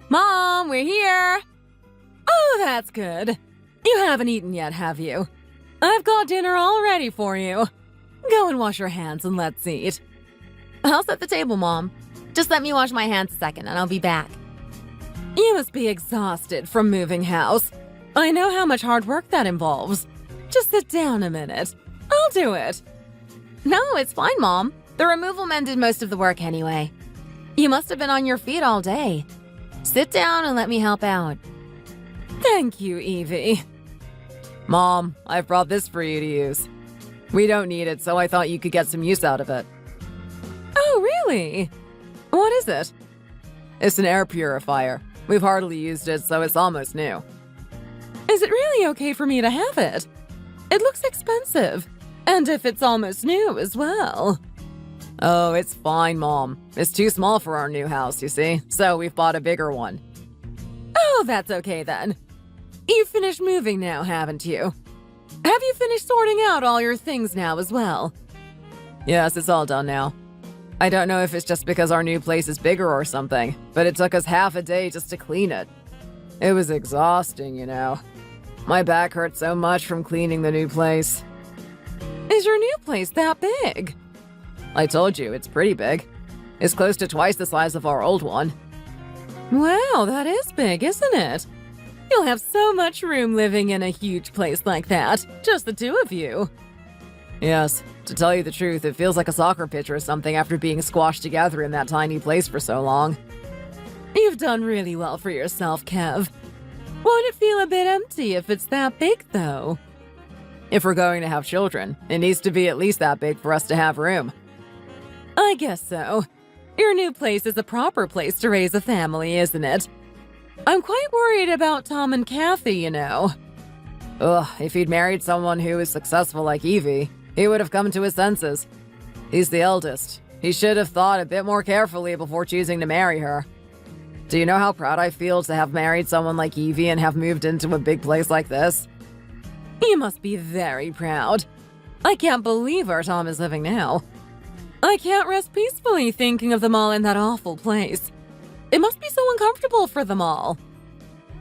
Mom, we're here! Oh, that's good. You haven't eaten yet, have you? I've got dinner all ready for you. Go and wash your hands and let's eat. I'll set the table, Mom. Just let me wash my hands a second and I'll be back. You must be exhausted from moving house. I know how much hard work that involves. Just sit down a minute. I'll do it. No, it's fine, Mom. The removal men did most of the work anyway. You must have been on your feet all day. Sit down and let me help out. Thank you, Evie. Mom, I've brought this for you to use. We don't need it, so I thought you could get some use out of it. Oh, really? What is it? It's an air purifier. We've hardly used it, so it's almost new. Is it really okay for me to have it? It looks expensive. And if it's almost new as well. Oh, it's fine, Mom. It's too small for our new house, you see, so we've bought a bigger one. Oh, that's okay then. You've finished moving now, haven't you? Have you finished sorting out all your things now as well? Yes, it's all done now. I don't know if it's just because our new place is bigger or something, but it took us half a day just to clean it. It was exhausting, you know. My back hurt so much from cleaning the new place. Is your new place that big? I told you, it's pretty big. It's close to twice the size of our old one. Wow, that is big, isn't it? You'll have so much room living in a huge place like that, just the two of you. Yes, to tell you the truth, it feels like a soccer pitch or something after being squashed together in that tiny place for so long. You've done really well for yourself, Kev. Won't it feel a bit empty if it's that big, though? If we're going to have children, it needs to be at least that big for us to have room. I guess so. Your new place is a proper place to raise a family, isn't it? I'm quite worried about Tom and Kathy, you know. Ugh, if he'd married someone who was successful like Evie, he would have come to his senses. He's the eldest. He should have thought a bit more carefully before choosing to marry her. Do you know how proud I feel to have married someone like Evie and have moved into a big place like this? You must be very proud. I can't believe where Tom is living now. I can't rest peacefully thinking of them all in that awful place. It must be so uncomfortable for them all.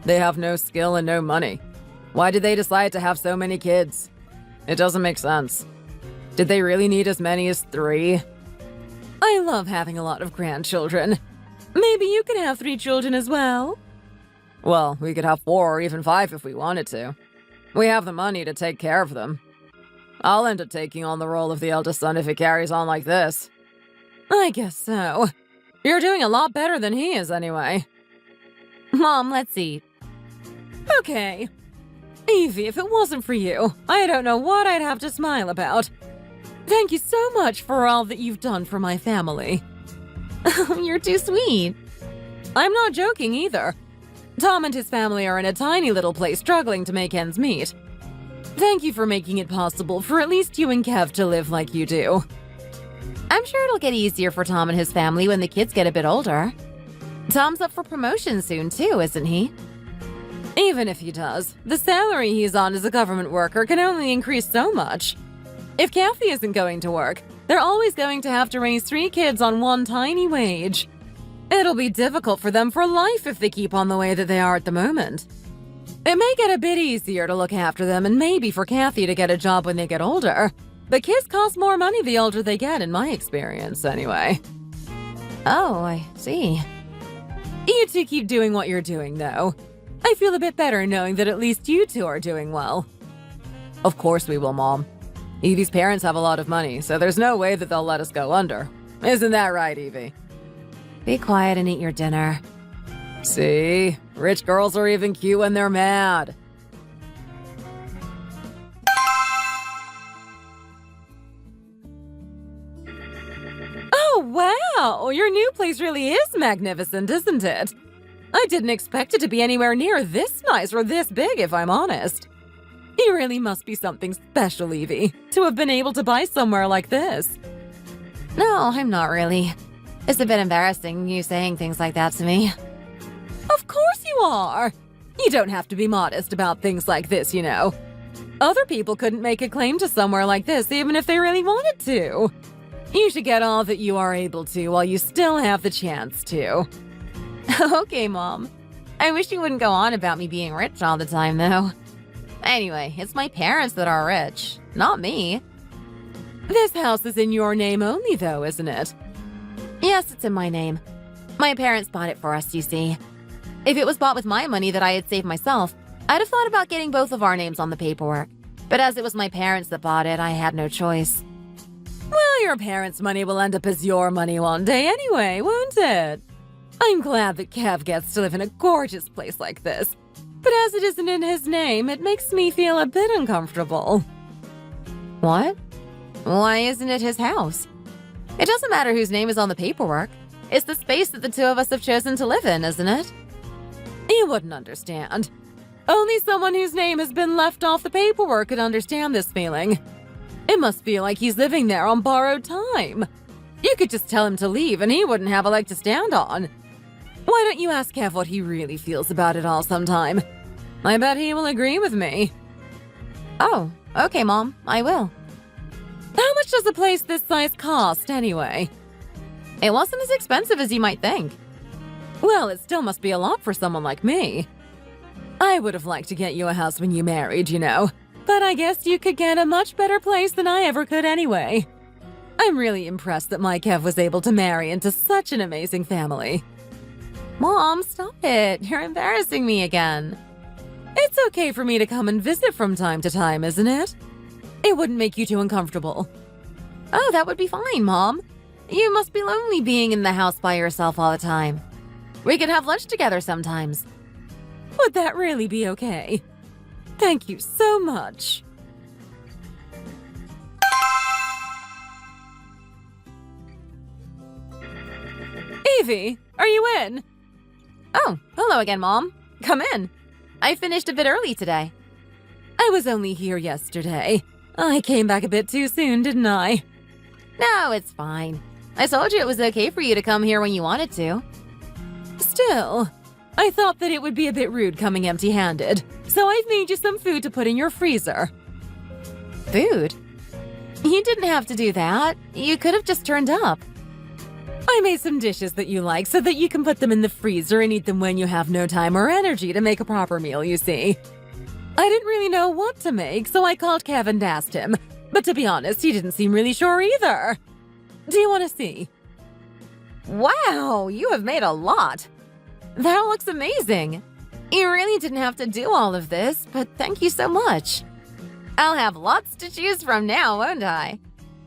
They have no skill and no money. Why did they decide to have so many kids? It doesn't make sense. Did they really need as many as 3? I love having a lot of grandchildren. Maybe you could have 3 children as well? Well, we could have 4 or even 5 if we wanted to. We have the money to take care of them. I'll end up taking on the role of the eldest son if it carries on like this. I guess so. You're doing a lot better than he is anyway. Mom, let's eat. Okay. Evie, if it wasn't for you, I don't know what I'd have to smile about. Thank you so much for all that you've done for my family. You're too sweet. I'm not joking either. Tom and his family are in a tiny little place struggling to make ends meet. Thank you for making it possible for at least you and Kev to live like you do. I'm sure it'll get easier for Tom and his family when the kids get a bit older. Tom's up for promotion soon too, isn't he? Even if he does, the salary he's on as a government worker can only increase so much. If Kathy isn't going to work, they're always going to have to raise 3 kids on one tiny wage. It'll be difficult for them for life if they keep on the way that they are at the moment. It may get a bit easier to look after them and maybe for Kathy to get a job when they get older, but kids cost more money the older they get in my experience anyway. Oh, I see. You two keep doing what you're doing though. I feel a bit better knowing that at least you two are doing well. Of course we will, Mom. Evie's parents have a lot of money, so there's no way that they'll let us go under. Isn't that right, Evie? Be quiet and eat your dinner. See? Rich girls are even cute when they're mad. Oh, wow! Your new place really is magnificent, isn't it? I didn't expect it to be anywhere near this nice or this big, if I'm honest. You really must be something special, Evie, to have been able to buy somewhere like this. No, I'm not really. It's a bit embarrassing, you saying things like that to me. Of course you are! You don't have to be modest about things like this, you know. Other people couldn't make a claim to somewhere like this even if they really wanted to. You should get all that you are able to while you still have the chance to. Okay, Mom. I wish you wouldn't go on about me being rich all the time, though. Anyway, it's my parents that are rich, not me. This house is in your name only, though, isn't it? Yes, it's in my name. My parents bought it for us, you see. If it was bought with my money that I had saved myself, I'd have thought about getting both of our names on the paperwork. But as it was my parents that bought it, I had no choice. Well, your parents' money will end up as your money one day anyway, won't it? I'm glad that Kev gets to live in a gorgeous place like this. But as it isn't in his name, it makes me feel a bit uncomfortable. What? Why isn't it his house? It doesn't matter whose name is on the paperwork. It's the space that the two of us have chosen to live in, isn't it? You wouldn't understand. Only someone whose name has been left off the paperwork could understand this feeling. It must feel like he's living there on borrowed time. You could just tell him to leave and he wouldn't have a leg to stand on. Why don't you ask Kev what he really feels about it all sometime? I bet he will agree with me. Oh, okay, Mom, I will. How much does a place this size cost, anyway? It wasn't as expensive as you might think. Well, it still must be a lot for someone like me. I would have liked to get you a house when you married, you know. But I guess you could get a much better place than I ever could anyway. I'm really impressed that my Kev was able to marry into such an amazing family. Mom, stop it. You're embarrassing me again. It's okay for me to come and visit from time to time, isn't it? It wouldn't make you too uncomfortable. Oh, that would be fine, Mom. You must be lonely being in the house by yourself all the time. We could have lunch together sometimes. Would that really be okay? Thank you so much. Evie, are you in? Oh, hello again, Mom. Come in. I finished a bit early today. I was only here yesterday. I came back a bit too soon, didn't I? No, it's fine. I told you it was okay for you to come here when you wanted to. Still, I thought that it would be a bit rude coming empty-handed, so I've made you some food to put in your freezer. Food? You didn't have to do that. You could have just turned up. I made some dishes that you like so that you can put them in the freezer and eat them when you have no time or energy to make a proper meal, you see. I didn't really know what to make, so I called Kev and asked him. But to be honest, he didn't seem really sure either. Do you want to see? Wow, you have made a lot. That looks amazing. You really didn't have to do all of this, but thank you so much. I'll have lots to choose from now, won't I?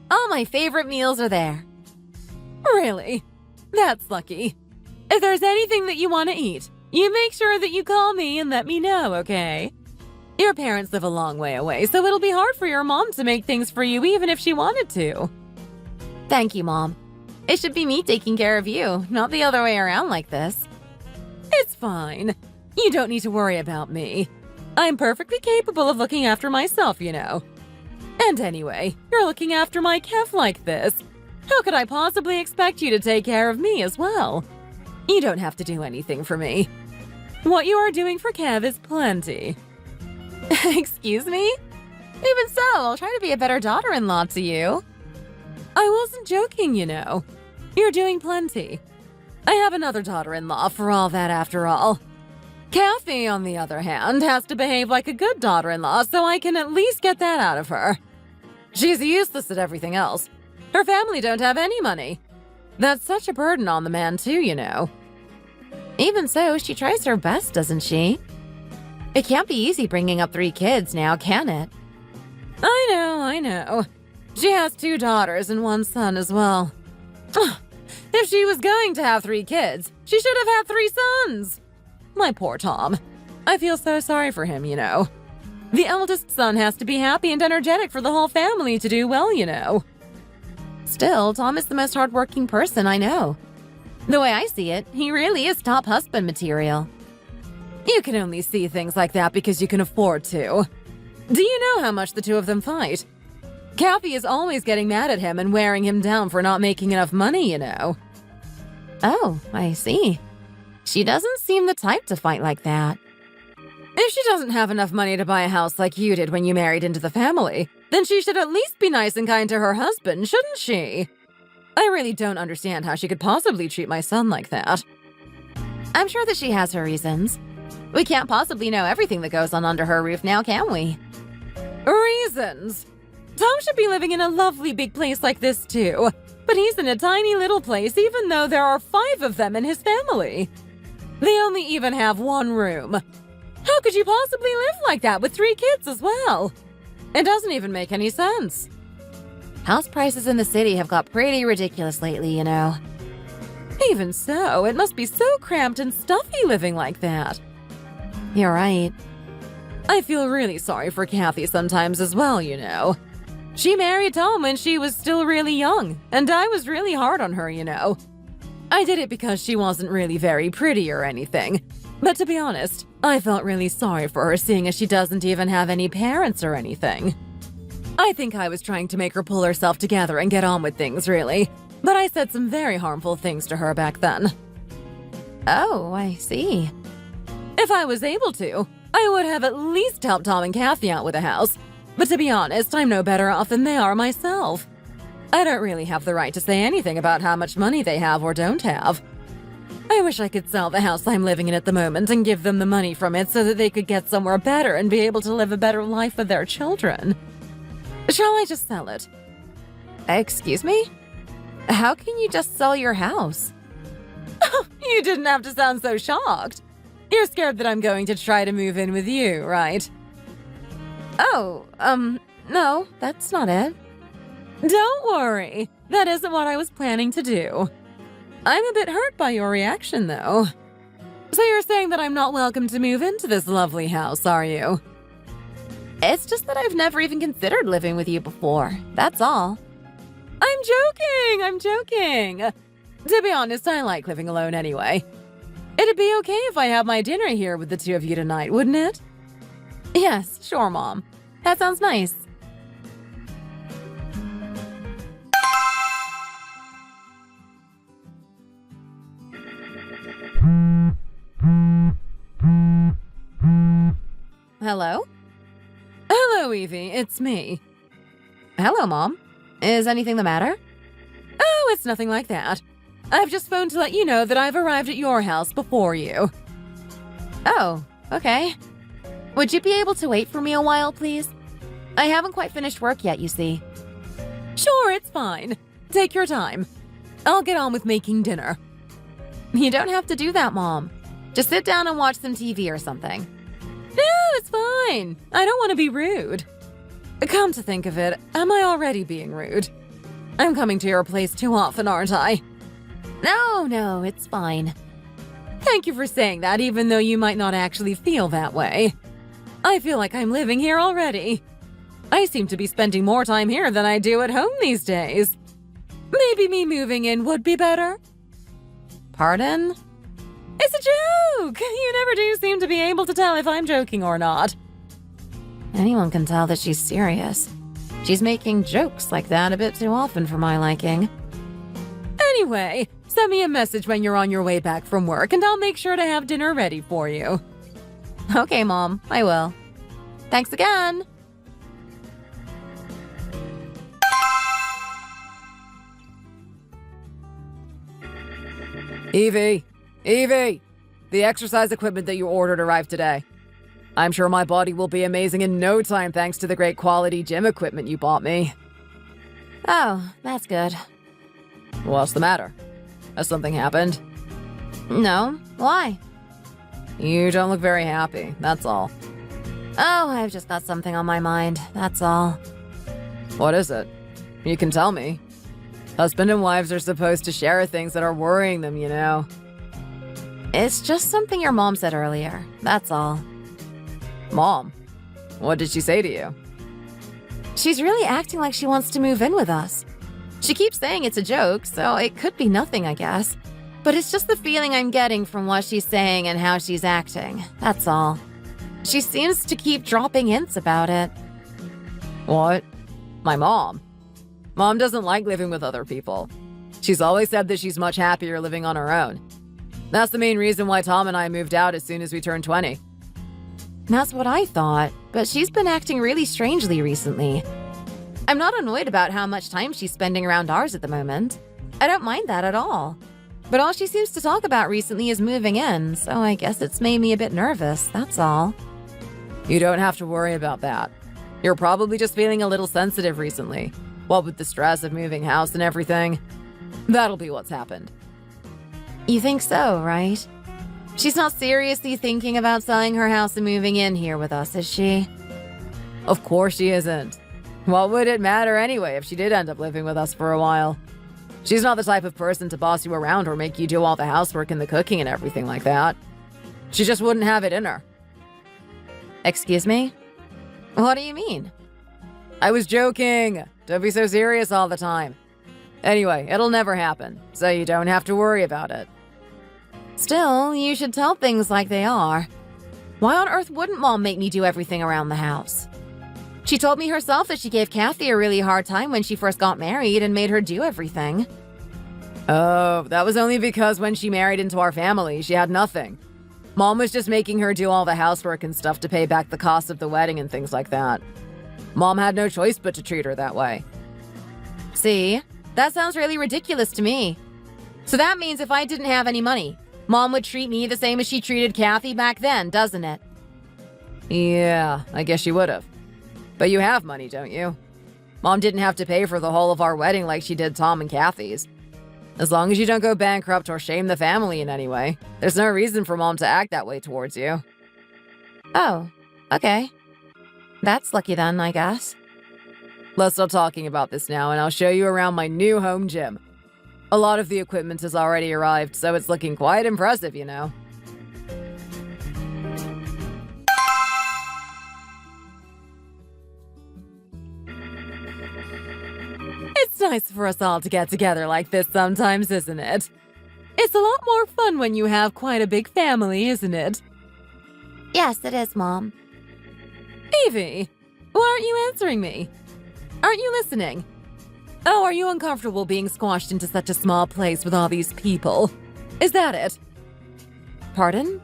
All my favorite meals are there. Really? That's lucky. If there's anything that you want to eat, you make sure that you call me and let me know, okay? Your parents live a long way away, so it'll be hard for your mom to make things for you even if she wanted to. Thank you, Mom. It should be me taking care of you, not the other way around like this. It's fine. You don't need to worry about me. I'm perfectly capable of looking after myself, you know. And anyway, you're looking after my Kev like this. How could I possibly expect you to take care of me as well? You don't have to do anything for me. What you are doing for Kev is plenty. Excuse me? Even so, I'll try to be a better daughter-in-law to you. I wasn't joking, you know. You're doing plenty. I have another daughter-in-law for all that after all. Kathy, on the other hand, has to behave like a good daughter-in-law, so I can at least get that out of her. She's useless at everything else. Her family don't have any money. That's such a burden on the man too, you know. Even so, she tries her best, doesn't she? It can't be easy bringing up 3 kids now, can it? I know. She has 2 daughters and 1 son as well. If she was going to have 3 kids, she should have had 3 sons. My poor Tom. I feel so sorry for him, you know. The eldest son has to be happy and energetic for the whole family to do well, you know. Still, Tom is the most hardworking person I know. The way I see it, he really is top husband material. You can only see things like that because you can afford to. Do you know how much the 2 of them fight? Kathy is always getting mad at him and wearing him down for not making enough money, you know. Oh, I see. She doesn't seem the type to fight like that. If she doesn't have enough money to buy a house like you did when you married into the family, then she should at least be nice and kind to her husband, shouldn't she? I really don't understand how she could possibly treat my son like that. I'm sure that she has her reasons. We can't possibly know everything that goes on under her roof now, can we? Reasons? Tom should be living in a lovely big place like this too, but he's in a tiny little place even though there are 5 of them in his family. They only even have 1 room. How could you possibly live like that with 3 kids as well? It doesn't even make any sense. House prices in the city have got pretty ridiculous lately, you know. Even so, it must be so cramped and stuffy living like that. You're right. I feel really sorry for Kathy sometimes as well, you know. She married Tom when she was still really young, and I was really hard on her, you know. I did it because she wasn't really very pretty or anything. But to be honest, I felt really sorry for her seeing as she doesn't even have any parents or anything. I think I was trying to make her pull herself together and get on with things, really. But I said some very harmful things to her back then. Oh, I see. If I was able to, I would have at least helped Tom and Kathy out with a house. But to be honest, I'm no better off than they are myself. I don't really have the right to say anything about how much money they have or don't have. I wish I could sell the house I'm living in at the moment and give them the money from it so that they could get somewhere better and be able to live a better life with their children. Shall I just sell it? Excuse me? How can you just sell your house? You didn't have to sound so shocked. You're scared that I'm going to try to move in with you, right? Oh, no, that's not it. Don't worry. That isn't what I was planning to do. I'm a bit hurt by your reaction, though. So you're saying that I'm not welcome to move into this lovely house, are you? It's just that I've never even considered living with you before. That's all. I'm joking. To be honest, I like living alone anyway. It'd be okay if I have my dinner here with the 2 of you tonight, wouldn't it? Yes, sure, Mom. That sounds nice. Hello? Hello, Evie. It's me. Hello, Mom. Is anything the matter? Oh, it's nothing like that. I've just phoned to let you know that I've arrived at your house before you. Oh, okay. Would you be able to wait for me a while, please? I haven't quite finished work yet, you see. Sure, it's fine. Take your time. I'll get on with making dinner. You don't have to do that, Mom. Just sit down and watch some TV or something. No, it's fine. I don't want to be rude. Come to think of it, am I already being rude? I'm coming to your place too often, aren't I? No, it's fine. Thank you for saying that, even though you might not actually feel that way. I feel like I'm living here already. I seem to be spending more time here than I do at home these days. Maybe me moving in would be better? Pardon? It's a joke! You never do seem to be able to tell if I'm joking or not. Anyone can tell that she's serious. She's making jokes like that a bit too often for my liking. Anyway, send me a message when you're on your way back from work and I'll make sure to have dinner ready for you. Okay, Mom, I will. Thanks again! Evie! The exercise equipment that you ordered arrived today. I'm sure my body will be amazing in no time thanks to the great quality gym equipment you bought me. Oh, that's good. What's the matter? Has something happened? No, why? You don't look very happy, that's all. Oh, I've just got something on my mind, that's all. What is it? You can tell me. Husband and wives are supposed to share things that are worrying them, you know. It's just something your mom said earlier, that's all. Mom? What did she say to you? She's really acting like she wants to move in with us. She keeps saying it's a joke, so it could be nothing, I guess. But it's just the feeling I'm getting from what she's saying and how she's acting, that's all. She seems to keep dropping hints about it. What? My mom? Mom doesn't like living with other people. She's always said that she's much happier living on her own. That's the main reason why Tom and I moved out as soon as we turned 20. That's what I thought, but she's been acting really strangely recently. I'm not annoyed about how much time she's spending around ours at the moment. I don't mind that at all. But all she seems to talk about recently is moving in, so I guess it's made me a bit nervous, that's all. You don't have to worry about that. You're probably just feeling a little sensitive recently. What with the stress of moving house and everything. That'll be what's happened. You think so, right? She's not seriously thinking about selling her house and moving in here with us, is she? Of course she isn't. What would it matter anyway if she did end up living with us for a while? She's not the type of person to boss you around or make you do all the housework and the cooking and everything like that. She just wouldn't have it in her. Excuse me? What do you mean? I was joking. Don't be so serious all the time. Anyway, it'll never happen, so you don't have to worry about it. Still, you should tell things like they are. Why on earth wouldn't Mom make me do everything around the house? She told me herself that she gave Kathy a really hard time when she first got married and made her do everything. Oh, that was only because when she married into our family, she had nothing. Mom was just making her do all the housework and stuff to pay back the cost of the wedding and things like that. Mom had no choice but to treat her that way. See? That sounds really ridiculous to me. So that means if I didn't have any money, Mom would treat me the same as she treated Kathy back then, doesn't it? Yeah, I guess she would have. But you have money, don't you? Mom didn't have to pay for the whole of our wedding like she did Tom and Kathy's. As long as you don't go bankrupt or shame the family in any way, there's no reason for Mom to act that way towards you. Oh, okay. That's lucky then, I guess. Let's stop talking about this now, and I'll show you around my new home gym. A lot of the equipment has already arrived, so it's looking quite impressive, you know. It's nice for us all to get together like this sometimes, isn't it? It's a lot more fun when you have quite a big family, isn't it? Yes, it is, Mom. Evie, why aren't you answering me? Aren't you listening? Oh, are you uncomfortable being squashed into such a small place with all these people? Is that it? Pardon?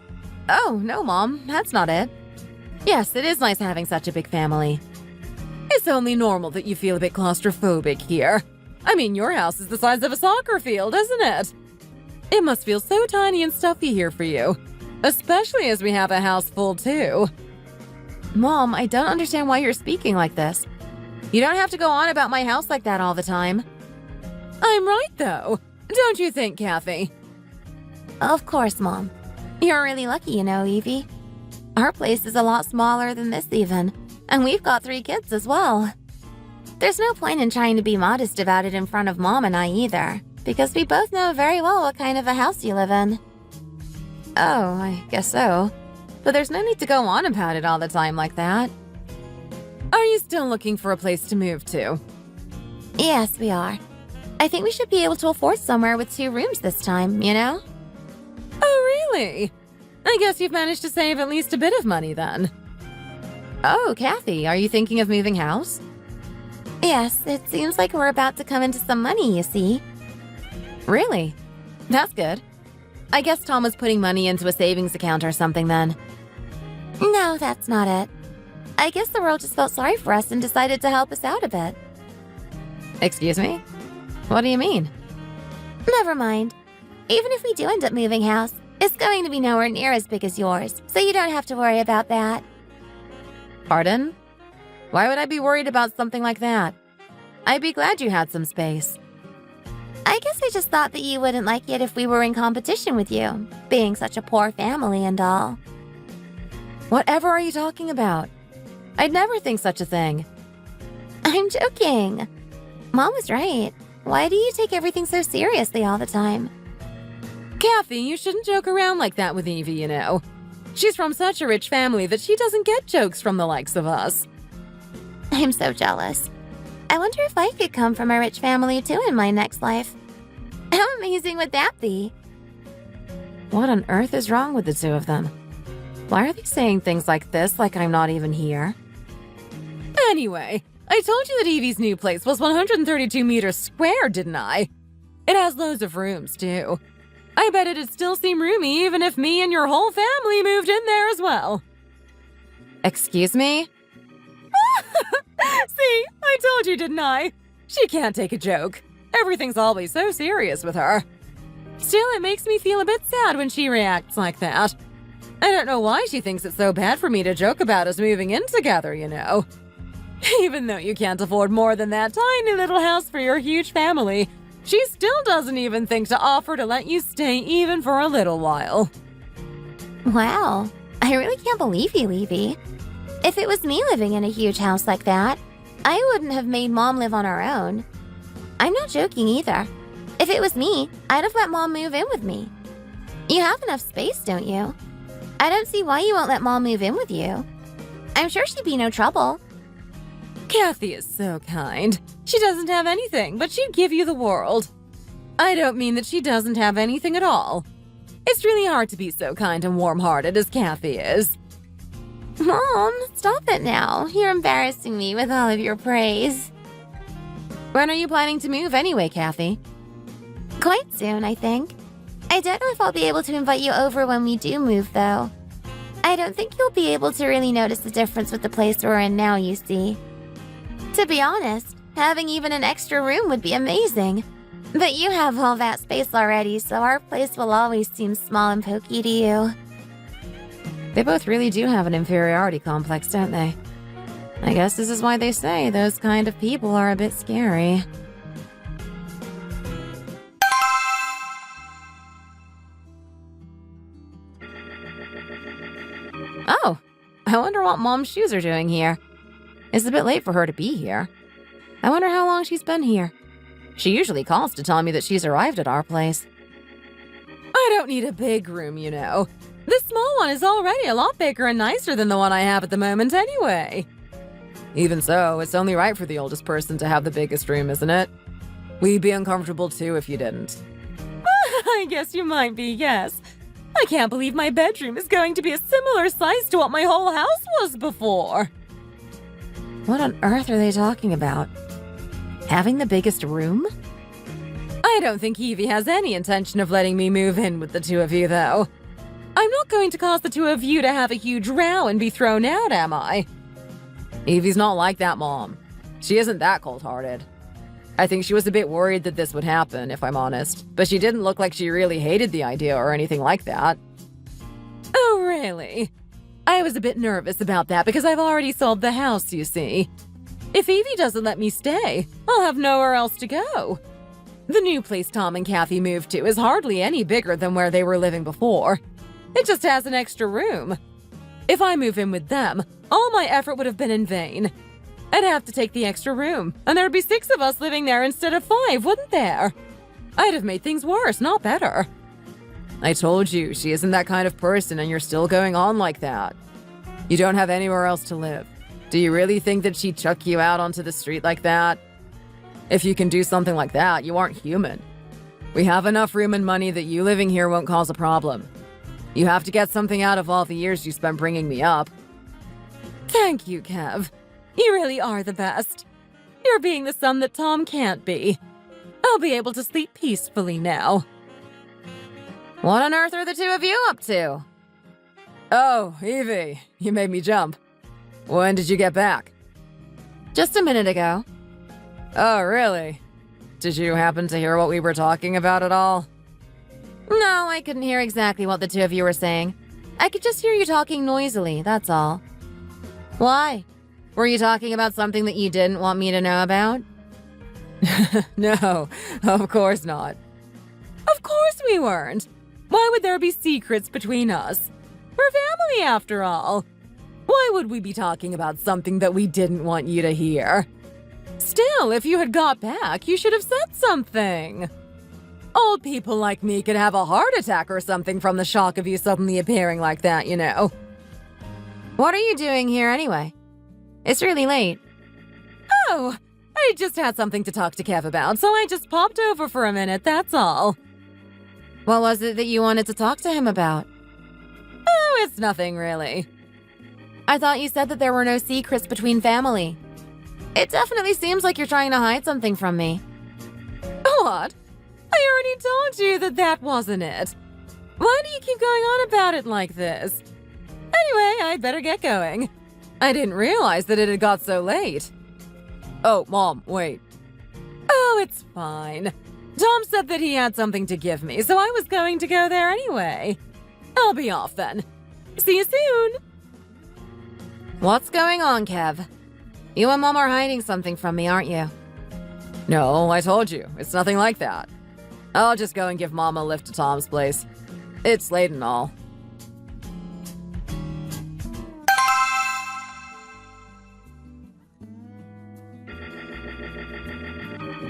Oh, no, Mom, that's not it. Yes, it is nice having such a big family. It's only normal that you feel a bit claustrophobic here. I mean, your house is the size of a soccer field, isn't it? It must feel so tiny and stuffy here for you. Especially as we have a house full, too. Mom, I don't understand why you're speaking like this. You don't have to go on about my house like that all the time. I'm right, though. Don't you think, Kathy? Of course, Mom. You're really lucky, you know, Evie. Our place is a lot smaller than this even, and we've got 3 kids as well. There's no point in trying to be modest about it in front of Mom and I either, because we both know very well what kind of a house you live in. Oh, I guess so. But there's no need to go on about it all the time like that. Are you still looking for a place to move to? Yes, we are. I think we should be able to afford somewhere with 2 rooms this time, you know? Oh, really? I guess you've managed to save at least a bit of money then. Oh, Kathy, are you thinking of moving house? Yes, it seems like we're about to come into some money, you see. Really? That's good. I guess Tom was putting money into a savings account or something then. No, that's not it. I guess the world just felt sorry for us and decided to help us out a bit. Excuse me? What do you mean? Never mind. Even if we do end up moving house, it's going to be nowhere near as big as yours, so you don't have to worry about that. Pardon? Why would I be worried about something like that? I'd be glad you had some space. I guess I just thought that you wouldn't like it if we were in competition with you, being such a poor family and all. Whatever are you talking about? I'd never think such a thing. I'm joking. Mom was right. Why do you take everything so seriously all the time? Kathy, you shouldn't joke around like that with Evie, you know. She's from such a rich family that she doesn't get jokes from the likes of us. I'm so jealous. I wonder if I could come from a rich family too in my next life. How amazing would that be? What on earth is wrong with the 2 of them? Why are they saying things like this like I'm not even here? Anyway, I told you that Evie's new place was 132 meters square, didn't I? It has loads of rooms, too. I bet it'd still seem roomy even if me and your whole family moved in there as well. Excuse me? See, I told you, didn't I? She can't take a joke. Everything's always so serious with her. Still, it makes me feel a bit sad when she reacts like that. I don't know why she thinks it's so bad for me to joke about us moving in together, you know. Even though you can't afford more than that tiny little house for your huge family, she still doesn't even think to offer to let you stay even for a little while. Wow, I really can't believe you, Evie. If it was me living in a huge house like that, I wouldn't have made Mom live on her own. I'm not joking either. If it was me, I'd have let Mom move in with me. You have enough space, don't you? I don't see why you won't let Mom move in with you. I'm sure she'd be no trouble. Kathy is so kind. She doesn't have anything, but she'd give you the world. I don't mean that she doesn't have anything at all. It's really hard to be so kind and warm-hearted as Kathy is. Mom, stop it now. You're embarrassing me with all of your praise. When are you planning to move anyway, Kathy? Quite soon, I think. I don't know if I'll be able to invite you over when we do move, though. I don't think you'll be able to really notice the difference with the place we're in now, you see. To be honest, having even an extra room would be amazing. But you have all that space already, so our place will always seem small and pokey to you. They both really do have an inferiority complex, don't they? I guess this is why they say those kind of people are a bit scary. Oh, I wonder what Mom's shoes are doing here. It's a bit late for her to be here. I wonder how long she's been here. She usually calls to tell me that she's arrived at our place. I don't need a big room, you know. This small one is already a lot bigger and nicer than the one I have at the moment anyway. Even so, it's only right for the oldest person to have the biggest room, isn't it? We'd be uncomfortable too if you didn't. I guess you might be, yes. I can't believe my bedroom is going to be a similar size to what my whole house was before. What on earth are they talking about? Having the biggest room? I don't think Evie has any intention of letting me move in with the two of you, though. I'm not going to cause the two of you to have a huge row and be thrown out, am I? Evie's not like that, Mom. She isn't that cold-hearted. I think she was a bit worried that this would happen, if I'm honest. But she didn't look like she really hated the idea or anything like that. Oh, really? I was a bit nervous about that because I've already sold the house, you see. If Evie doesn't let me stay, I'll have nowhere else to go. The new place Tom and Kathy moved to is hardly any bigger than where they were living before. It just has an extra room. If I move in with them, all my effort would have been in vain. I'd have to take the extra room, and there'd be 6 of us living there instead of 5, wouldn't there? I'd have made things worse, not better. I told you, she isn't that kind of person, and you're still going on like that. You don't have anywhere else to live. Do you really think that she'd chuck you out onto the street like that? If you can do something like that, you aren't human. We have enough room and money that you living here won't cause a problem. You have to get something out of all the years you spent bringing me up. Thank you, Kev. You really are the best. You're being the son that Tom can't be. I'll be able to sleep peacefully now. What on earth are the two of you up to? Oh, Evie, you made me jump. When did you get back? Just a minute ago. Oh, really? Did you happen to hear what we were talking about at all? No, I couldn't hear exactly what the two of you were saying. I could just hear you talking noisily, that's all. Why? Were you talking about something that you didn't want me to know about? No, of course not. Of course we weren't. Why would there be secrets between us? We're family after all. Why would we be talking about something that we didn't want you to hear? Still, if you had got back, you should have said something. Old people like me could have a heart attack or something from the shock of you suddenly appearing like that, you know. What are you doing here anyway? It's really late. Oh, I just had something to talk to Kev about, so I just popped over for a minute, that's all. What was it that you wanted to talk to him about? Oh, it's nothing really. I thought you said that there were no secrets between family. It definitely seems like you're trying to hide something from me. What? I already told you that that wasn't it. Why do you keep going on about it like this? Anyway, I'd better get going. I didn't realize that it had got so late. Oh, Mom, wait. Oh, it's fine. Tom said that he had something to give me, so I was going to go there anyway. I'll be off then. See you soon! What's going on, Kev? You and Mom are hiding something from me, aren't you? No, I told you. It's nothing like that. I'll just go and give Mom a lift to Tom's place. It's late and all.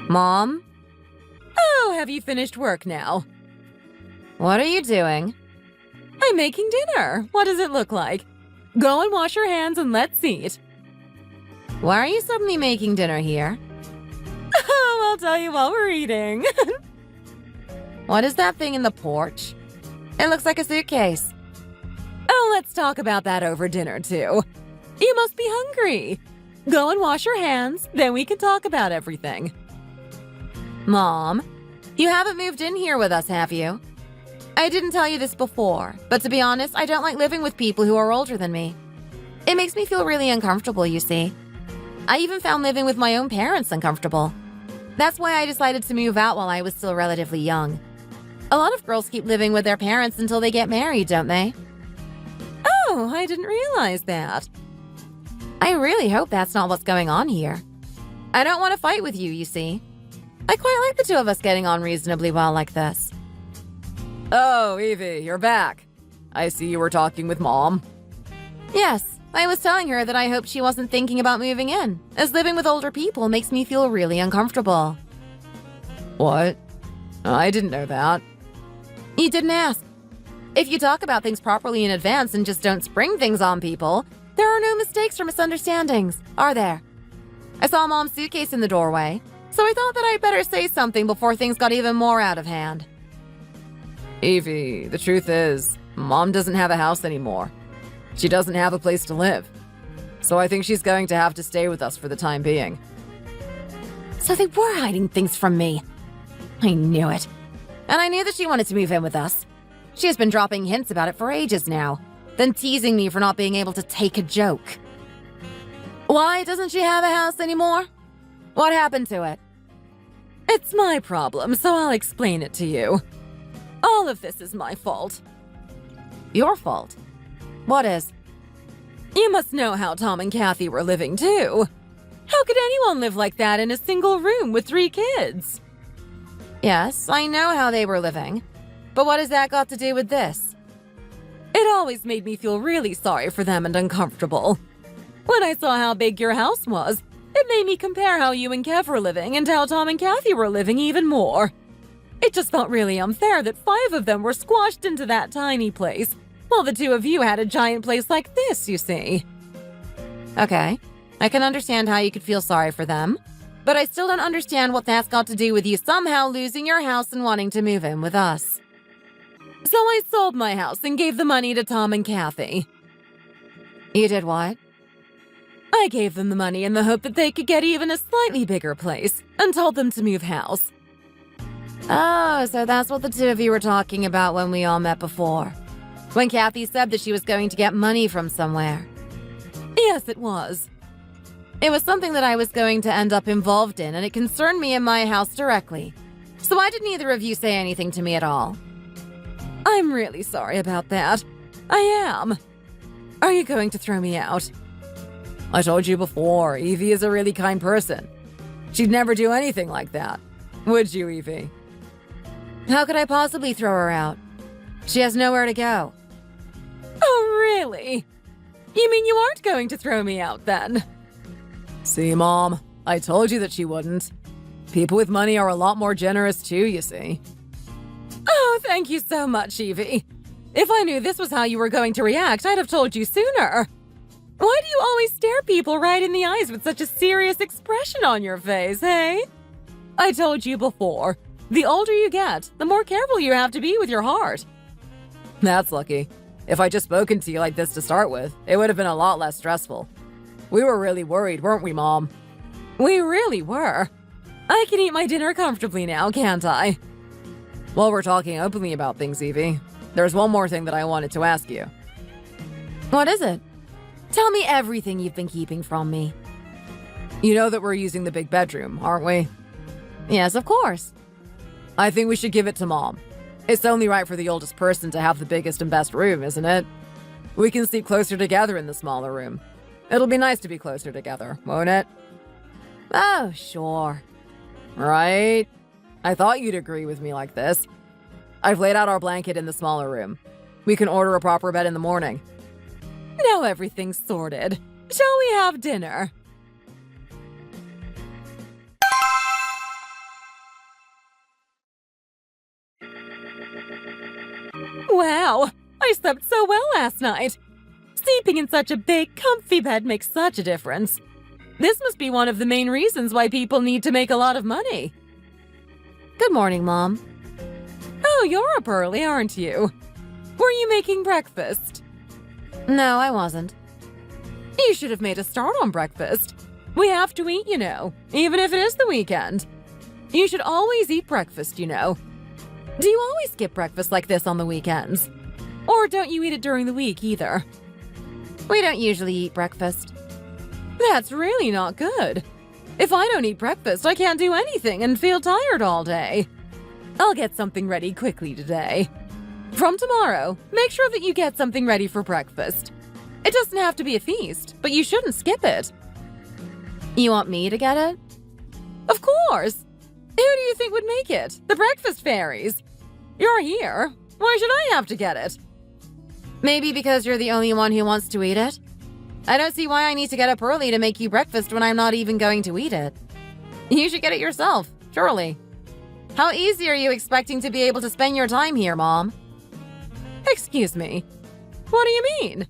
Mom? Oh, have you finished work now? What are you doing? I'm making dinner. What does it look like? Go and wash your hands and let's eat. Why are you suddenly making dinner here? Oh, I'll tell you while we're eating. What is that thing in the porch? It looks like a suitcase. Oh, let's talk about that over dinner, too. You must be hungry. Go and wash your hands, then we can talk about everything. Mom, you haven't moved in here with us, have you? I didn't tell you this before, but to be honest, I don't like living with people who are older than me. It makes me feel really uncomfortable, you see. I even found living with my own parents uncomfortable. That's why I decided to move out while I was still relatively young. A lot of girls keep living with their parents until they get married, don't they? Oh, I didn't realize that. I really hope that's not what's going on here. I don't want to fight with you, you see. I quite like the two of us getting on reasonably well like this. Oh, Evie, you're back. I see you were talking with Mom. Yes, I was telling her that I hoped she wasn't thinking about moving in, as living with older people makes me feel really uncomfortable. What? I didn't know that. You didn't ask. If you talk about things properly in advance and just don't spring things on people, there are no mistakes or misunderstandings, are there? I saw Mom's suitcase in the doorway, so I thought that I'd better say something before things got even more out of hand. Evie, the truth is, Mom doesn't have a house anymore. She doesn't have a place to live. So I think she's going to have to stay with us for the time being. So they were hiding things from me. I knew it. And I knew that she wanted to move in with us. She has been dropping hints about it for ages now, then teasing me for not being able to take a joke. Why doesn't she have a house anymore? What happened to it? It's my problem, so I'll explain it to you. All of this is my fault. Your fault. What is? You must know how Tom and Kathy were living, too. How could anyone live like that in a single room with 3 kids? Yes, I know how they were living. But what has that got to do with this? It always made me feel really sorry for them and uncomfortable. When I saw how big your house was, it made me compare how you and Kev were living and how Tom and Kathy were living even more. It just felt really unfair that 5 of them were squashed into that tiny place, while the 2 of you had a giant place like this, you see. Okay, I can understand how you could feel sorry for them, but I still don't understand what that's got to do with you somehow losing your house and wanting to move in with us. So I sold my house and gave the money to Tom and Kathy. You did what? I gave them the money in the hope that they could get even a slightly bigger place, and told them to move house. Oh, so that's what the 2 of you were talking about when we all met before. When Kathy said that she was going to get money from somewhere. Yes, it was. It was something that I was going to end up involved in, and it concerned me and my house directly. So why did neither of you say anything to me at all? I'm really sorry about that. I am. Are you going to throw me out? I told you before, Evie is a really kind person. She'd never do anything like that. Would you, Evie? How could I possibly throw her out? She has nowhere to go. Oh, really? You mean you aren't going to throw me out, then? See, Mom, I told you that she wouldn't. People with money are a lot more generous too, you see. Oh, thank you so much, Evie. If I knew this was how you were going to react, I'd have told you sooner. Why do you always stare people right in the eyes with such a serious expression on your face, hey? I told you before, the older you get, the more careful you have to be with your heart. That's lucky. If I'd just spoken to you like this to start with, it would have been a lot less stressful. We were really worried, weren't we, Mom? We really were. I can eat my dinner comfortably now, can't I? While we're talking openly about things, Evie, there's one more thing that I wanted to ask you. What is it? Tell me everything you've been keeping from me. You know that we're using the big bedroom, aren't we? Yes, of course. I think we should give it to Mom. It's only right for the oldest person to have the biggest and best room, isn't it? We can sleep closer together in the smaller room. It'll be nice to be closer together, won't it? Oh, sure. Right? I thought you'd agree with me like this. I've laid out our blanket in the smaller room. We can order a proper bed in the morning. Now everything's sorted. Shall we have dinner? Wow, I slept so well last night. Sleeping in such a big, comfy bed makes such a difference. This must be one of the main reasons why people need to make a lot of money. Good morning, Mom. Oh, you're up early, aren't you? Were you making breakfast? No, I wasn't. You should have made a start on breakfast. We have to eat, you know, even if it is the weekend. You should always eat breakfast, you know. Do you always skip breakfast like this on the weekends? Or don't you eat it during the week either? We don't usually eat breakfast. That's really not good. If I don't eat breakfast, I can't do anything and feel tired all day. I'll get something ready quickly today. From tomorrow, make sure that you get something ready for breakfast. It doesn't have to be a feast, but you shouldn't skip it. You want me to get it? Of course! Who do you think would make it? The breakfast fairies. You're here. Why should I have to get it? Maybe because you're the only one who wants to eat it? I don't see why I need to get up early to make you breakfast when I'm not even going to eat it. You should get it yourself, surely. How easy are you expecting to be able to spend your time here, Mom? Excuse me. What do you mean?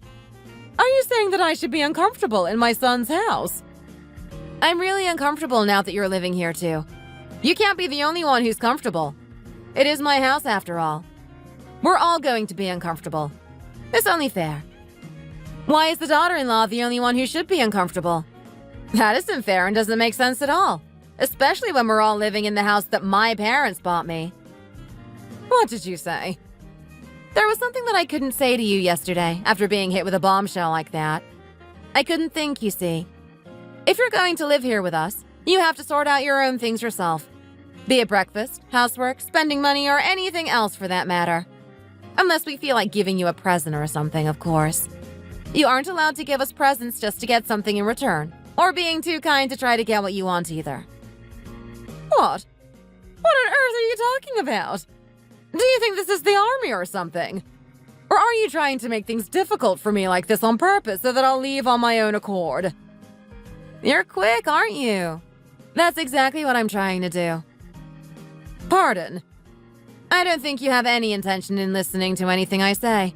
Are you saying that I should be uncomfortable in my son's house? I'm really uncomfortable now that you're living here too. You can't be the only one who's comfortable. It is my house after all. We're all going to be uncomfortable. It's only fair. Why is the daughter-in-law the only one who should be uncomfortable? That isn't fair and doesn't make sense at all. Especially when we're all living in the house that my parents bought me. What did you say? There was something that I couldn't say to you yesterday after being hit with a bombshell like that. I couldn't think, you see. If you're going to live here with us, you have to sort out your own things yourself. Be it breakfast, housework, spending money, or anything else for that matter. Unless we feel like giving you a present or something, of course. You aren't allowed to give us presents just to get something in return, or being too kind to try to get what you want either. What? What on earth are you talking about? Do you think this is the army or something? Or are you trying to make things difficult for me like this on purpose so that I'll leave on my own accord? You're quick, aren't you? That's exactly what I'm trying to do. Pardon? I don't think you have any intention in listening to anything I say.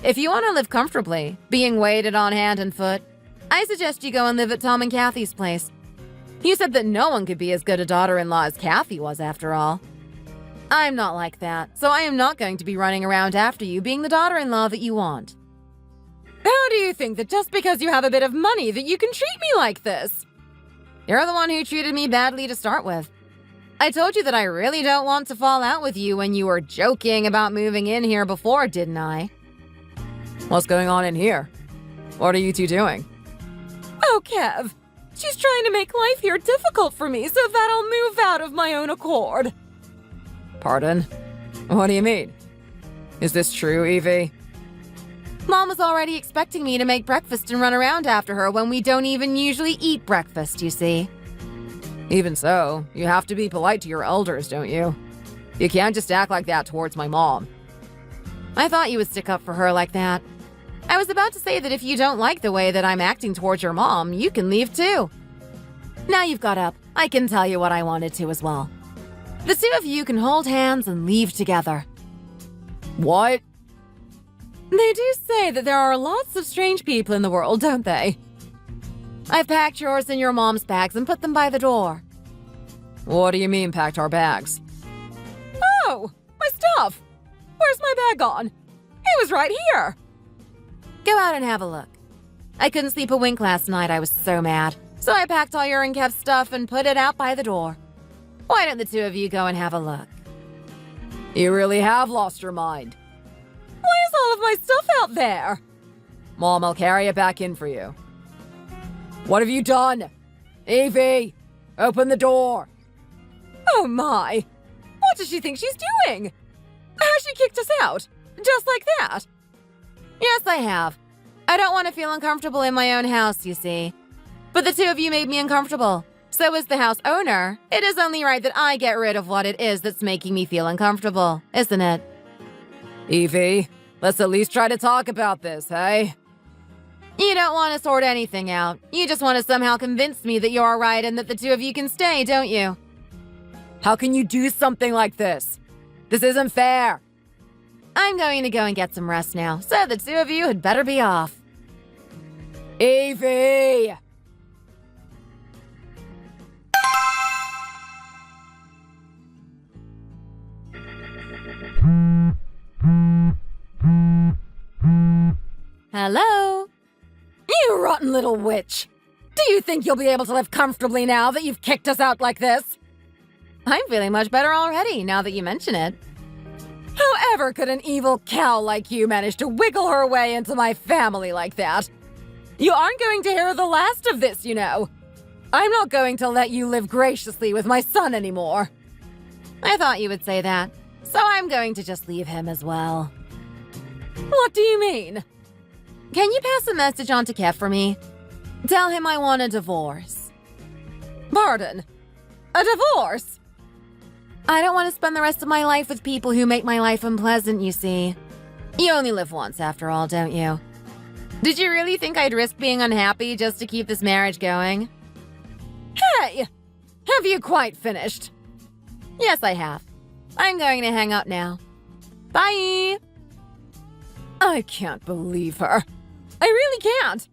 If you want to live comfortably, being waited on hand and foot, I suggest you go and live at Tom and Kathy's place. You said that no one could be as good a daughter-in-law as Kathy was, after all. I'm not like that, so I am not going to be running around after you being the daughter-in-law that you want. How do you think that just because you have a bit of money that you can treat me like this? You're the one who treated me badly to start with. I told you that I really don't want to fall out with you when you were joking about moving in here before, didn't I? What's going on in here? What are you two doing? Oh, Kev. She's trying to make life here difficult for me so that I'll move out of my own accord. Pardon? What do you mean? Is this true, Evie? Mom was already expecting me to make breakfast and run around after her when we don't even usually eat breakfast, you see. Even so, you have to be polite to your elders, don't you? You can't just act like that towards my mom. I thought you would stick up for her like that. I was about to say that if you don't like the way that I'm acting towards your mom, you can leave too. Now you've got up, I can tell you what I wanted to as well. The two of you can hold hands and leave together. What? They do say that there are lots of strange people in the world, don't they? I've packed yours and your mom's bags and put them by the door. What do you mean, packed our bags? Oh, my stuff! Where's my bag gone? It was right here! Go out and have a look. I couldn't sleep a wink last night, I was so mad. So I packed all your and Kev's stuff and put it out by the door. Why don't the two of you go and have a look? You really have lost your mind. Why is all of my stuff out there? Mom, I'll carry it back in for you. What have you done? Evie, open the door. Oh my! What What does she think she's doing? Has she kicked us out? Just like that? Yes, I have. I don't want to feel uncomfortable in my own house, you see. But the two of you made me uncomfortable. So as the house owner, it is only right that I get rid of what it is that's making me feel uncomfortable, isn't it? Evie, let's at least try to talk about this, hey? You don't want to sort anything out. You just want to somehow convince me that you're right and that the two of you can stay, don't you? How can you do something like this? This isn't fair. I'm going to go and get some rest now, so the two of you had better be off. Evie! Hello? You rotten little witch! Do you think you'll be able to live comfortably now that you've kicked us out like this? I'm feeling much better already, now that you mention it. However could an evil cow like you manage to wiggle her way into my family like that? You aren't going to hear the last of this, you know. I'm not going to let you live graciously with my son anymore. I thought you would say that, so I'm going to just leave him as well. What do you mean? Can you pass a message on to Kev for me? Tell him I want a divorce. Pardon? A divorce? I don't want to spend the rest of my life with people who make my life unpleasant, you see. You only live once, after all, don't you? Did you really think I'd risk being unhappy just to keep this marriage going? Hey! Have you quite finished? Yes, I have. I'm going to hang up now. Bye! I can't believe her. I really can't.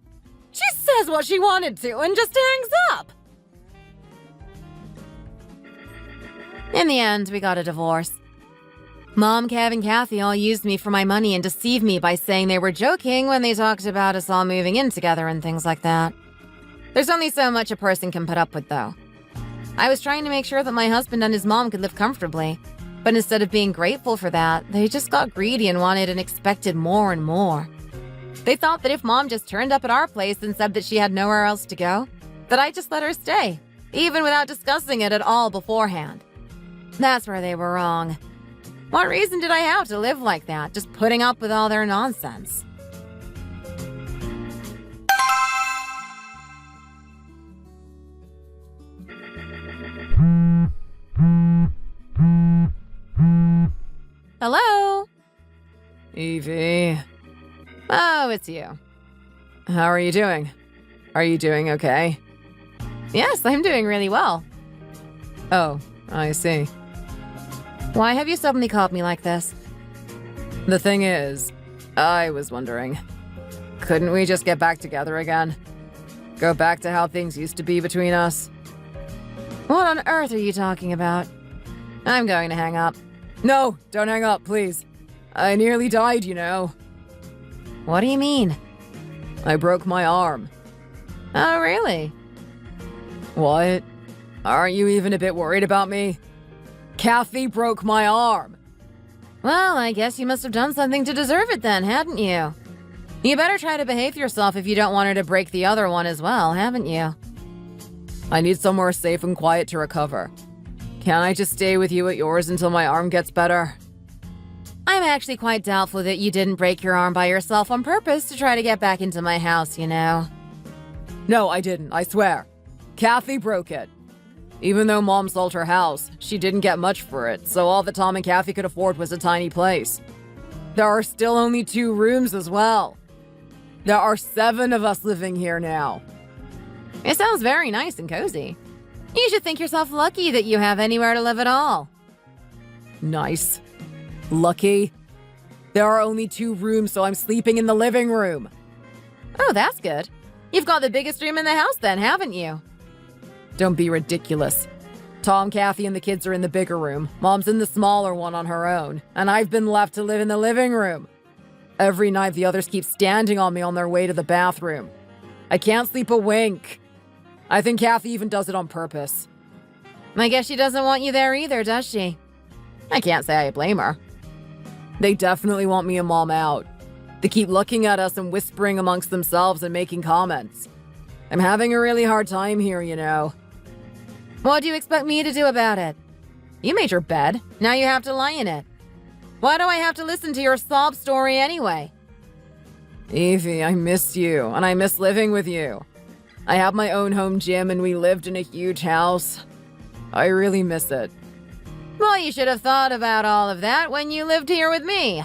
She says what she wanted to and just hangs up. In the end, we got a divorce. Mom, Kev, and Kathy all used me for my money and deceived me by saying they were joking when they talked about us all moving in together and things like that. There's only so much a person can put up with, though. I was trying to make sure that my husband and his mom could live comfortably, but instead of being grateful for that, they just got greedy and wanted and expected more and more. They thought that if Mom just turned up at our place and said that she had nowhere else to go, that I'd just let her stay, even without discussing it at all beforehand. That's where they were wrong. What reason did I have to live like that, just putting up with all their nonsense? Hello? Evie, Oh, it's you. how are you doing? Are you doing okay? Yes, I'm doing really well. Oh, I see. Why have you suddenly called me like this? The thing is, I was wondering, couldn't we just get back together again? Go back to how things used to be between us? What on earth are you talking about? I'm going to hang up. No, don't hang up, please. I nearly died, you know. What do you mean? I broke my arm. Oh, really? What? Aren't you even a bit worried about me? Kathy broke my arm. Well, I guess you must have done something to deserve it then, hadn't you? You better try to behave yourself if you don't want her to break the other one as well, haven't you? I need somewhere safe and quiet to recover. Can't I just stay with you at yours until my arm gets better? I'm actually quite doubtful that you didn't break your arm by yourself on purpose to try to get back into my house, you know. No, I didn't, I swear. Kathy broke it. Even though Mom sold her house, she didn't get much for it, so all that Tom and Kathy could afford was a tiny place. There are still only 2 rooms as well. There are 7 of us living here now. It sounds very nice and cozy. You should think yourself lucky that you have anywhere to live at all. Nice. Lucky. There are only 2 rooms, so I'm sleeping in the living room. Oh, that's good. You've got the biggest room in the house then, haven't you? Don't be ridiculous. Tom, Kathy, and the kids are in the bigger room. Mom's in the smaller one on her own, and I've been left to live in the living room. Every night, the others keep standing on me on their way to the bathroom. I can't sleep a wink. I think Kathy even does it on purpose. I guess she doesn't want you there either, does she? I can't say I blame her. They definitely want me and Mom out. They keep looking at us and whispering amongst themselves and making comments. I'm having a really hard time here, you know. What do you expect me to do about it? You made your bed. Now you have to lie in it. Why do I have to listen to your sob story anyway? Evie, I miss you, and I miss living with you. I have my own home gym, and we lived in a huge house. I really miss it. Well, you should have thought about all of that when you lived here with me.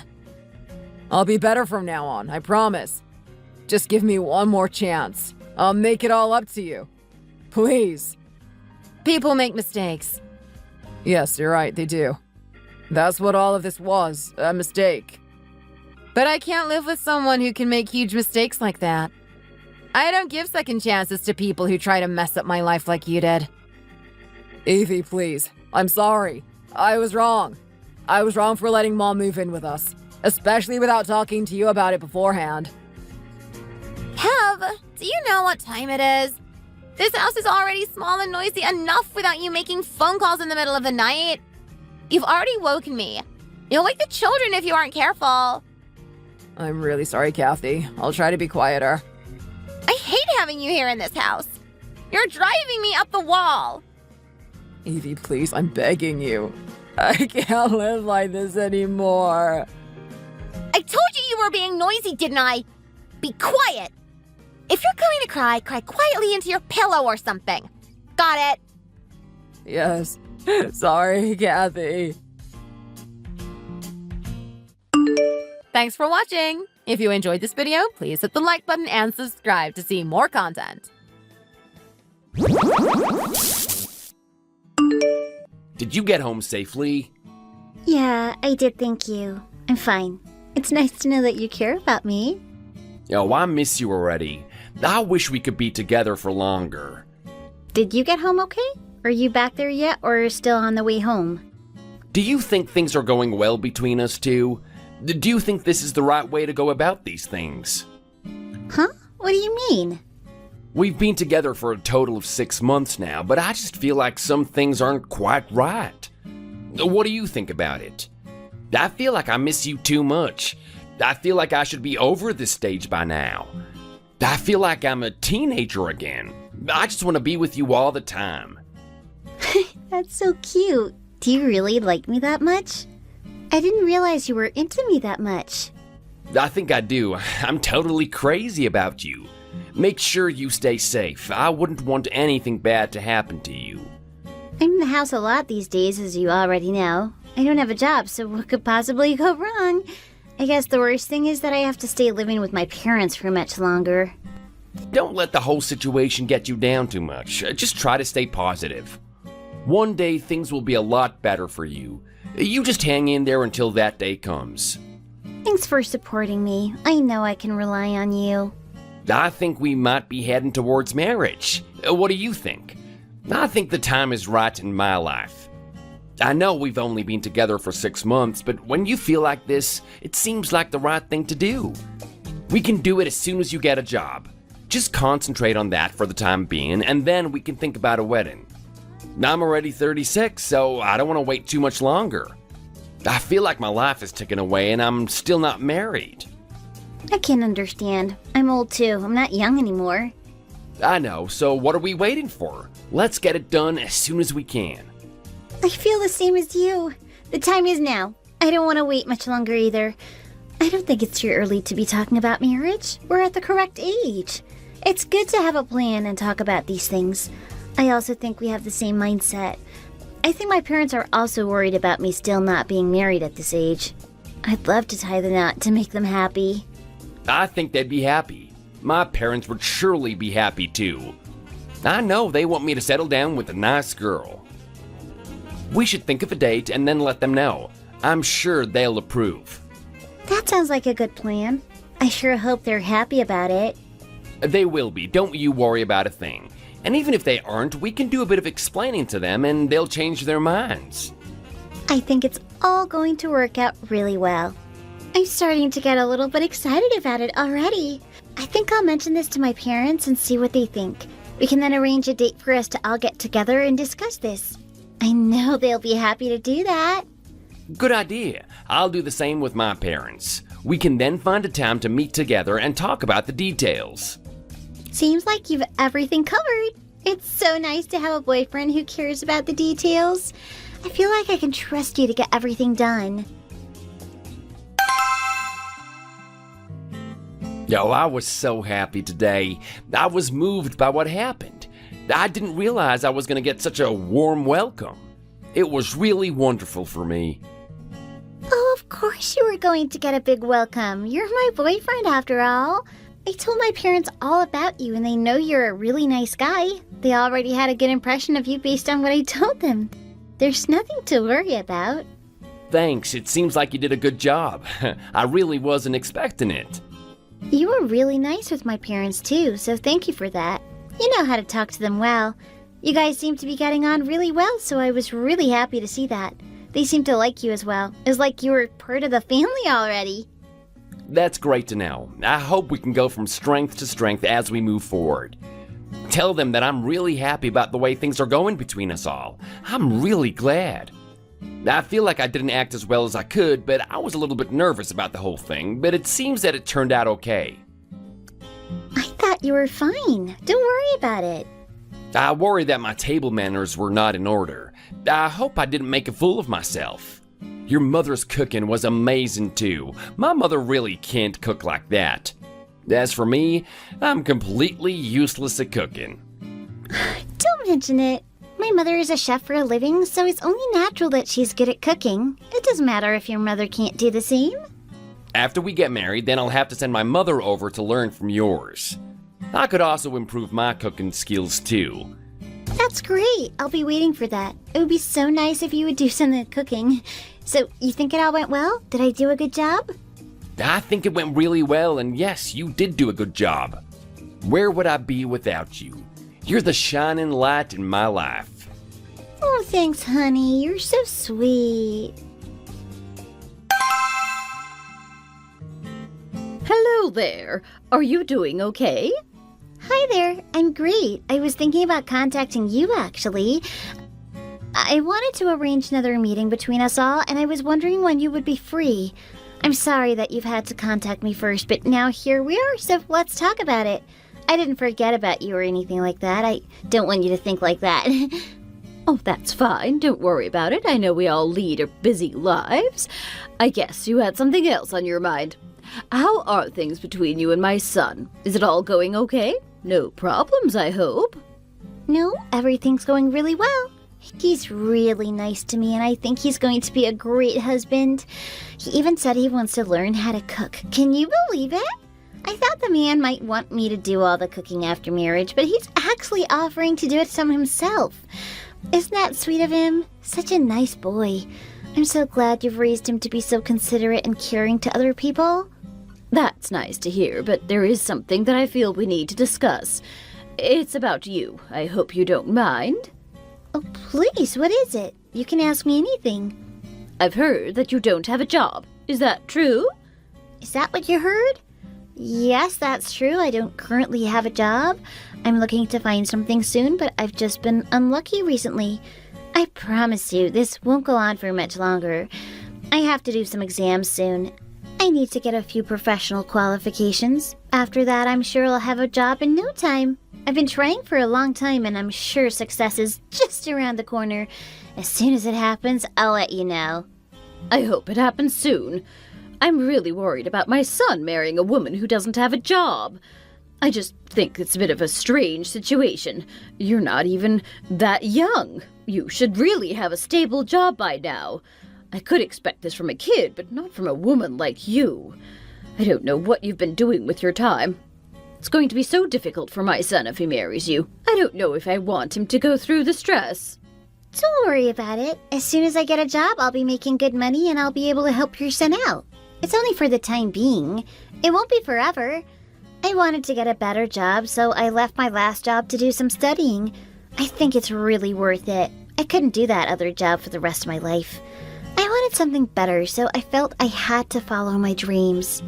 I'll be better from now on, I promise. Just give me one more chance. I'll make it all up to you. Please. People make mistakes. Yes, you're right, they do. That's what all of this was, a mistake. But I can't live with someone who can make huge mistakes like that. I don't give second chances to people who try to mess up my life like you did. Evie, please. I'm sorry. I was wrong. I was wrong for letting Mom move in with us, especially without talking to you about it beforehand. Kev, do you know what time it is? This house is already small and noisy enough without you making phone calls in the middle of the night. You've already woken me. You'll wake the children if you aren't careful. I'm really sorry, Kathy. I'll try to be quieter. I hate having you here in this house. You're driving me up the wall. Evie, please, I'm begging you. I can't live like this anymore. I told you you were being noisy, didn't I? Be quiet. If you're going to cry, cry quietly into your pillow or something. Got it? Yes. Sorry, Kathy. Thanks for watching. If you enjoyed this video, please hit the like button and subscribe to see more content. Did you get home safely? Yeah, I did, thank you. I'm fine. It's nice to know that you care about me. Oh, I miss you already. I wish we could be together for longer. Did you get home okay? Are you back there yet, or still on the way home? Do you think things are going well between us two? Do you think this is the right way to go about these things? Huh? What do you mean? We've been together for a total of 6 months now, but I just feel like some things aren't quite right. What do you think about it? I feel like I miss you too much. I feel like I should be over this stage by now. I feel like I'm a teenager again. I just want to be with you all the time. That's so cute. Do you really like me that much? I didn't realize you were into me that much. I think I do. I'm totally crazy about you. Make sure you stay safe. I wouldn't want anything bad to happen to you. I'm in the house a lot these days, as you already know. I don't have a job, so what could possibly go wrong? I guess the worst thing is that I have to stay living with my parents for much longer. Don't let the whole situation get you down too much. Just try to stay positive. One day things will be a lot better for you. You just hang in there until that day comes. Thanks for supporting me. I know I can rely on you. I think we might be heading towards marriage. What do you think? I think the time is right in my life. I know we've only been together for 6 months, but when you feel like this, it seems like the right thing to do. We can do it as soon as you get a job. Just concentrate on that for the time being, and then we can think about a wedding. I'm already 36, so I don't want to wait too much longer. I feel like my life is ticking away and I'm still not married. I can understand. I'm old too. I'm not young anymore. I know, so what are we waiting for? Let's get it done as soon as we can. I feel the same as you. The time is now. I don't want to wait much longer either. I don't think it's too early to be talking about marriage. We're at the correct age. It's good to have a plan and talk about these things. I also think we have the same mindset. I think my parents are also worried about me still not being married at this age. I'd love to tie the knot to make them happy. I think they'd be happy. My parents would surely be happy too. I know they want me to settle down with a nice girl. We should think of a date and then let them know. I'm sure they'll approve. That sounds like a good plan. I sure hope they're happy about it. They will be, don't you worry about a thing. And even if they aren't, we can do a bit of explaining to them and they'll change their minds. I think it's all going to work out really well. I'm starting to get a little bit excited about it already. I think I'll mention this to my parents and see what they think. We can then arrange a date for us to all get together and discuss this. I know they'll be happy to do that. Good idea. I'll do the same with my parents. We can then find a time to meet together and talk about the details. Seems like you've everything covered. It's so nice to have a boyfriend who cares about the details. I feel like I can trust you to get everything done. Yo, I was so happy today. I was moved by what happened. I didn't realize I was going to get such a warm welcome. It was really wonderful for me. Oh, of course you were going to get a big welcome. You're my boyfriend after all. I told my parents all about you and they know you're a really nice guy. They already had a good impression of you based on what I told them. There's nothing to worry about. Thanks, it seems like you did a good job. I really wasn't expecting it. You were really nice with my parents too, so thank you for that. You know how to talk to them well. You guys seem to be getting on really well, so I was really happy to see that. They seem to like you as well. It was like you were part of the family already. That's great to know. I hope we can go from strength to strength as we move forward. Tell them that I'm really happy about the way things are going between us all. I'm really glad. I feel like I didn't act as well as I could, but I was a little bit nervous about the whole thing, but it seems that it turned out okay. I thought you were fine. Don't worry about it. I worry that my table manners were not in order. I hope I didn't make a fool of myself. Your mother's cooking was amazing too. My mother really can't cook like that. As for me, I'm completely useless at cooking. Don't mention it. My mother is a chef for a living, so it's only natural that she's good at cooking. It doesn't matter if your mother can't do the same. After we get married, then I'll have to send my mother over to learn from yours. I could also improve my cooking skills too. That's great. I'll be waiting for that. It would be so nice if you would do some of the cooking. So, you think it all went well? Did I do a good job? I think it went really well, and yes, you did do a good job. Where would I be without you? You're the shining light in my life. Oh, thanks, honey. You're so sweet. Hello there. Are you doing okay? Hi there. I'm great. I was thinking about contacting you, actually. I wanted to arrange another meeting between us all, and I was wondering when you would be free. I'm sorry that you've had to contact me first, but now here we are, so let's talk about it. I didn't forget about you or anything like that. I don't want you to think like that. Oh, that's fine. Don't worry about it. I know we all lead our busy lives. I guess you had something else on your mind. How are things between you and my son? Is it all going okay? No problems, I hope. No, everything's going really well. He's really nice to me, and I think he's going to be a great husband. He even said he wants to learn how to cook. Can you believe it? I thought the man might want me to do all the cooking after marriage, but he's actually offering to do it some himself. Isn't that sweet of him? Such a nice boy. I'm so glad you've raised him to be so considerate and caring to other people. That's nice to hear, but there is something that I feel we need to discuss. It's about you. I hope you don't mind. Oh, please, what is it? You can ask me anything. I've heard that you don't have a job. Is that true? Is that what you heard? Yes, that's true. I don't currently have a job. I'm looking to find something soon, but I've just been unlucky recently. I promise you, this won't go on for much longer. I have to do some exams soon. I need to get a few professional qualifications. After that, I'm sure I'll have a job in no time. I've been trying for a long time, and I'm sure success is just around the corner. As soon as it happens, I'll let you know. I hope it happens soon. I'm really worried about my son marrying a woman who doesn't have a job. I just think it's a bit of a strange situation. You're not even that young. You should really have a stable job by now. I could expect this from a kid, but not from a woman like you. I don't know what you've been doing with your time. It's going to be so difficult for my son if he marries you. I don't know if I want him to go through the stress. Don't worry about it. As soon as I get a job, I'll be making good money and I'll be able to help your son out. It's only for the time being. It won't be forever. I wanted to get a better job, so I left my last job to do some studying. I think it's really worth it. I couldn't do that other job for the rest of my life. I wanted something better, so I felt I had to follow my dreams.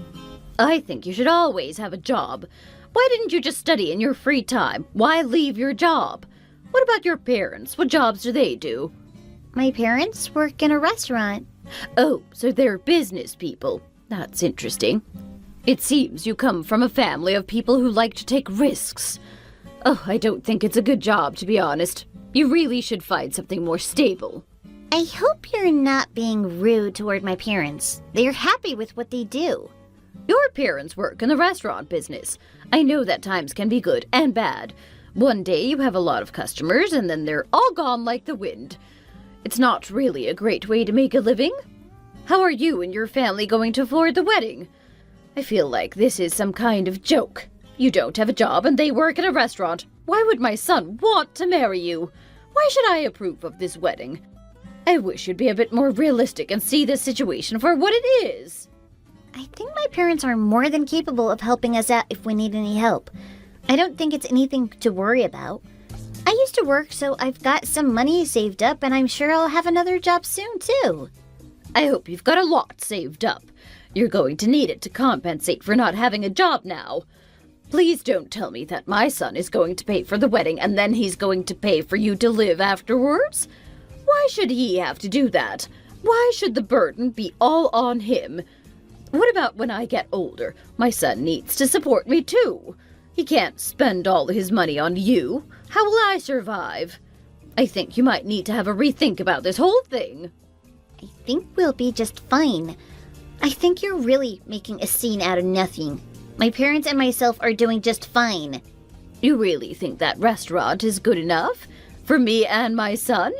I think you should always have a job. Why didn't you just study in your free time? Why leave your job? What about your parents? What jobs do they do? My parents work in a restaurant. Oh, so they're business people. That's interesting. It seems you come from a family of people who like to take risks. Oh, I don't think it's a good job, to be honest. You really should find something more stable. I hope you're not being rude toward my parents. They're happy with what they do. Your parents work in the restaurant business. I know that times can be good and bad. One day you have a lot of customers and then they're all gone like the wind. It's not really a great way to make a living. How are you and your family going to afford the wedding? I feel like this is some kind of joke. You don't have a job and they work in a restaurant. Why would my son want to marry you? Why should I approve of this wedding? I wish you'd be a bit more realistic and see this situation for what it is. I think my parents are more than capable of helping us out if we need any help. I don't think it's anything to worry about. I used to work, so I've got some money saved up, and I'm sure I'll have another job soon, too. I hope you've got a lot saved up. You're going to need it to compensate for not having a job now. Please don't tell me that my son is going to pay for the wedding and then he's going to pay for you to live afterwards. Why should he have to do that? Why should the burden be all on him? What about when I get older? My son needs to support me too. He can't spend all his money on you. How will I survive? I think you might need to have a rethink about this whole thing. I think we'll be just fine. I think you're really making a scene out of nothing. My parents and myself are doing just fine. You really think that restaurant is good enough? For me and my son?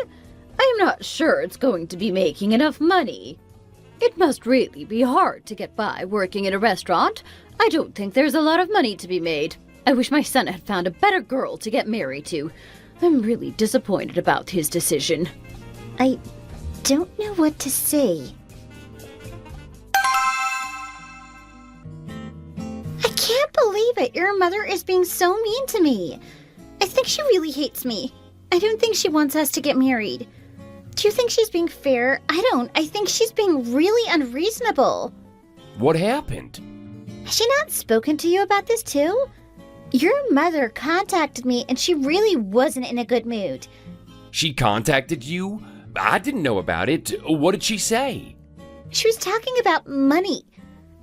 I am not sure it's going to be making enough money. It must really be hard to get by working in a restaurant. I don't think there's a lot of money to be made. I wish my son had found a better girl to get married to. I'm really disappointed about his decision. I don't know what to say. I can't believe it. Your mother is being so mean to me. I think she really hates me. I don't think she wants us to get married. Do you think she's being fair? I don't. I think she's being really unreasonable. What happened? Has she not spoken to you about this too? Your mother contacted me and she really wasn't in a good mood. She contacted you? I didn't know about it. What did she say? She was talking about money.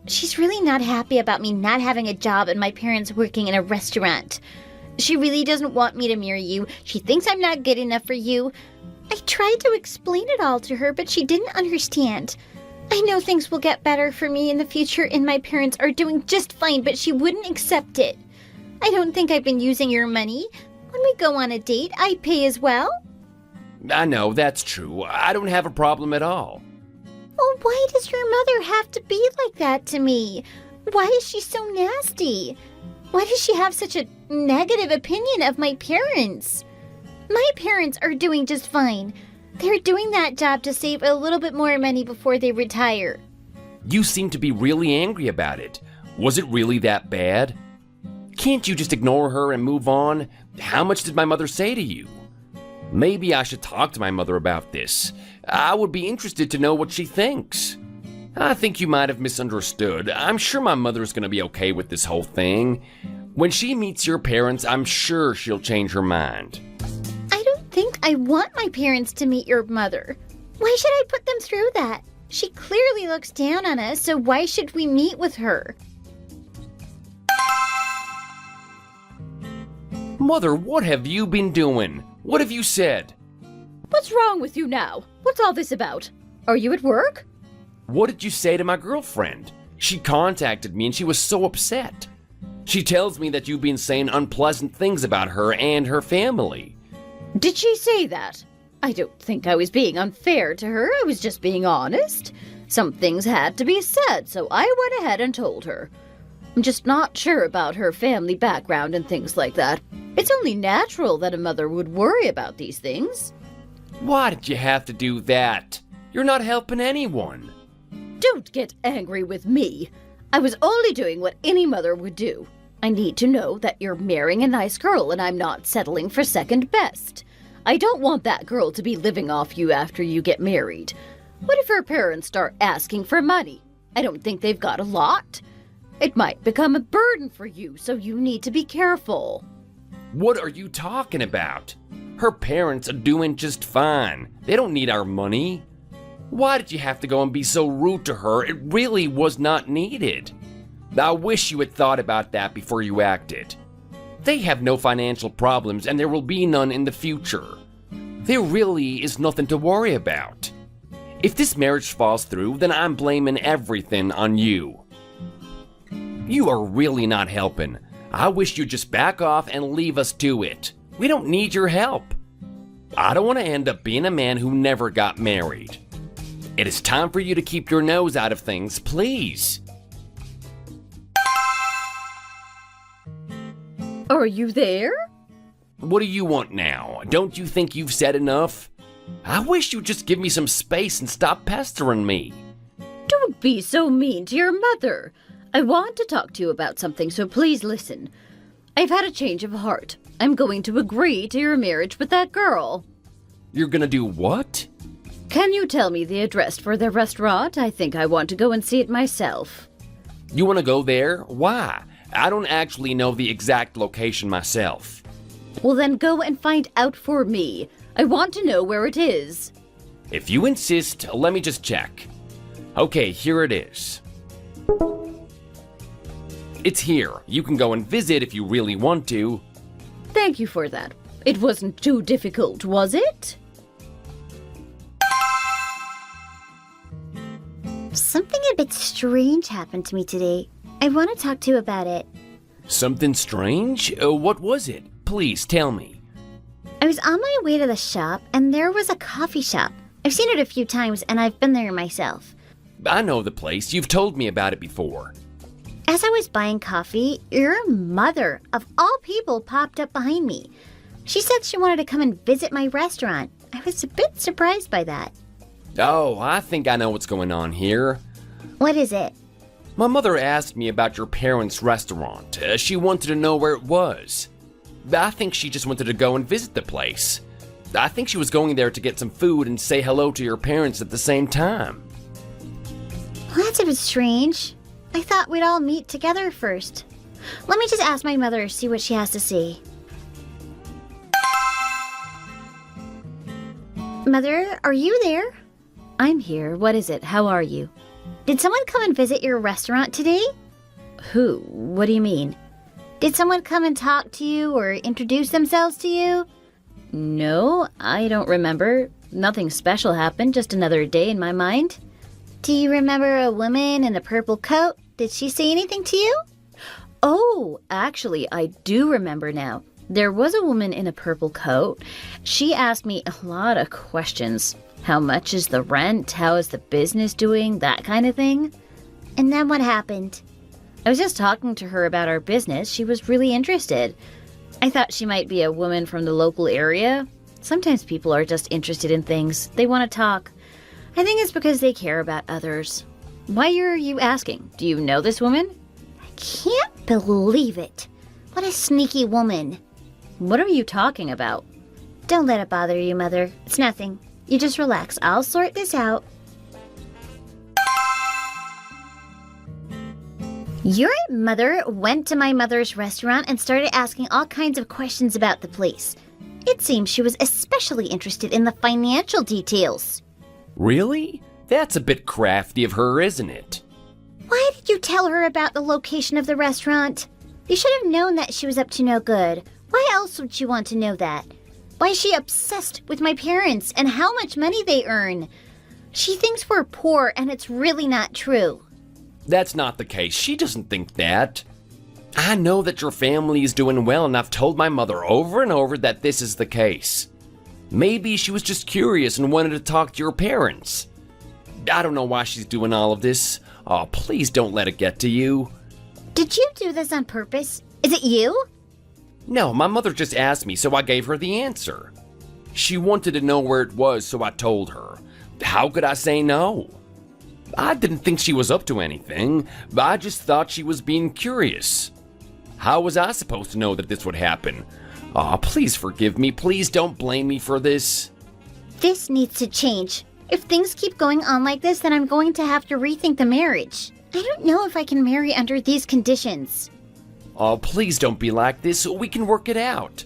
She's really not happy about me not having a job and my parents working in a restaurant. She really doesn't want me to marry you. She thinks I'm not good enough for you. I tried to explain it all to her, but she didn't understand. I know things will get better for me in the future and my parents are doing just fine, but she wouldn't accept it. I don't think I've been using your money. When we go on a date, I pay as well. I know, that's true. I don't have a problem at all. Oh, why does your mother have to be like that to me? Why is she so nasty? Why does she have such a negative opinion of my parents? My parents are doing just fine. They're doing that job to save a little bit more money before they retire. You seem to be really angry about it. Was it really that bad? Can't you just ignore her and move on? How much did my mother say to you? Maybe I should talk to my mother about this. I would be interested to know what she thinks. I think you might have misunderstood. I'm sure my mother's gonna be okay with this whole thing. When she meets your parents, I'm sure she'll change her mind. I don't think I want my parents to meet your mother. Why should I put them through that? She clearly looks down on us, so why should we meet with her? Mother, what have you been doing? What have you said? What's wrong with you now? What's all this about? Are you at work? What did you say to my girlfriend? She contacted me and she was so upset. She tells me that you've been saying unpleasant things about her and her family. Did she say that? I don't think I was being unfair to her. I was just being honest. Some things had to be said, so I went ahead and told her. I'm just not sure about her family background and things like that. It's only natural that a mother would worry about these things. Why did you have to do that? You're not helping anyone. Don't get angry with me. I was only doing what any mother would do. I need to know that you're marrying a nice girl and I'm not settling for second best. I don't want that girl to be living off you after you get married. What if her parents start asking for money? I don't think they've got a lot. It might become a burden for you, so you need to be careful. What are you talking about? Her parents are doing just fine. They don't need our money. Why did you have to go and be so rude to her? It really was not needed. I wish you had thought about that before you acted. They have no financial problems and there will be none in the future. There really is nothing to worry about. If this marriage falls through, then I'm blaming everything on you. You are really not helping. I wish you'd just back off and leave us to it. We don't need your help. I don't want to end up being a man who never got married. It is time for you to keep your nose out of things, please. Are you there? What do you want now? Don't you think you've said enough? I wish you'd just give me some space and stop pestering me. Don't be so mean to your mother. I want to talk to you about something, so please listen. I've had a change of heart. I'm going to agree to your marriage with that girl. You're gonna do what? Can you tell me the address for their restaurant? I think I want to go and see it myself. You wanna go there? Why? I don't actually know the exact location myself. Well, then go and find out for me. I want to know where it is. If you insist, let me just check. Okay, here it is. It's here. You can go and visit if you really want to. Thank you for that. It wasn't too difficult, was it? Something a bit strange happened to me today. I want to talk to you about it. Something strange? What was it? Please tell me. I was on my way to the shop, and there was a coffee shop. I've seen it a few times, and I've been there myself. I know the place. You've told me about it before. As I was buying coffee, your mother, of all people, popped up behind me. She said she wanted to come and visit my restaurant. I was a bit surprised by that. Oh, I think I know what's going on here. What is it? My mother asked me about your parents' restaurant. She wanted to know where it was. I think she just wanted to go and visit the place. I think she was going there to get some food and say hello to your parents at the same time. Well, that's a bit strange. I thought we'd all meet together first. Let me just ask my mother, see what she has to say. Mother, are you there? I'm here. What is it? How are you? Did someone come and visit your restaurant today? Who? What do you mean? Did someone come and talk to you or introduce themselves to you? No, I don't remember. Nothing special happened, just another day in my mind. Do you remember a woman in a purple coat? Did she say anything to you? Oh, actually, I do remember now. There was a woman in a purple coat. She asked me a lot of questions. How much is the rent? How is the business doing? That kind of thing. And then what happened? I was just talking to her about our business. She was really interested. I thought she might be a woman from the local area. Sometimes people are just interested in things. They want to talk. I think it's because they care about others. Why are you asking? Do you know this woman? I can't believe it. What a sneaky woman. What are you talking about? Don't let it bother you, Mother. It's nothing. You just relax. I'll sort this out. Your mother went to my mother's restaurant and started asking all kinds of questions about the place. It seems she was especially interested in the financial details. Really? That's a bit crafty of her, isn't it? Why did you tell her about the location of the restaurant? You should have known that she was up to no good. Why else would you want to know that? Why is she obsessed with my parents and how much money they earn? She thinks we're poor, and it's really not true. That's not the case. She doesn't think that. I know that your family is doing well, and I've told my mother over and over that this is the case. Maybe she was just curious and wanted to talk to your parents. I don't know why she's doing all of this. Oh, please don't let it get to you. Did you do this on purpose? Is it you? No, my mother just asked me, so I gave her the answer. She wanted to know where it was, so I told her. How could I say no? I didn't think she was up to anything, but I just thought she was being curious. How was I supposed to know that this would happen? Aw, please forgive me. Please don't blame me for this. This needs to change. If things keep going on like this, then I'm going to have to rethink the marriage. I don't know if I can marry under these conditions. Oh, please don't be like this. We can work it out.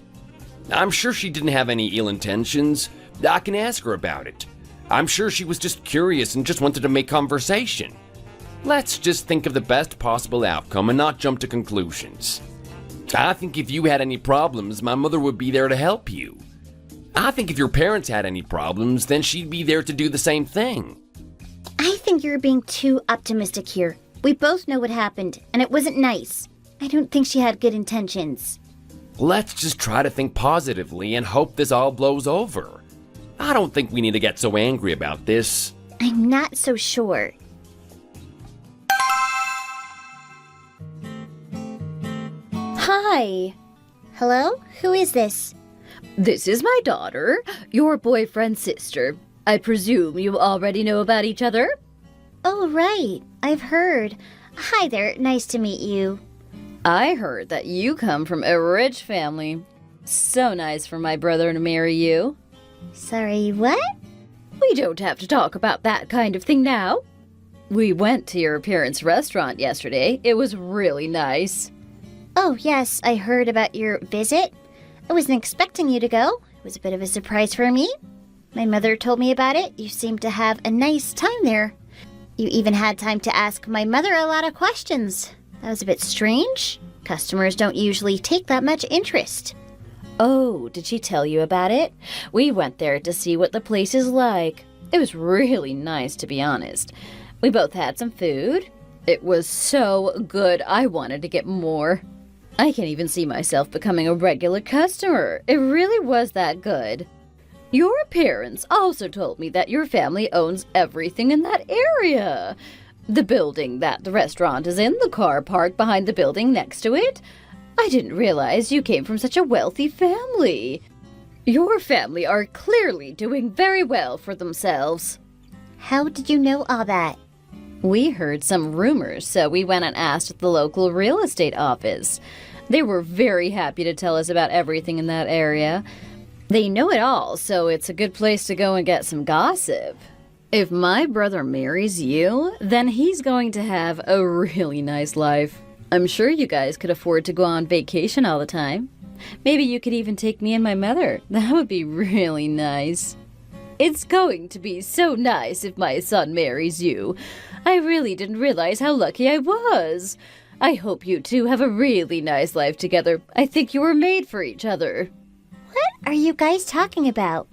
I'm sure she didn't have any ill intentions. I can ask her about it. I'm sure she was just curious and just wanted to make conversation. Let's just think of the best possible outcome and not jump to conclusions. I think if you had any problems, my mother would be there to help you. I think if your parents had any problems, then she'd be there to do the same thing. I think you're being too optimistic here. We both know what happened, and it wasn't nice. I don't think she had good intentions. Let's just try to think positively and hope this all blows over. I don't think we need to get so angry about this. I'm not so sure. Hi. Hello? Who is this? This is my daughter, your boyfriend's sister. I presume you already know about each other? Oh, right. I've heard. Hi there. Nice to meet you. I heard that you come from a rich family. So nice for my brother to marry you. Sorry, what? We don't have to talk about that kind of thing now. We went to your parents' restaurant yesterday. It was really nice. Oh, yes, I heard about your visit. I wasn't expecting you to go. It was a bit of a surprise for me. My mother told me about it. You seemed to have a nice time there. You even had time to ask my mother a lot of questions. That was a bit strange. Customers don't usually take that much interest. Oh, did she tell you about it? We went there to see what the place is like. It was really nice, to be honest. We both had some food. It was so good, I wanted to get more. I can even see myself becoming a regular customer. It really was that good. Your parents also told me that your family owns everything in that area. The building that the restaurant is in, the car parked behind the building next to it. I didn't realize you came from such a wealthy family. Your family are clearly doing very well for themselves. How did you know all that? We heard some rumors, so we went and asked at the local real estate office. They were very happy to tell us about everything in that area. They know it all, so it's a good place to go and get some gossip. If my brother marries you, then he's going to have a really nice life. I'm sure you guys could afford to go on vacation all the time. Maybe you could even take me and my mother. That would be really nice. It's going to be so nice if my son marries you. I really didn't realize how lucky I was. I hope you two have a really nice life together. I think you were made for each other. What are you guys talking about?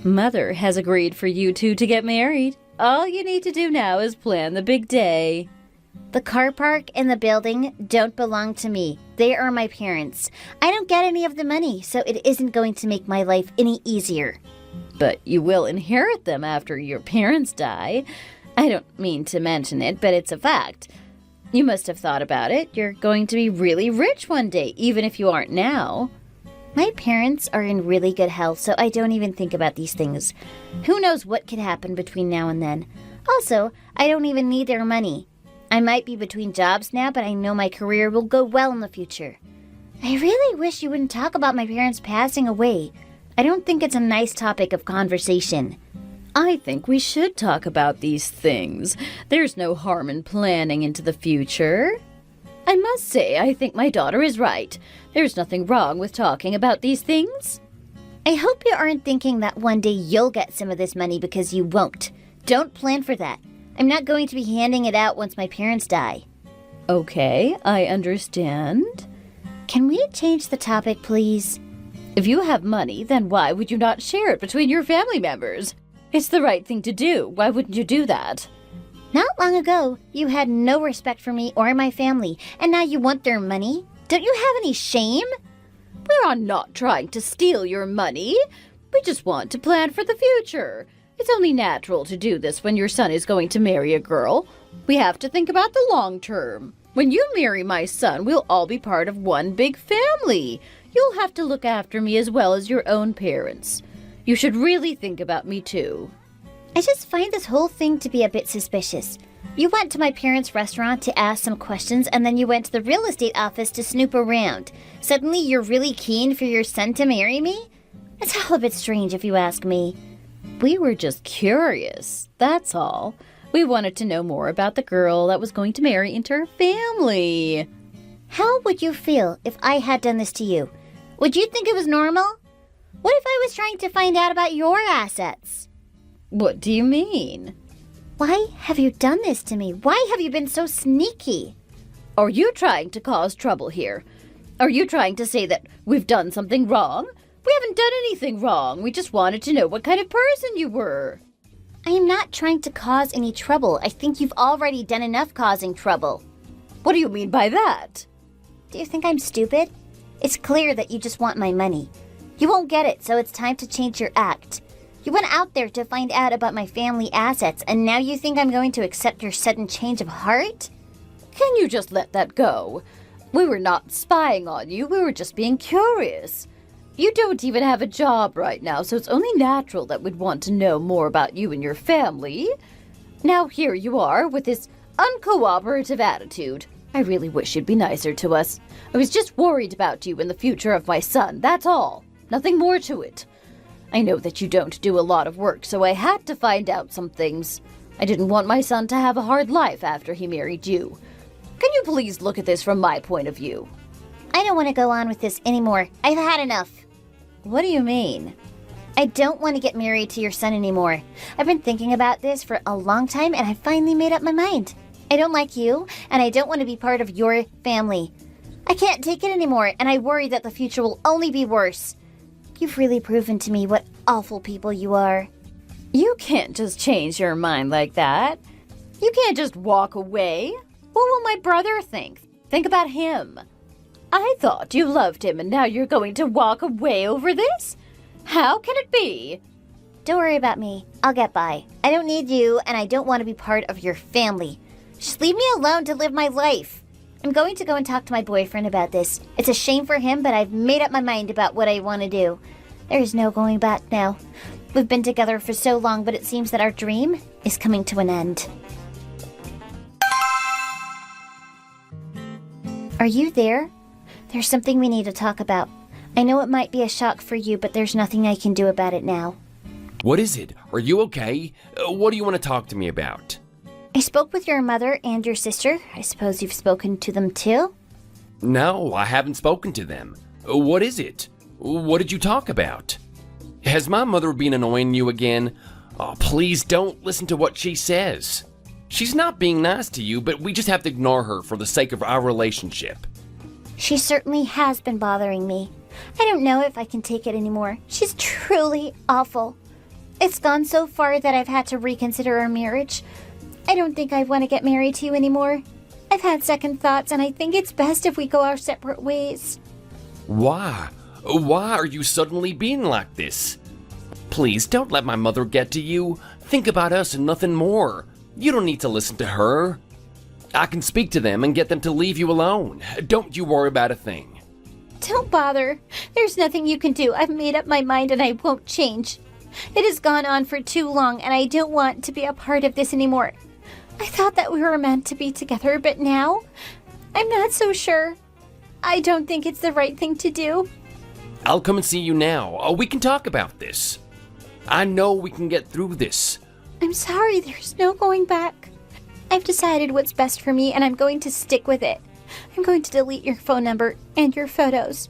Mother has agreed for you two to get married. All you need to do now is plan the big day. The car park and the building don't belong to me. They are my parents. I don't get any of the money, so it isn't going to make my life any easier. But you will inherit them after your parents die. I don't mean to mention it, but it's a fact. You must have thought about it. You're going to be really rich one day, even if you aren't now. My parents are in really good health, so I don't even think about these things. Who knows what could happen between now and then? Also, I don't even need their money. I might be between jobs now, but I know my career will go well in the future. I really wish you wouldn't talk about my parents passing away. I don't think it's a nice topic of conversation. I think we should talk about these things. There's no harm in planning into the future. I must say, I think my daughter is right. There's nothing wrong with talking about these things. I hope you aren't thinking that one day you'll get some of this money because you won't. Don't plan for that. I'm not going to be handing it out once my parents die. Okay, I understand. Can we change the topic, please? If you have money, then why would you not share it between your family members? It's the right thing to do. Why wouldn't you do that? Not long ago, you had no respect for me or my family, and now you want their money? Don't you have any shame? We're not trying to steal your money. We just want to plan for the future. It's only natural to do this when your son is going to marry a girl. We have to think about the long term. When you marry my son, we'll all be part of one big family. You'll have to look after me as well as your own parents. You should really think about me too. I just find this whole thing to be a bit suspicious. You went to my parents' restaurant to ask some questions, and then you went to the real estate office to snoop around. Suddenly you're really keen for your son to marry me? It's all a bit strange if you ask me. We were just curious, that's all. We wanted to know more about the girl that was going to marry into our family. How would you feel if I had done this to you? Would you think it was normal? What if I was trying to find out about your assets? What do you mean? Why have you done this to me? Why have you been so sneaky? Are you trying to cause trouble here? Are you trying to say that we've done something wrong? We haven't done anything wrong. We just wanted to know what kind of person you were. I am not trying to cause any trouble. I think you've already done enough causing trouble. What do you mean by that? Do you think I'm stupid? It's clear that you just want my money. You won't get it, so it's time to change your act. You went out there to find out about my family assets, and now you think I'm going to accept your sudden change of heart? Can you just let that go? We were not spying on you. We were just being curious. You don't even have a job right now, so it's only natural that we'd want to know more about you and your family. Now here you are with this uncooperative attitude. I really wish you'd be nicer to us. I was just worried about you and the future of my son, that's all. Nothing more to it. I know that you don't do a lot of work, so I had to find out some things. I didn't want my son to have a hard life after he married you. Can you please look at this from my point of view? I don't want to go on with this anymore. I've had enough. What do you mean? I don't want to get married to your son anymore. I've been thinking about this for a long time, and I finally made up my mind. I don't like you, and I don't want to be part of your family. I can't take it anymore, and I worry that the future will only be worse. You've really proven to me what awful people you are. You can't just change your mind like that. You can't just walk away. What will my brother think? Think about him. I thought you loved him, and now you're going to walk away over this? How can it be? Don't worry about me. I'll get by. I don't need you, and I don't want to be part of your family. Just leave me alone to live my life. I'm going to go and talk to my boyfriend about this. It's a shame for him, but I've made up my mind about what I want to do. There is no going back now. We've been together for so long, but it seems that our dream is coming to an end. Are you there? There's something we need to talk about. I know it might be a shock for you, but there's nothing I can do about it now. What is it? Are you okay? What do you want to talk to me about? I spoke with your mother and your sister. I suppose you've spoken to them too? No, I haven't spoken to them. What is it? What did you talk about? Has my mother been annoying you again? Oh, please don't listen to what she says. She's not being nice to you, but we just have to ignore her for the sake of our relationship. She certainly has been bothering me. I don't know if I can take it anymore. She's truly awful. It's gone so far that I've had to reconsider our marriage. I don't think I want to get married to you anymore. I've had second thoughts, and I think it's best if we go our separate ways. Why? Why are you suddenly being like this? Please don't let my mother get to you. Think about us and nothing more. You don't need to listen to her. I can speak to them and get them to leave you alone. Don't you worry about a thing. Don't bother. There's nothing you can do. I've made up my mind and I won't change. It has gone on for too long, and I don't want to be a part of this anymore. I thought that we were meant to be together, but now I'm not so sure. I don't think it's the right thing to do. I'll come and see you now. We can talk about this. I know we can get through this. I'm sorry, there's no going back. I've decided what's best for me, and I'm going to stick with it. I'm going to delete your phone number and your photos.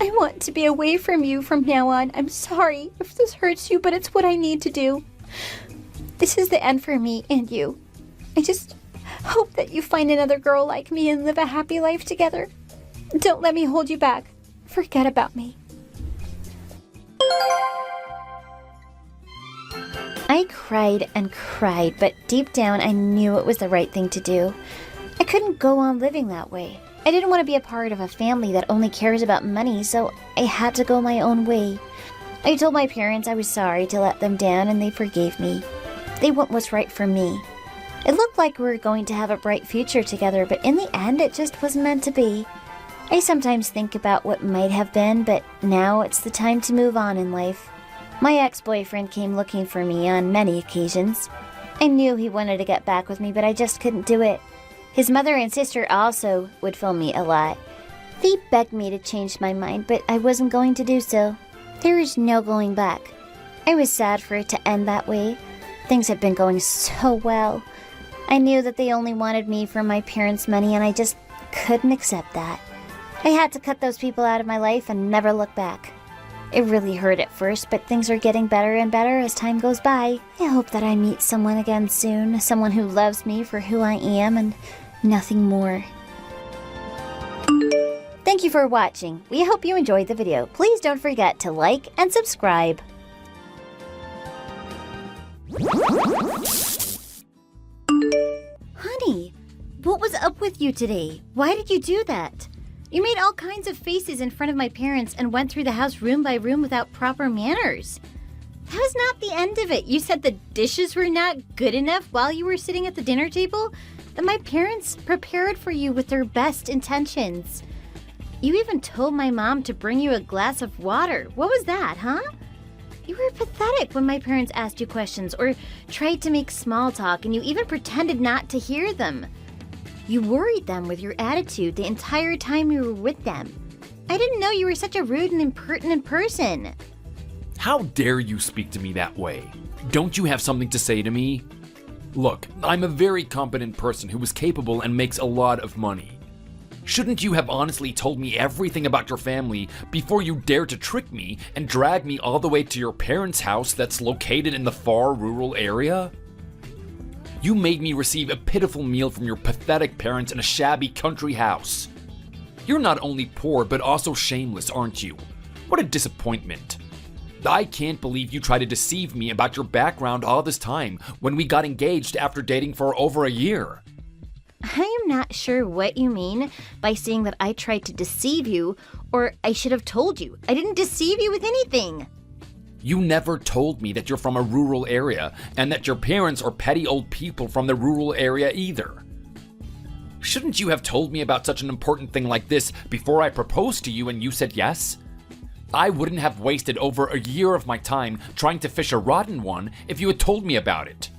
I want to be away from you from now on. I'm sorry if this hurts you, but it's what I need to do. This is the end for me and you. I just hope that you find another girl like me and live a happy life together. Don't let me hold you back. Forget about me. I cried and cried, but deep down I knew it was the right thing to do. I couldn't go on living that way. I didn't want to be a part of a family that only cares about money, so I had to go my own way. I told my parents I was sorry to let them down, and they forgave me. They want what's right for me. It looked like we were going to have a bright future together, but in the end it just wasn't meant to be. I sometimes think about what might have been, but now it's the time to move on in life. My ex-boyfriend came looking for me on many occasions. I knew he wanted to get back with me, but I just couldn't do it. His mother and sister also would phone me a lot. They begged me to change my mind, but I wasn't going to do so. There is no going back. I was sad for it to end that way. Things had been going so well. I knew that they only wanted me for my parents' money, and I just couldn't accept that. I had to cut those people out of my life and never look back. It really hurt at first, but things are getting better and better as time goes by. I hope that I meet someone again soon, someone who loves me for who I am and nothing more. Thank you for watching. We hope you enjoyed the video. Please don't forget to like and subscribe. Honey, what was up with you today? Why did you do that? You made all kinds of faces in front of my parents and went through the house room by room without proper manners. That was not the end of it. You said the dishes were not good enough while you were sitting at the dinner table, that my parents prepared for you with their best intentions. You even told my mom to bring you a glass of water. What was that, huh? You were pathetic when my parents asked you questions or tried to make small talk, and you even pretended not to hear them. You worried them with your attitude the entire time you were with them. I didn't know you were such a rude and impertinent person. How dare you speak to me that way? Don't you have something to say to me? Look, I'm a very competent person who is capable and makes a lot of money. Shouldn't you have honestly told me everything about your family before you dare to trick me and drag me all the way to your parents' house that's located in the far rural area? You made me receive a pitiful meal from your pathetic parents in a shabby country house. You're not only poor, but also shameless, aren't you? What a disappointment. I can't believe you tried to deceive me about your background all this time when we got engaged after dating for over a year. I am not sure what you mean by saying that I tried to deceive you, or I should have told you. I didn't deceive you with anything. You never told me that you're from a rural area and that your parents are petty old people from the rural area either. Shouldn't you have told me about such an important thing like this before I proposed to you and you said yes? I wouldn't have wasted over a year of my time trying to fish a rotten one if you had told me about it.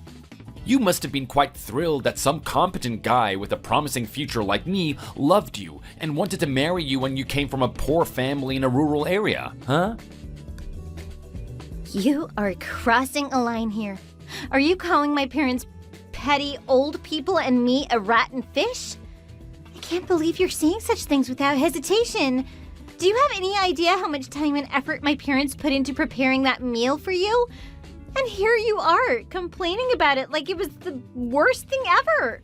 You must have been quite thrilled that some competent guy with a promising future like me loved you and wanted to marry you when you came from a poor family in a rural area, huh? You are crossing a line here. Are you calling my parents petty old people and me a rotten fish? I can't believe you're saying such things without hesitation. Do you have any idea how much time and effort my parents put into preparing that meal for you? And here you are, complaining about it like it was the worst thing ever.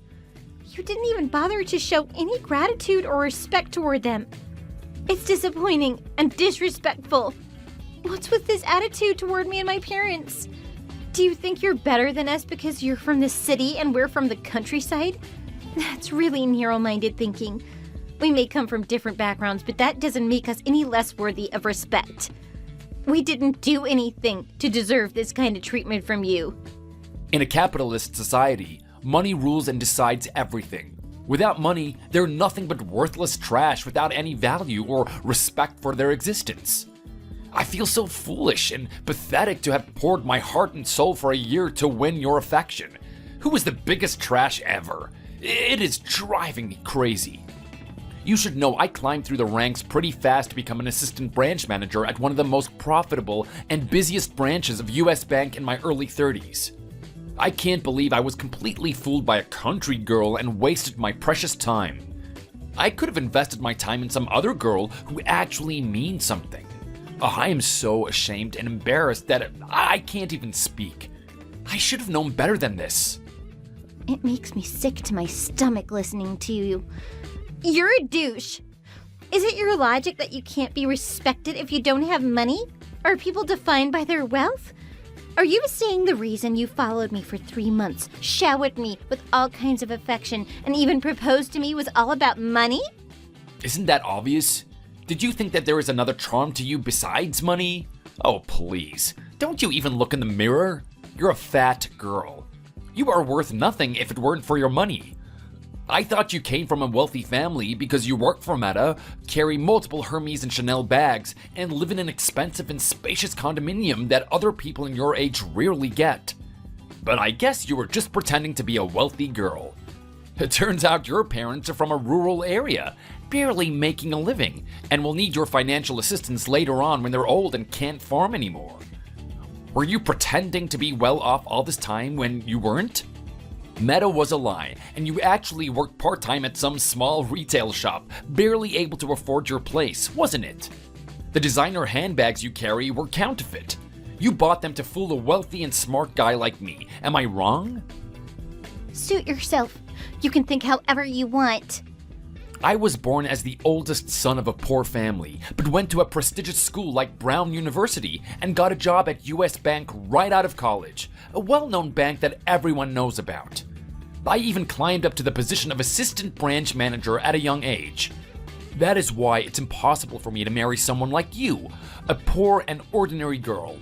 You didn't even bother to show any gratitude or respect toward them. It's disappointing and disrespectful. What's with this attitude toward me and my parents? Do you think you're better than us because you're from the city and we're from the countryside? That's really narrow-minded thinking. We may come from different backgrounds, but that doesn't make us any less worthy of respect. We didn't do anything to deserve this kind of treatment from you. In a capitalist society, money rules and decides everything. Without money, they're nothing but worthless trash without any value or respect for their existence. I feel so foolish and pathetic to have poured my heart and soul for a year to win your affection. Who is the biggest trash ever? It is driving me crazy. You should know I climbed through the ranks pretty fast to become an assistant branch manager at one of the most profitable and busiest branches of US Bank in my early 30s. I can't believe I was completely fooled by a country girl and wasted my precious time. I could have invested my time in some other girl who actually means something. I am so ashamed and embarrassed that I can't even speak. I should have known better than this. It makes me sick to my stomach listening to you. You're a douche. Is it your logic that you can't be respected if you don't have money? Are people defined by their wealth? Are you saying the reason you followed me for 3 months, showered me with all kinds of affection, and even proposed to me was all about money? Isn't that obvious? Did you think that there is another charm to you besides money? Oh, please. Don't you even look in the mirror? You're a fat girl. You are worth nothing if it weren't for your money. I thought you came from a wealthy family because you work for Meta, carry multiple Hermes and Chanel bags, and live in an expensive and spacious condominium that other people in your age rarely get. But I guess you were just pretending to be a wealthy girl. It turns out your parents are from a rural area, barely making a living, and will need your financial assistance later on when they're old and can't farm anymore. Were you pretending to be well off all this time when you weren't? Meta was a lie, and you actually worked part-time at some small retail shop, barely able to afford your place, wasn't it? The designer handbags you carry were counterfeit. You bought them to fool a wealthy and smart guy like me. Am I wrong? Suit yourself. You can think however you want. I was born as the oldest son of a poor family, but went to a prestigious school like Brown University and got a job at US Bank right out of college, a well-known bank that everyone knows about. I even climbed up to the position of assistant branch manager at a young age. That is why it's impossible for me to marry someone like you, a poor and ordinary girl.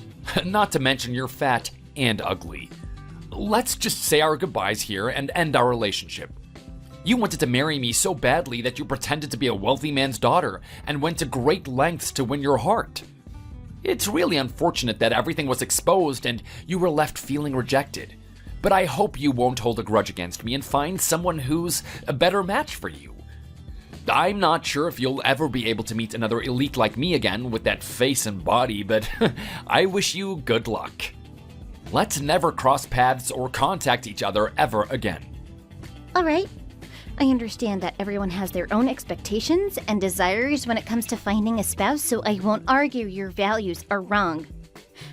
Not to mention you're fat and ugly. Let's just say our goodbyes here and end our relationship. You wanted to marry me so badly that you pretended to be a wealthy man's daughter and went to great lengths to win your heart. It's really unfortunate that everything was exposed and you were left feeling rejected. But I hope you won't hold a grudge against me and find someone who's a better match for you. I'm not sure if you'll ever be able to meet another elite like me again with that face and body, but I wish you good luck. Let's never cross paths or contact each other ever again. All right. I understand that everyone has their own expectations and desires when it comes to finding a spouse, so I won't argue your values are wrong.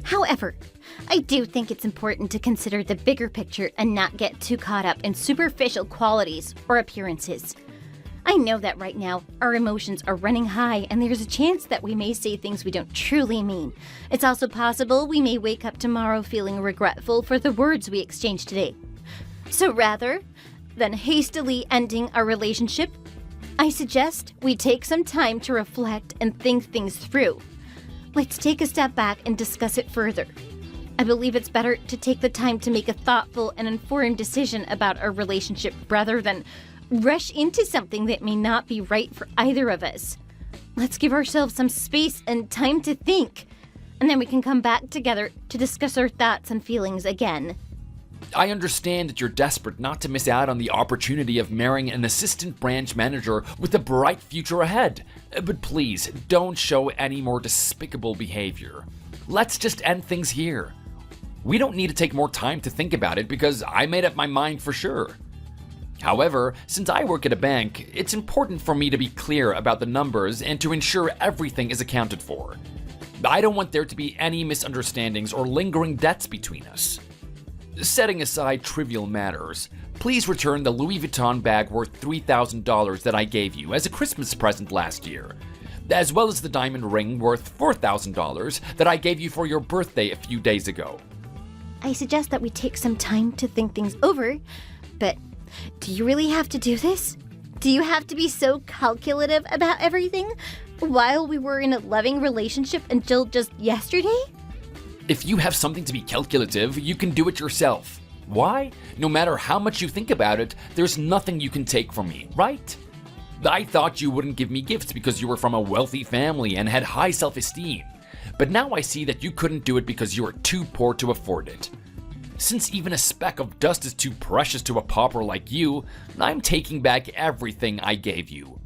However, I do think it's important to consider the bigger picture and not get too caught up in superficial qualities or appearances. I know that right now our emotions are running high and there's a chance that we may say things we don't truly mean. It's also possible we may wake up tomorrow feeling regretful for the words we exchanged today. So rather than hastily ending our relationship, I suggest we take some time to reflect and think things through. Let's take a step back and discuss it further. I believe it's better to take the time to make a thoughtful and informed decision about our relationship rather than rush into something that may not be right for either of us. Let's give ourselves some space and time to think, and then we can come back together to discuss our thoughts and feelings again. I understand that you're desperate not to miss out on the opportunity of marrying an assistant branch manager with a bright future ahead, but please don't show any more despicable behavior. Let's just end things here. We don't need to take more time to think about it because I made up my mind for sure. However, since I work at a bank, it's important for me to be clear about the numbers and to ensure everything is accounted for. I don't want there to be any misunderstandings or lingering debts between us. Setting aside trivial matters, please return the Louis Vuitton bag worth $3,000 that I gave you as a Christmas present last year, as well as the diamond ring worth $4,000 that I gave you for your birthday a few days ago. I suggest that we take some time to think things over, but do you really have to do this? Do you have to be so calculative about everything while we were in a loving relationship until just yesterday? If you have something to be calculative, you can do it yourself. Why? No matter how much you think about it, there's nothing you can take from me, right? I thought you wouldn't give me gifts because you were from a wealthy family and had high self-esteem. But now I see that you couldn't do it because you were too poor to afford it. Since even a speck of dust is too precious to a pauper like you, I'm taking back everything I gave you.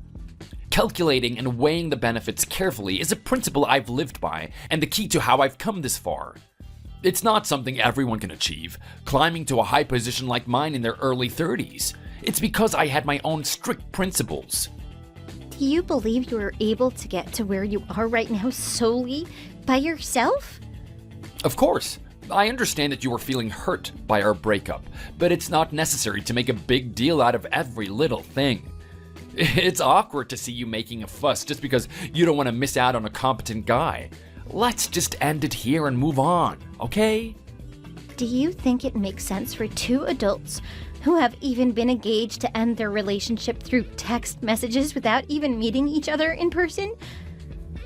Calculating and weighing the benefits carefully is a principle I've lived by and the key to how I've come this far. It's not something everyone can achieve, climbing to a high position like mine in their early 30s. It's because I had my own strict principles. Do you believe you were able to get to where you are right now solely by yourself? Of course. I understand that you were feeling hurt by our breakup, but it's not necessary to make a big deal out of every little thing. It's awkward to see you making a fuss just because you don't want to miss out on a competent guy. Let's just end it here and move on, okay? Do you think it makes sense for two adults who have even been engaged to end their relationship through text messages without even meeting each other in person?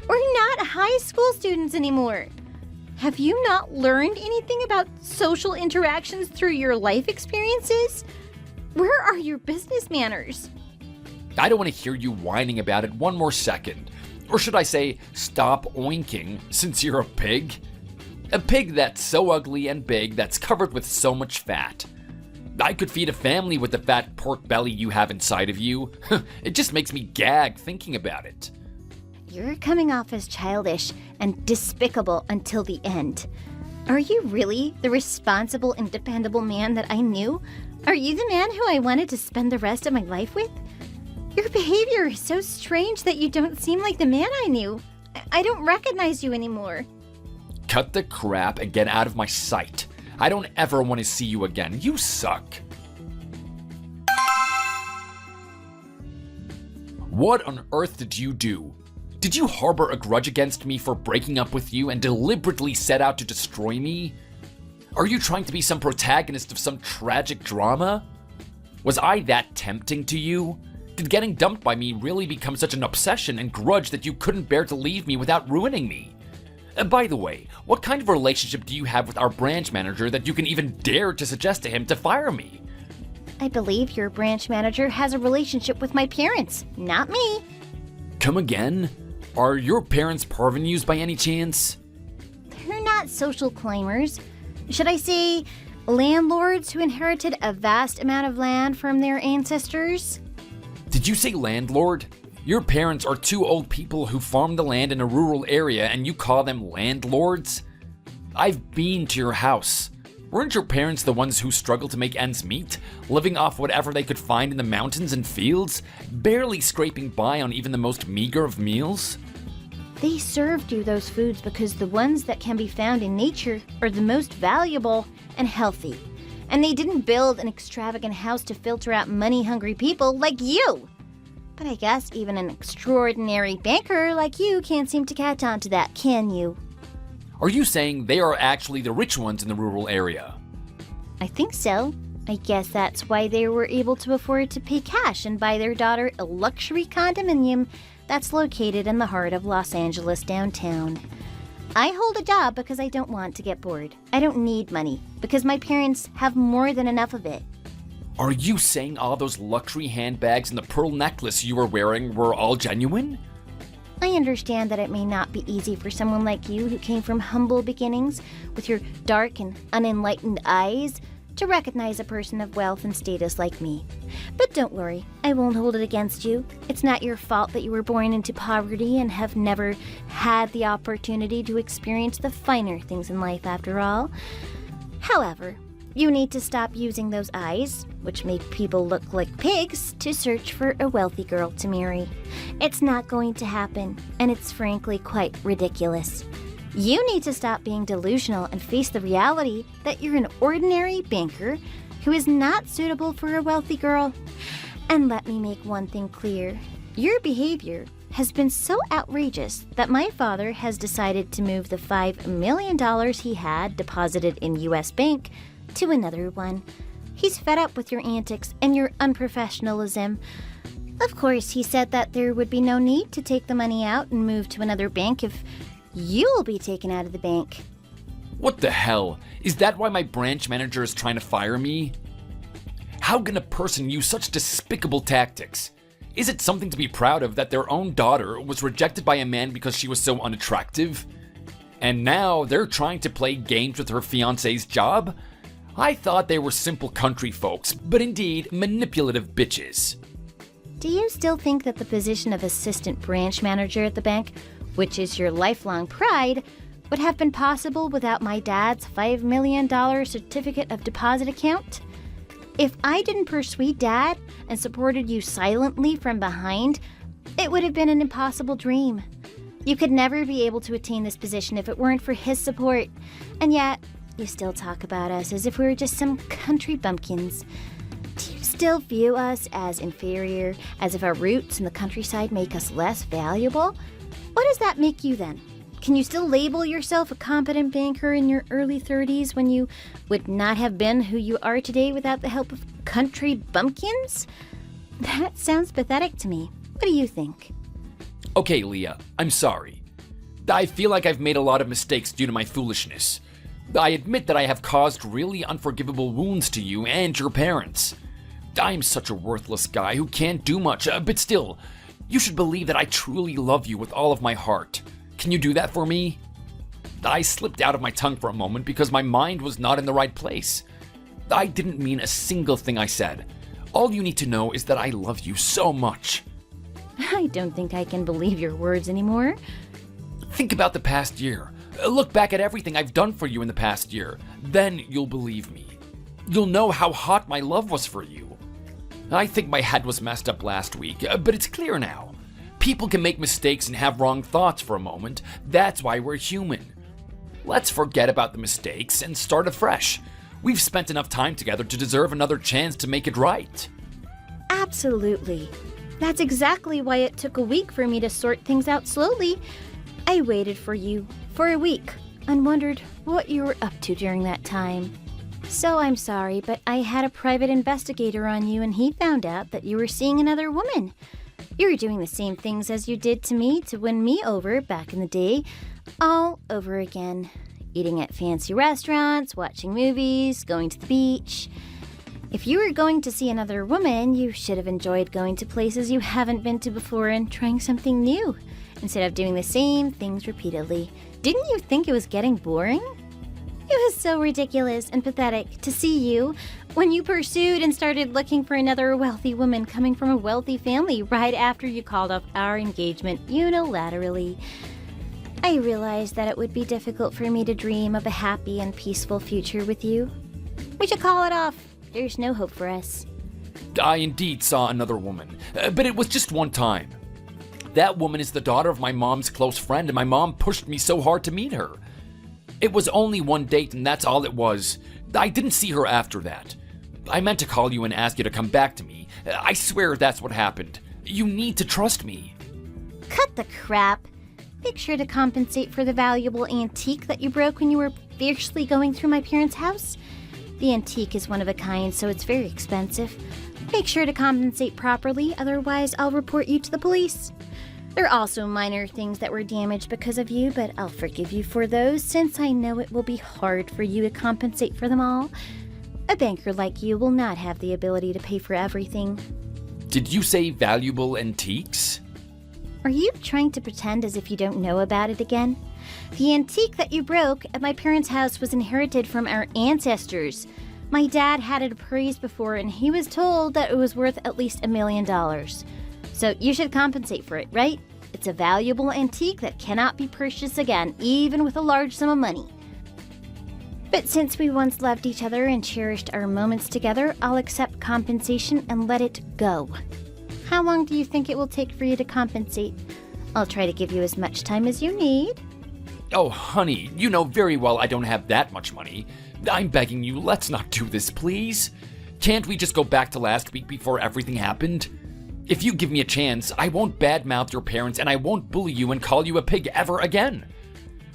We're not high school students anymore. Have you not learned anything about social interactions through your life experiences? Where are your business manners? I don't want to hear you whining about it one more second. Or should I say, stop oinking, since you're a pig? A pig that's so ugly and big that's covered with so much fat. I could feed a family with the fat pork belly you have inside of you. It just makes me gag thinking about it. You're coming off as childish and despicable until the end. Are you really the responsible and dependable man that I knew? Are you the man who I wanted to spend the rest of my life with? Your behavior is so strange that you don't seem like the man I knew. I don't recognize you anymore. Cut the crap and get out of my sight. I don't ever want to see you again. You suck. What on earth did you do? Did you harbor a grudge against me for breaking up with you and deliberately set out to destroy me? Are you trying to be some protagonist of some tragic drama? Was I that tempting to you? Did getting dumped by me really become such an obsession and grudge that you couldn't bear to leave me without ruining me? By the way, what kind of relationship do you have with our branch manager that you can even dare to suggest to him to fire me? I believe your branch manager has a relationship with my parents, not me. Come again? Are your parents parvenus by any chance? They're not social climbers. Should I say landlords who inherited a vast amount of land from their ancestors? Did you say landlord? Your parents are two old people who farm the land in a rural area and you call them landlords? I've been to your house. Weren't your parents the ones who struggled to make ends meet, living off whatever they could find in the mountains and fields, barely scraping by on even the most meager of meals? They served you those foods because the ones that can be found in nature are the most valuable and healthy. And they didn't build an extravagant house to filter out money-hungry people like you. But I guess even an extraordinary banker like you can't seem to catch on to that, can you? Are you saying they are actually the rich ones in the rural area? I think so. I guess that's why they were able to afford to pay cash and buy their daughter a luxury condominium that's located in the heart of Los Angeles downtown. I hold a job because I don't want to get bored. I don't need money because my parents have more than enough of it. Are you saying all those luxury handbags and the pearl necklace you were wearing were all genuine? I understand that it may not be easy for someone like you who came from humble beginnings with your dark and unenlightened eyes to recognize a person of wealth and status like me. But don't worry, I won't hold it against you. It's not your fault that you were born into poverty and have never had the opportunity to experience the finer things in life after all. However, you need to stop using those eyes, which make people look like pigs, to search for a wealthy girl to marry. It's not going to happen, and it's frankly quite ridiculous. You need to stop being delusional and face the reality that you're an ordinary banker who is not suitable for a wealthy girl. And let me make one thing clear. Your behavior has been so outrageous that my father has decided to move the $5 million he had deposited in U.S. Bank to another one. He's fed up with your antics and your unprofessionalism. Of course, he said that there would be no need to take the money out and move to another bank if you'll be taken out of the bank. What the hell? Is that why my branch manager is trying to fire me? How can a person use such despicable tactics? Is it something to be proud of that their own daughter was rejected by a man because she was so unattractive? And now they're trying to play games with her fiancé's job? I thought they were simple country folks, but indeed manipulative bitches. Do you still think that the position of assistant branch manager at the bank, which is your lifelong pride, would have been possible without my dad's $5 million certificate of deposit account? If I didn't persuade Dad and supported you silently from behind, it would have been an impossible dream. You could never be able to attain this position if it weren't for his support. And yet, you still talk about us as if we were just some country bumpkins. Do you still view us as inferior, as if our roots in the countryside make us less valuable? What does that make you then? Can you still label yourself a competent banker in your early 30s when you would not have been who you are today without the help of country bumpkins? That sounds pathetic to me. What do you think? Okay, Leah, I'm sorry. I feel like I've made a lot of mistakes due to my foolishness. I admit that I have caused really unforgivable wounds to you and your parents. I'm such a worthless guy who can't do much, but still, you should believe that I truly love you with all of my heart. Can you do that for me? I slipped out of my tongue for a moment because my mind was not in the right place. I didn't mean a single thing I said. All you need to know is that I love you so much. I don't think I can believe your words anymore. Think about the past year. Look back at everything I've done for you in the past year. Then you'll believe me. You'll know how hot my love was for you. I think my head was messed up last week, but it's clear now. People can make mistakes and have wrong thoughts for a moment. That's why we're human. Let's forget about the mistakes and start afresh. We've spent enough time together to deserve another chance to make it right. Absolutely. That's exactly why it took a week for me to sort things out slowly. I waited for you for a week and wondered what you were up to during that time. So I'm sorry, but I had a private investigator on you and he found out that you were seeing another woman. You were doing the same things as you did to me to win me over back in the day, all over again. Eating at fancy restaurants, watching movies, going to the beach. If you were going to see another woman, you should have enjoyed going to places you haven't been to before and trying something new, instead of doing the same things repeatedly. Didn't you think it was getting boring? It was so ridiculous and pathetic to see you when you pursued and started looking for another wealthy woman coming from a wealthy family right after you called off our engagement unilaterally. I realized that it would be difficult for me to dream of a happy and peaceful future with you. We should call it off. There's no hope for us. I indeed saw another woman, but it was just one time. That woman is the daughter of my mom's close friend, and my mom pushed me so hard to meet her. It was only one date, and that's all it was. I didn't see her after that. I meant to call you and ask you to come back to me. I swear that's what happened. You need to trust me. Cut the crap. Make sure to compensate for the valuable antique that you broke when you were fiercely going through my parents' house. The antique is one of a kind, so it's very expensive. Make sure to compensate properly, otherwise I'll report you to the police. There are also minor things that were damaged because of you, but I'll forgive you for those since I know it will be hard for you to compensate for them all. A banker like you will not have the ability to pay for everything. Did you say valuable antiques? Are you trying to pretend as if you don't know about it again? The antique that you broke at my parents' house was inherited from our ancestors. My dad had it appraised before and he was told that it was worth at least $1 million. So you should compensate for it, right? It's a valuable antique that cannot be purchased again, even with a large sum of money. But since we once loved each other and cherished our moments together, I'll accept compensation and let it go. How long do you think it will take for you to compensate? I'll try to give you as much time as you need. Oh, honey, you know very well I don't have that much money. I'm begging you, let's not do this, please. Can't we just go back to last week before everything happened? If you give me a chance, I won't badmouth your parents and I won't bully you and call you a pig ever again.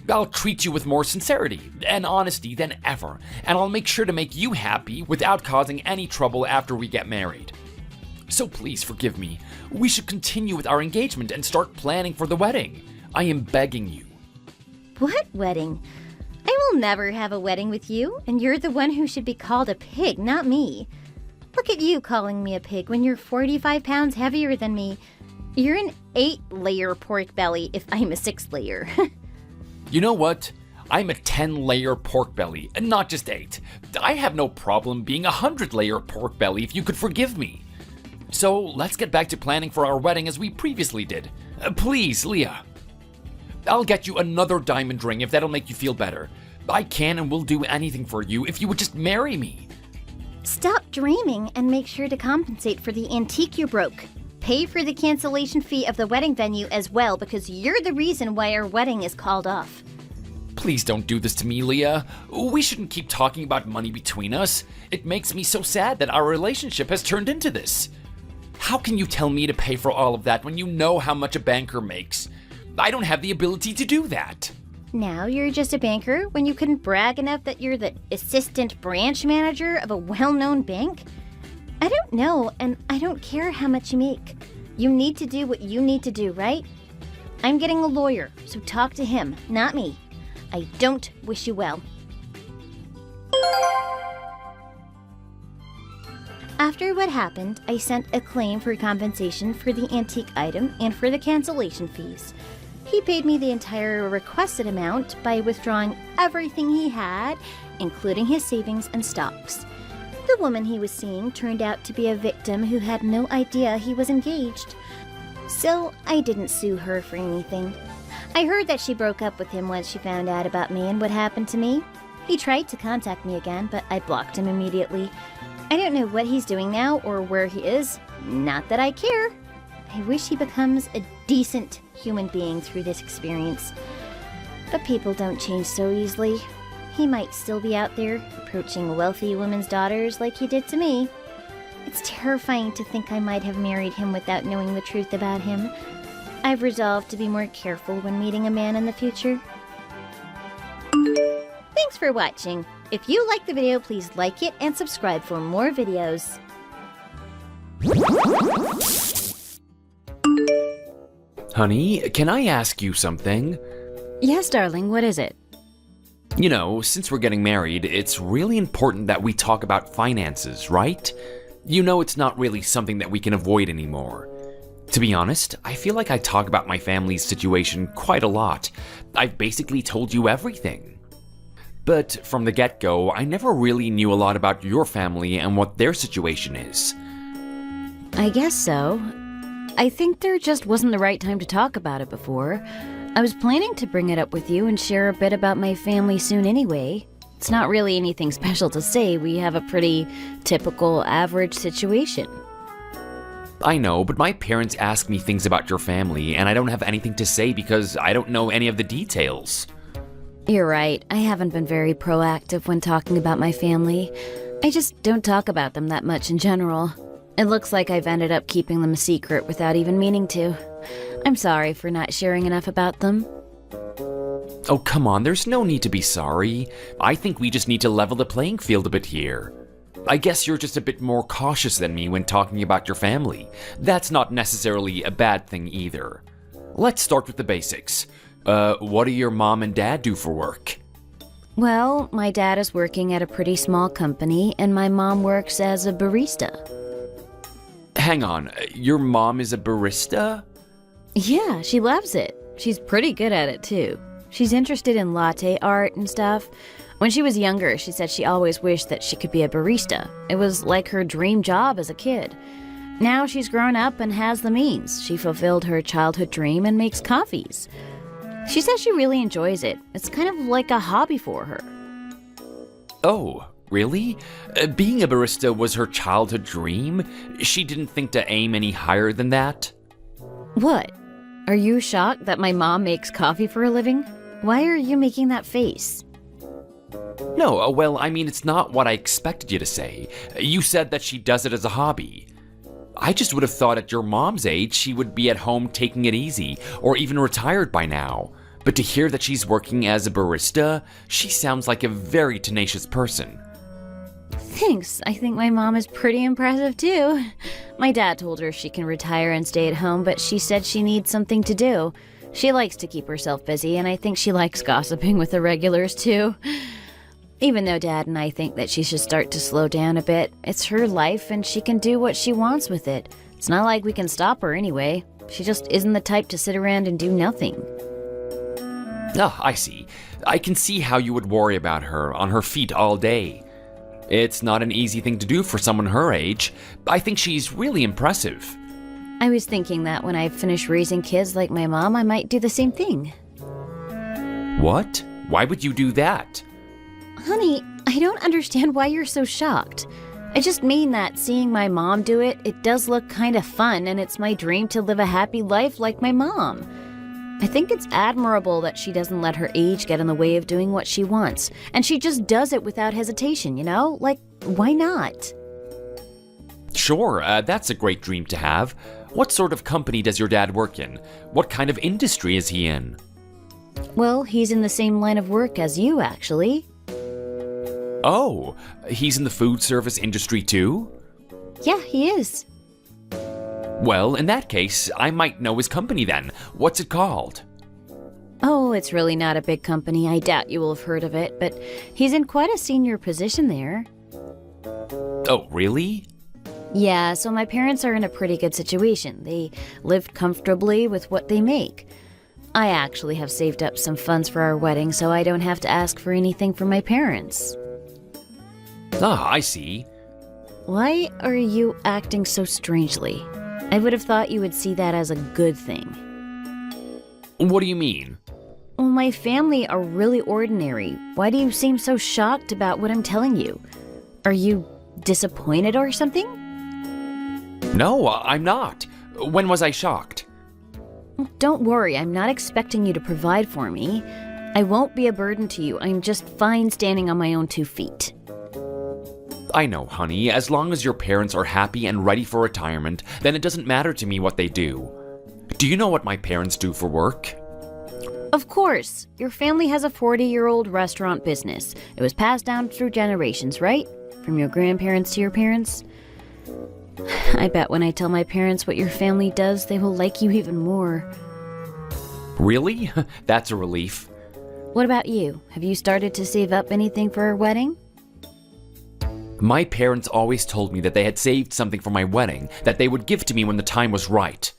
I'll treat you with more sincerity and honesty than ever, and I'll make sure to make you happy without causing any trouble after we get married. So please forgive me. We should continue with our engagement and start planning for the wedding. I am begging you. What wedding? I will never have a wedding with you, and you're the one who should be called a pig, not me. Look at you calling me a pig when you're 45 pounds heavier than me. You're an 8-layer pork belly if I'm a 6-layer. You know what? I'm a 10-layer pork belly, and not just 8. I have no problem being a 100-layer pork belly if you could forgive me. So let's get back to planning for our wedding as we previously did. Please, Leah. I'll get you another diamond ring if that'll make you feel better. I can and will do anything for you if you would just marry me. Stop dreaming and make sure to compensate for the antique you broke. Pay for the cancellation fee of the wedding venue as well, because you're the reason why our wedding is called off. Please don't do this to me, Leah. We shouldn't keep talking about money between us. It makes me so sad that our relationship has turned into this. How can you tell me to pay for all of that when you know how much a banker makes? I don't have the ability to do that. Now you're just a banker when you couldn't brag enough that you're the assistant branch manager of a well-known bank? I don't know, and I don't care how much you make. You need to do what you need to do, right? I'm getting a lawyer, so talk to him, not me. I don't wish you well. After what happened, I sent a claim for compensation for the antique item and for the cancellation fees. He paid me the entire requested amount by withdrawing everything he had, including his savings and stocks. The woman he was seeing turned out to be a victim who had no idea he was engaged. So I didn't sue her for anything. I heard that she broke up with him once she found out about me and what happened to me. He tried to contact me again, but I blocked him immediately. I don't know what he's doing now or where he is. Not that I care. I wish he becomes a decent human being through this experience. But people don't change so easily. He might still be out there, approaching wealthy women's daughters like he did to me. It's It's terrifying to think I might have married him without knowing the truth about him. I've resolved to be more careful when meeting a man in the future. Thanks for watching. If you liked the video, please like it and subscribe for more videos. Honey, can I ask you something? Yes, darling, what is it? You know, since we're getting married, it's really important that we talk about finances, right? You know, it's not really something that we can avoid anymore. To be honest, I feel like I talk about my family's situation quite a lot. I've basically told you everything. But from the get-go, I never really knew a lot about your family and what their situation is. I guess so. I think there just wasn't the right time to talk about it before. I was planning to bring it up with you and share a bit about my family soon anyway. It's not really anything special to say. We have a pretty typical, average situation. I know, but my parents ask me things about your family, and I don't have anything to say because I don't know any of the details. You're right. I haven't been very proactive when talking about my family. I just don't talk about them that much in general. It looks like I've ended up keeping them a secret without even meaning to. I'm sorry for not sharing enough about them. Oh, come on, there's no need to be sorry. I think we just need to level the playing field a bit here. I guess you're just a bit more cautious than me when talking about your family. That's not necessarily a bad thing either. Let's start with the basics. What do your mom and dad do for work? Well, my dad is working at a pretty small company, and my mom works as a barista. Hang on, your mom is a barista? Yeah, she loves it. She's pretty good at it, too. She's interested in latte art and stuff. When she was younger, she said she always wished that she could be a barista. It was like her dream job as a kid. Now she's grown up and has the means. She fulfilled her childhood dream and makes coffees. She says she really enjoys it. It's kind of like a hobby for her. Oh, really? Being a barista was her childhood dream? She didn't think to aim any higher than that? What? Are you shocked that my mom makes coffee for a living? Why are you making that face? No, well, I mean, it's not what I expected you to say. You said that she does it as a hobby. I just would have thought at your mom's age she would be at home taking it easy, or even retired by now. But to hear that she's working as a barista, she sounds like a very tenacious person. Thanks. I think my mom is pretty impressive too. My dad told her she can retire and stay at home, but she said she needs something to do. She likes to keep herself busy, and I think she likes gossiping with the regulars too. Even though Dad and I think that she should start to slow down a bit, it's her life and she can do what she wants with it. It's not like we can stop her anyway. She just isn't the type to sit around and do nothing. Ah, I see. I can see how you would worry about her on her feet all day. It's not an easy thing to do for someone her age. I think she's really impressive. I was thinking that when I finish raising kids like my mom, I might do the same thing. What? Why would you do that? Honey, I don't understand why you're so shocked. I just mean that seeing my mom do it, it does look kind of fun, and it's my dream to live a happy life like my mom. I think it's admirable that she doesn't let her age get in the way of doing what she wants, and she just does it without hesitation, you know? Like, why not? Sure, that's a great dream to have. What sort of company does your dad work in? What kind of industry is he in? Well, he's in the same line of work as you, actually. Oh, he's in the food service industry too? Yeah, he is. Well, in that case, I might know his company then. What's it called? Oh, it's really not a big company. I doubt you will have heard of it, but he's in quite a senior position there. Oh, really? Yeah, so my parents are in a pretty good situation. They live comfortably with what they make. I actually have saved up some funds for our wedding, so I don't have to ask for anything from my parents. Ah, I see. Why are you acting so strangely? I would have thought you would see that as a good thing. What do you mean? Well, my family are really ordinary. Why do you seem so shocked about what I'm telling you? Are you disappointed or something? No, I'm not. When was I shocked? Don't worry, I'm not expecting you to provide for me. I won't be a burden to you. I'm just fine standing on my own 2 feet. I know, honey. As long as your parents are happy and ready for retirement, then it doesn't matter to me what they do. Do you know what my parents do for work? Of course. Your family has a 40-year-old restaurant business. It was passed down through generations, right? From your grandparents to your parents. I bet when I tell my parents what your family does, they will like you even more. Really? That's a relief. What about you? Have you started to save up anything for our wedding? My parents always told me that they had saved something for my wedding that they would give to me when the time was right.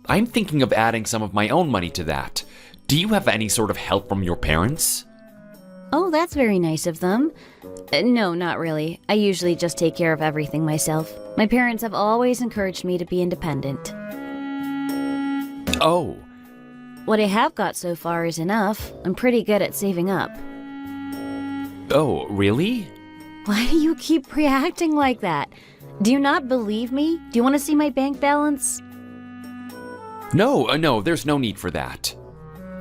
I'm thinking of adding some of my own money to that. Do you have any sort of help from your parents? Oh, that's very nice of them. No, not really. I usually just take care of everything myself. My parents have always encouraged me to be independent. Oh, What I have got so far is enough. I'm pretty good at saving up. oh, really? Why do you keep reacting like that? Do you not believe me? Do you want to see my bank balance? No, there's no need for that.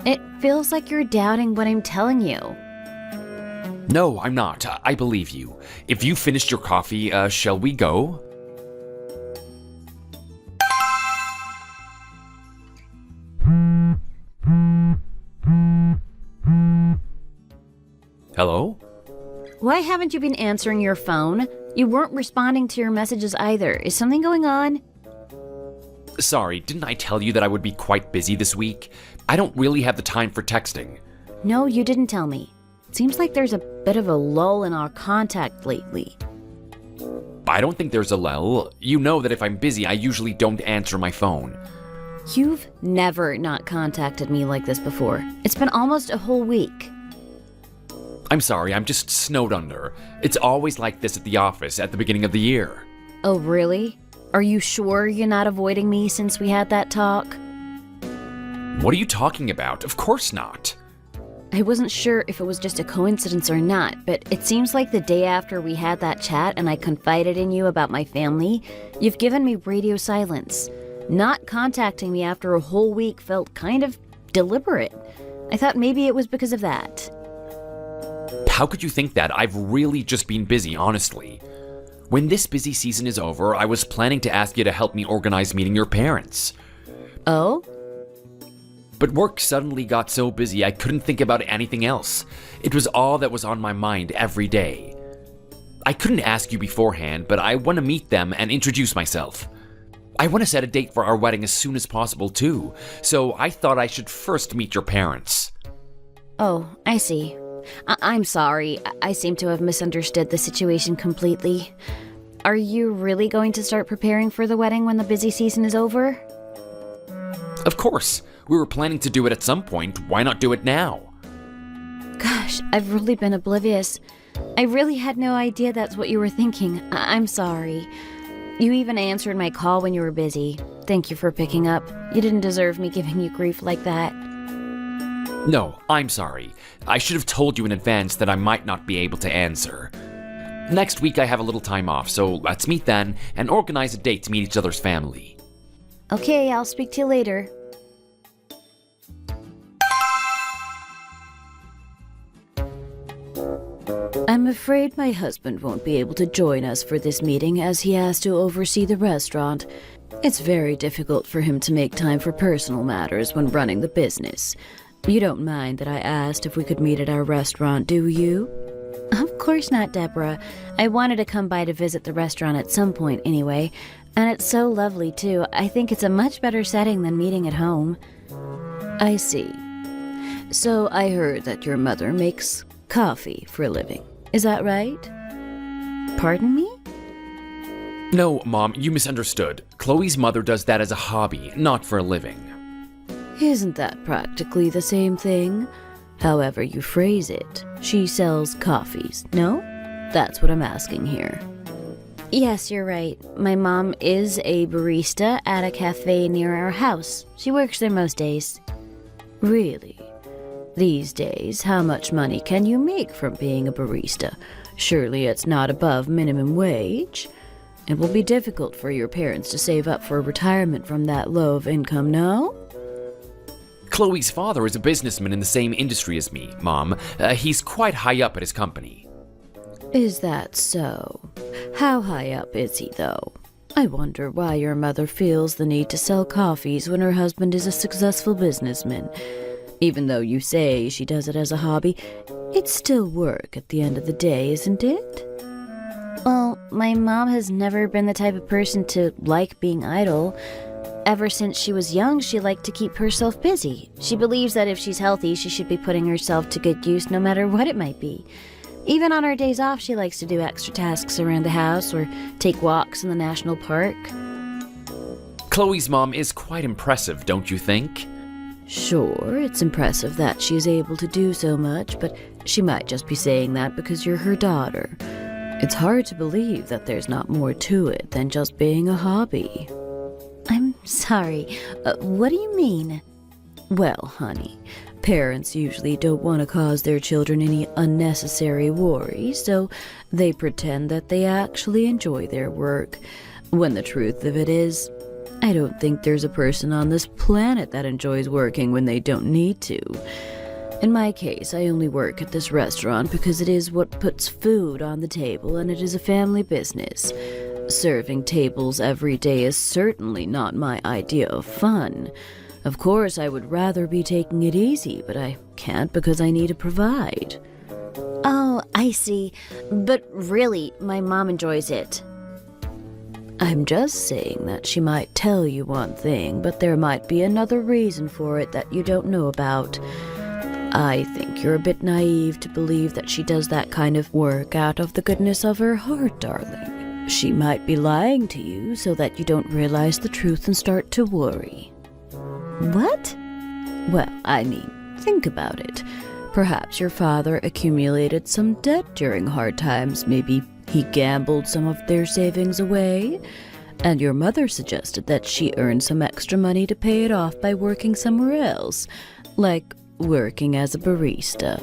It feels like you're doubting what I'm telling you. No, I'm not. I believe you. If you finished your coffee, shall we go? Hello? Why haven't you been answering your phone? You weren't responding to your messages either. Is something going on? Sorry, didn't I tell you that I would be quite busy this week? I don't really have the time for texting. No, you didn't tell me. Seems like there's a bit of a lull in our contact lately. I don't think there's a lull. You know that if I'm busy, I usually don't answer my phone. You've never not contacted me like this before. It's been almost a whole week. I'm sorry, I'm just snowed under. It's always like this at the office at the beginning of the year. Oh, really? Are you sure you're not avoiding me since we had that talk? What are you talking about? Of course not. I wasn't sure if it was just a coincidence or not, but it seems like the day after we had that chat and I confided in you about my family, you've given me radio silence. Not contacting me after a whole week felt kind of deliberate. I thought maybe it was because of that. How could you think that? I've really just been busy, honestly. When this busy season is over, I was planning to ask you to help me organize meeting your parents. Oh? But work suddenly got so busy I couldn't think about anything else. It was all that was on my mind every day. I couldn't ask you beforehand, but I want to meet them and introduce myself. I want to set a date for our wedding as soon as possible, too, so I thought I should first meet your parents. Oh, I see. I'm sorry. I seem to have misunderstood the situation completely. Are you really going to start preparing for the wedding when the busy season is over? Of course. We were planning to do it at some point. Why not do it now? Gosh, I've really been oblivious. I really had no idea that's what you were thinking. I'm sorry. You even answered my call when you were busy. Thank you for picking up. You didn't deserve me giving you grief like that. No, I'm sorry. I should have told you in advance that I might not be able to answer. Next week I have a little time off, so let's meet then and organize a date to meet each other's family. Okay, I'll speak to you later. I'm afraid my husband won't be able to join us for this meeting as he has to oversee the restaurant. It's very difficult for him to make time for personal matters when running the business. You don't mind that I asked if we could meet at our restaurant, do you? Of course not, Deborah. I wanted to come by to visit the restaurant at some point anyway, and it's so lovely too. I think it's a much better setting than meeting at home. I see. So I heard that your mother makes coffee for a living. Is that right? Pardon me? No, Mom, you misunderstood. Chloe's mother does that as a hobby, not for a living. Isn't that practically the same thing? However you phrase it, she sells coffees, no? That's what I'm asking here. Yes, you're right. My mom is a barista at a cafe near our house. She works there most days. Really? These days, how much money can you make from being a barista? Surely it's not above minimum wage. It will be difficult for your parents to save up for retirement from that low of income, no? Chloe's father is a businessman in the same industry as me, Mom. He's quite high up at his company. Is that so? How high up is he, though? I wonder why your mother feels the need to sell coffees when her husband is a successful businessman. Even though you say she does it as a hobby, it's still work at the end of the day, isn't it? Well, my mom has never been the type of person to like being idle. Ever since she was young, she liked to keep herself busy. She believes that if she's healthy, she should be putting herself to good use no matter what it might be. Even on her days off, she likes to do extra tasks around the house or take walks in the national park. Chloe's mom is quite impressive, don't you think? Sure, it's impressive that she's able to do so much, but she might just be saying that because you're her daughter. It's hard to believe that there's not more to it than just being a hobby. I'm sorry. What do you mean? Well, honey, parents usually don't want to cause their children any unnecessary worry, so they pretend that they actually enjoy their work, when the truth of it is, I don't think there's a person on this planet that enjoys working when they don't need to. In my case, I only work at this restaurant because it is what puts food on the table and it is a family business. Serving tables every day is certainly not my idea of fun. Of course, I would rather be taking it easy, but I can't because I need to provide. Oh, I see. But really, my mom enjoys it. I'm just saying that she might tell you one thing, but there might be another reason for it that you don't know about. I think you're a bit naive to believe that she does that kind of work out of the goodness of her heart, darling. She might be lying to you so that you don't realize the truth and start to worry. What? Well, I mean, think about it. Perhaps your father accumulated some debt during hard times. Maybe he gambled some of their savings away. And your mother suggested that she earn some extra money to pay it off by working somewhere else, like working as a barista.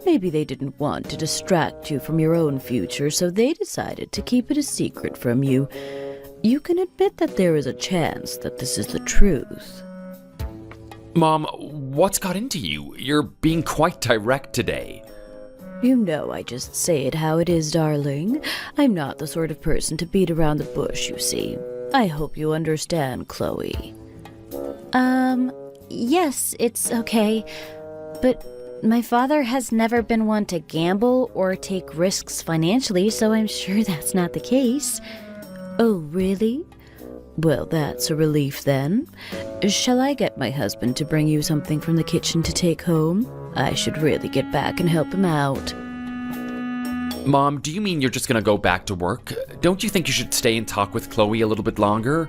Maybe they didn't want to distract you from your own future, so they decided to keep it a secret from you. You can admit that there is a chance that this is the truth. Mom, what's got into you? You're being quite direct today. You know I just say it how it is, darling. I'm not the sort of person to beat around the bush, you see. I hope you understand, Chloe. Yes, it's okay. But my father has never been one to gamble or take risks financially, so I'm sure that's not the case. Oh, really? Well, that's a relief then. Shall I get my husband to bring you something from the kitchen to take home? I should really get back and help him out. Mom, do you mean you're just gonna go back to work? Don't you think you should stay and talk with Chloe a little bit longer?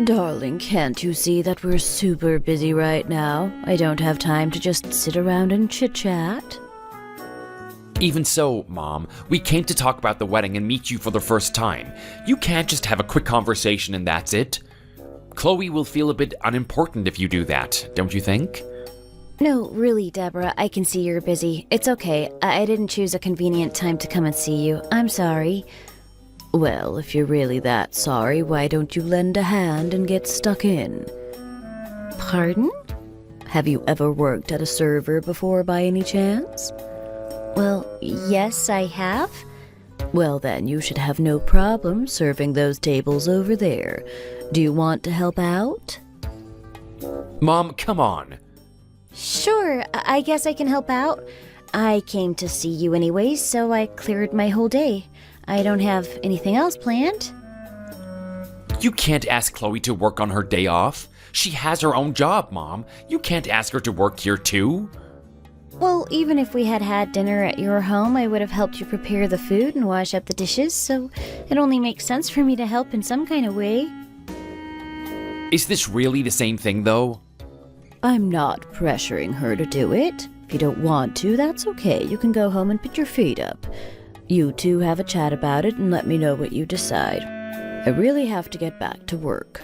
Darling, can't you see that we're super busy right now? I don't have time to just sit around and chit-chat. Even so, Mom, we came to talk about the wedding and meet you for the first time. You can't just have a quick conversation and that's it. Chloe will feel a bit unimportant if you do that, don't you think? No, really, Deborah, I can see you're busy. It's okay. I didn't choose a convenient time to come and see you. I'm sorry. Well, if you're really that sorry, why don't you lend a hand and get stuck in? Pardon? Have you ever worked at a server before by any chance? Well, yes, I have. Well, then you should have no problem serving those tables over there. Do you want to help out? Mom, come on. Sure, I guess I can help out. I came to see you anyways, so I cleared my whole day. I don't have anything else planned. You can't ask Chloe to work on her day off. She has her own job, Mom. You can't ask her to work here too. Well, even if we had had dinner at your home, I would have helped you prepare the food and wash up the dishes, so it only makes sense for me to help in some kind of way. Is this really the same thing, though? I'm not pressuring her to do it. If you don't want to, that's okay. You can go home and put your feet up. You two have a chat about it and let me know what you decide. I really have to get back to work.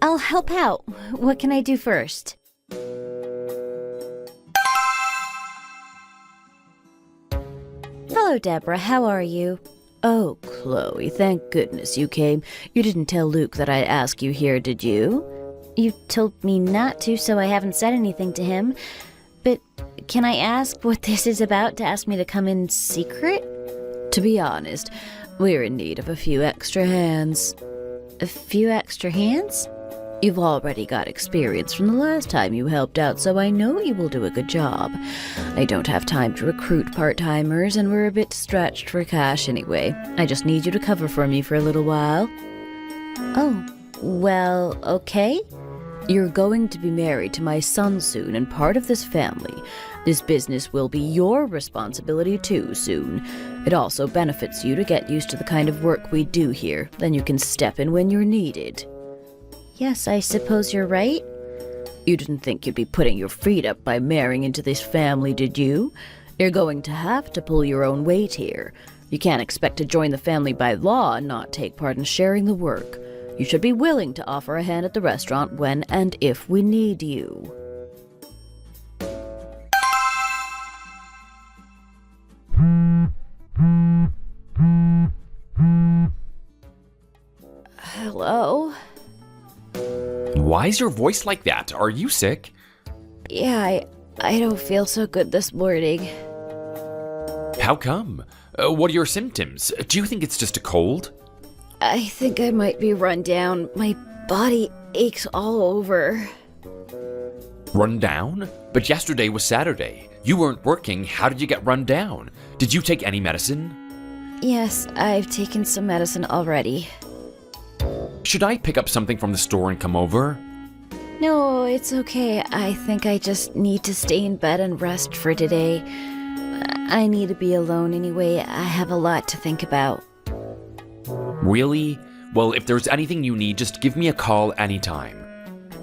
I'll help out. What can I do first? Hello, Deborah. How are you? Oh, Chloe, thank goodness you came. You didn't tell Luke that I'd ask you here, did you? You told me not to, so I haven't said anything to him. But can I ask what this is about to ask me to come in secret? To be honest, We're in need of a few extra hands. A few extra hands? You've already got experience from the last time you helped out, so I know you will do a good job. I don't have time to recruit part-timers, and we're a bit stretched for cash anyway. I just need you to cover for me for a little while. Oh, well, okay. You're going to be married to my son soon and part of this family. This business will be your responsibility too soon. It also benefits you to get used to the kind of work we do here. Then you can step in when you're needed. Yes, I suppose you're right. You didn't think you'd be putting your feet up by marrying into this family, did you? You're going to have to pull your own weight here. You can't expect to join the family by law and not take part in sharing the work. You should be willing to offer a hand at the restaurant when and if we need you. Hello? Why is your voice like that? Are you sick? Yeah, I don't feel so good this morning. How come? What are your symptoms? Do you think it's just a cold? I think I might be run down. My body aches all over. Run down? But yesterday was Saturday. You weren't working. How did you get run down? Did you take any medicine? Yes, I've taken some medicine already. Should I pick up something from the store and come over? No, it's okay. I think I just need to stay in bed and rest for today. I need to be alone anyway. I have a lot to think about. Really? Well, if there's anything you need, just give me a call anytime.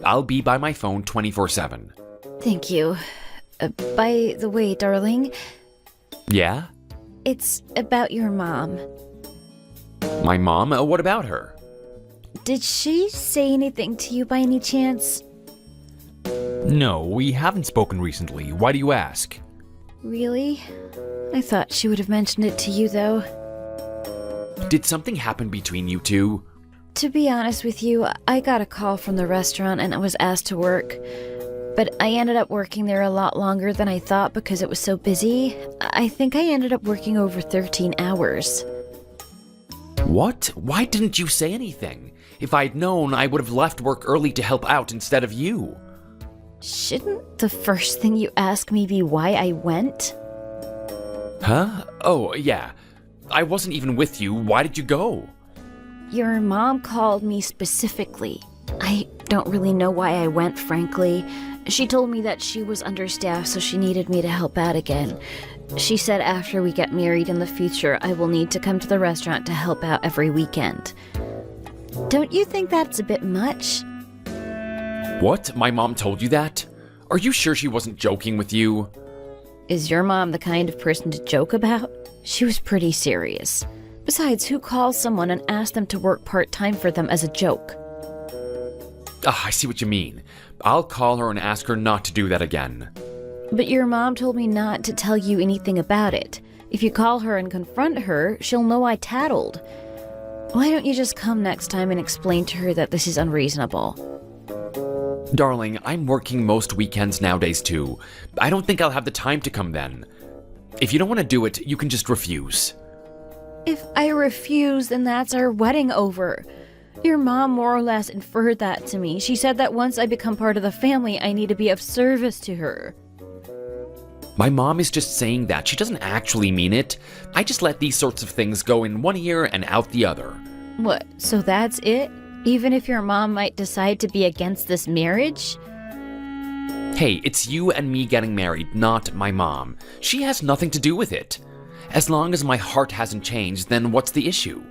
I'll be by my phone 24/7. Thank you. By the way, darling, Yeah? it's about your mom. My mom? What about her? Did she say anything to you by any chance? No, we haven't spoken recently. Why do you ask? Really? I thought she would have mentioned it to you, though. Did something happen between you two? To be honest with you, I got a call from the restaurant and I was asked to work. But I ended up working there a lot longer than I thought because it was so busy. I think I ended up working over 13 hours. What? Why didn't you say anything? If I'd known, I would have left work early to help out instead of you. Shouldn't the first thing you ask me be why I went? Huh? Oh, yeah. I wasn't even with you. Why did you go? Your mom called me specifically. I don't really know why I went, frankly. She told me that she was understaffed, so she needed me to help out again. She said after we get married in the future, I will need to come to the restaurant to help out every weekend. Don't you think that's a bit much? What? My mom told you that? Are you sure she wasn't joking with you? Is your mom the kind of person to joke about? She was pretty serious. Besides, who calls someone and asks them to work part-time for them as a joke? Ah, I see what you mean. I'll call her and ask her not to do that again. But your mom told me not to tell you anything about it. If you call her and confront her, she'll know I tattled. Why don't you just come next time and explain to her that this is unreasonable? Darling, I'm working most weekends nowadays too. I don't think I'll have the time to come then. If you don't want to do it, you can just refuse. If I refuse, then that's our wedding over. Your mom more or less inferred that to me. She said that once I become part of the family, I need to be of service to her. My mom is just saying that. She doesn't actually mean it. I just let these sorts of things go in one ear and out the other. What, so that's it? Even if your mom might decide to be against this marriage? Hey, it's you and me getting married, not my mom. She has nothing to do with it. As long as my heart hasn't changed, then what's the issue?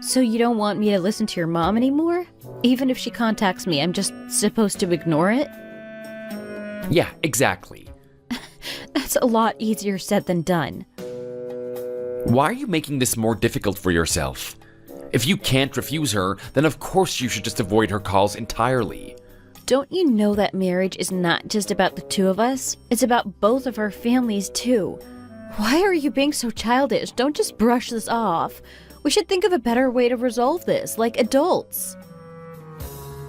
So you don't want me to listen to your mom anymore? Even if she contacts me, I'm just supposed to ignore it? Yeah, exactly. That's a lot easier said than done. Why are you making this more difficult for yourself? If you can't refuse her, then of course you should just avoid her calls entirely. Don't you know that marriage is not just about the two of us? It's about both of our families, too. Why are you being so childish? Don't just brush this off. We should think of a better way to resolve this, like adults.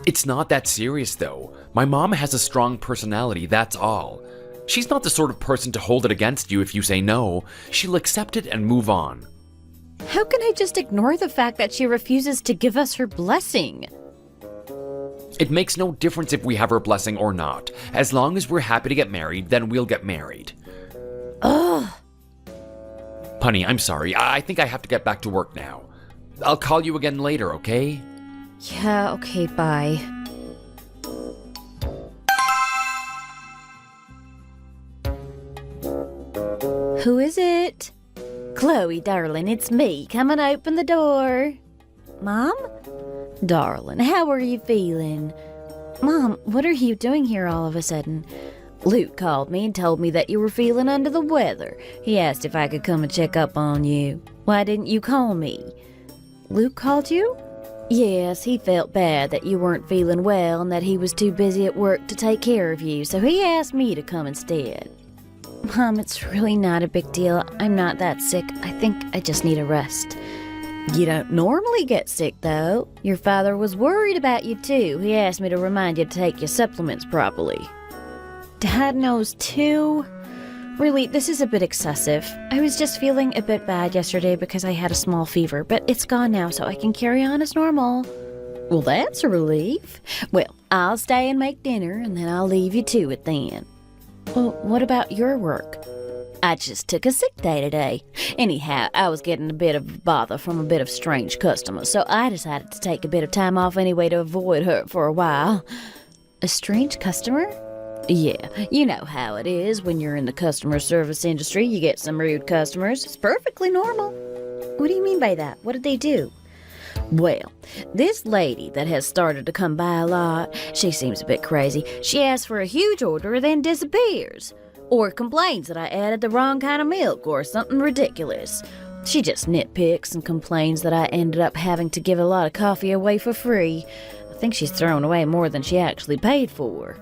It's not that serious, though. My mom has a strong personality, that's all. She's not the sort of person to hold it against you if you say no. She'll accept it and move on. How can I just ignore the fact that she refuses to give us her blessing? It makes no difference if we have her blessing or not. As long as we're happy to get married, then we'll get married. Ugh. Honey, I'm sorry. I think I have to get back to work now. I'll call you again later, okay? Yeah, okay, bye. Who is it? Chloe, darling, it's me. Come and open the door. Mom? Darling, how are you feeling? Mom, what are you doing here all of a sudden? Luke called me and told me that you were feeling under the weather. He asked if I could come and check up on you. Why didn't you call me? Luke called you? Yes, he felt bad that you weren't feeling well and that he was too busy at work to take care of you, so he asked me to come instead. Mom, it's really not a big deal. I'm not that sick. I think I just need a rest. You don't normally get sick, though. Your father was worried about you, too. He asked me to remind you to take your supplements properly. Dad knows, too? Really, this is a bit excessive. I was just feeling a bit bad yesterday because I had a small fever, but it's gone now, so I can carry on as normal. Well, that's a relief. Well, I'll stay and make dinner, and then I'll leave you to it then. Well, what about your work? I just took a sick day today. Anyhow, I was getting a bit of bother from a bit of strange customers, so I decided to take a bit of time off anyway to avoid her for a while. A strange customer? Yeah, you know how it is when you're in the customer service industry. You get some rude customers. It's perfectly normal. What do you mean by that? What did they do? Well, this lady that has started to come by a lot, she seems a bit crazy. She asks for a huge order, then disappears. Or complains that I added the wrong kind of milk or something ridiculous. She just nitpicks and complains that I ended up having to give a lot of coffee away for free. I think she's thrown away more than she actually paid for.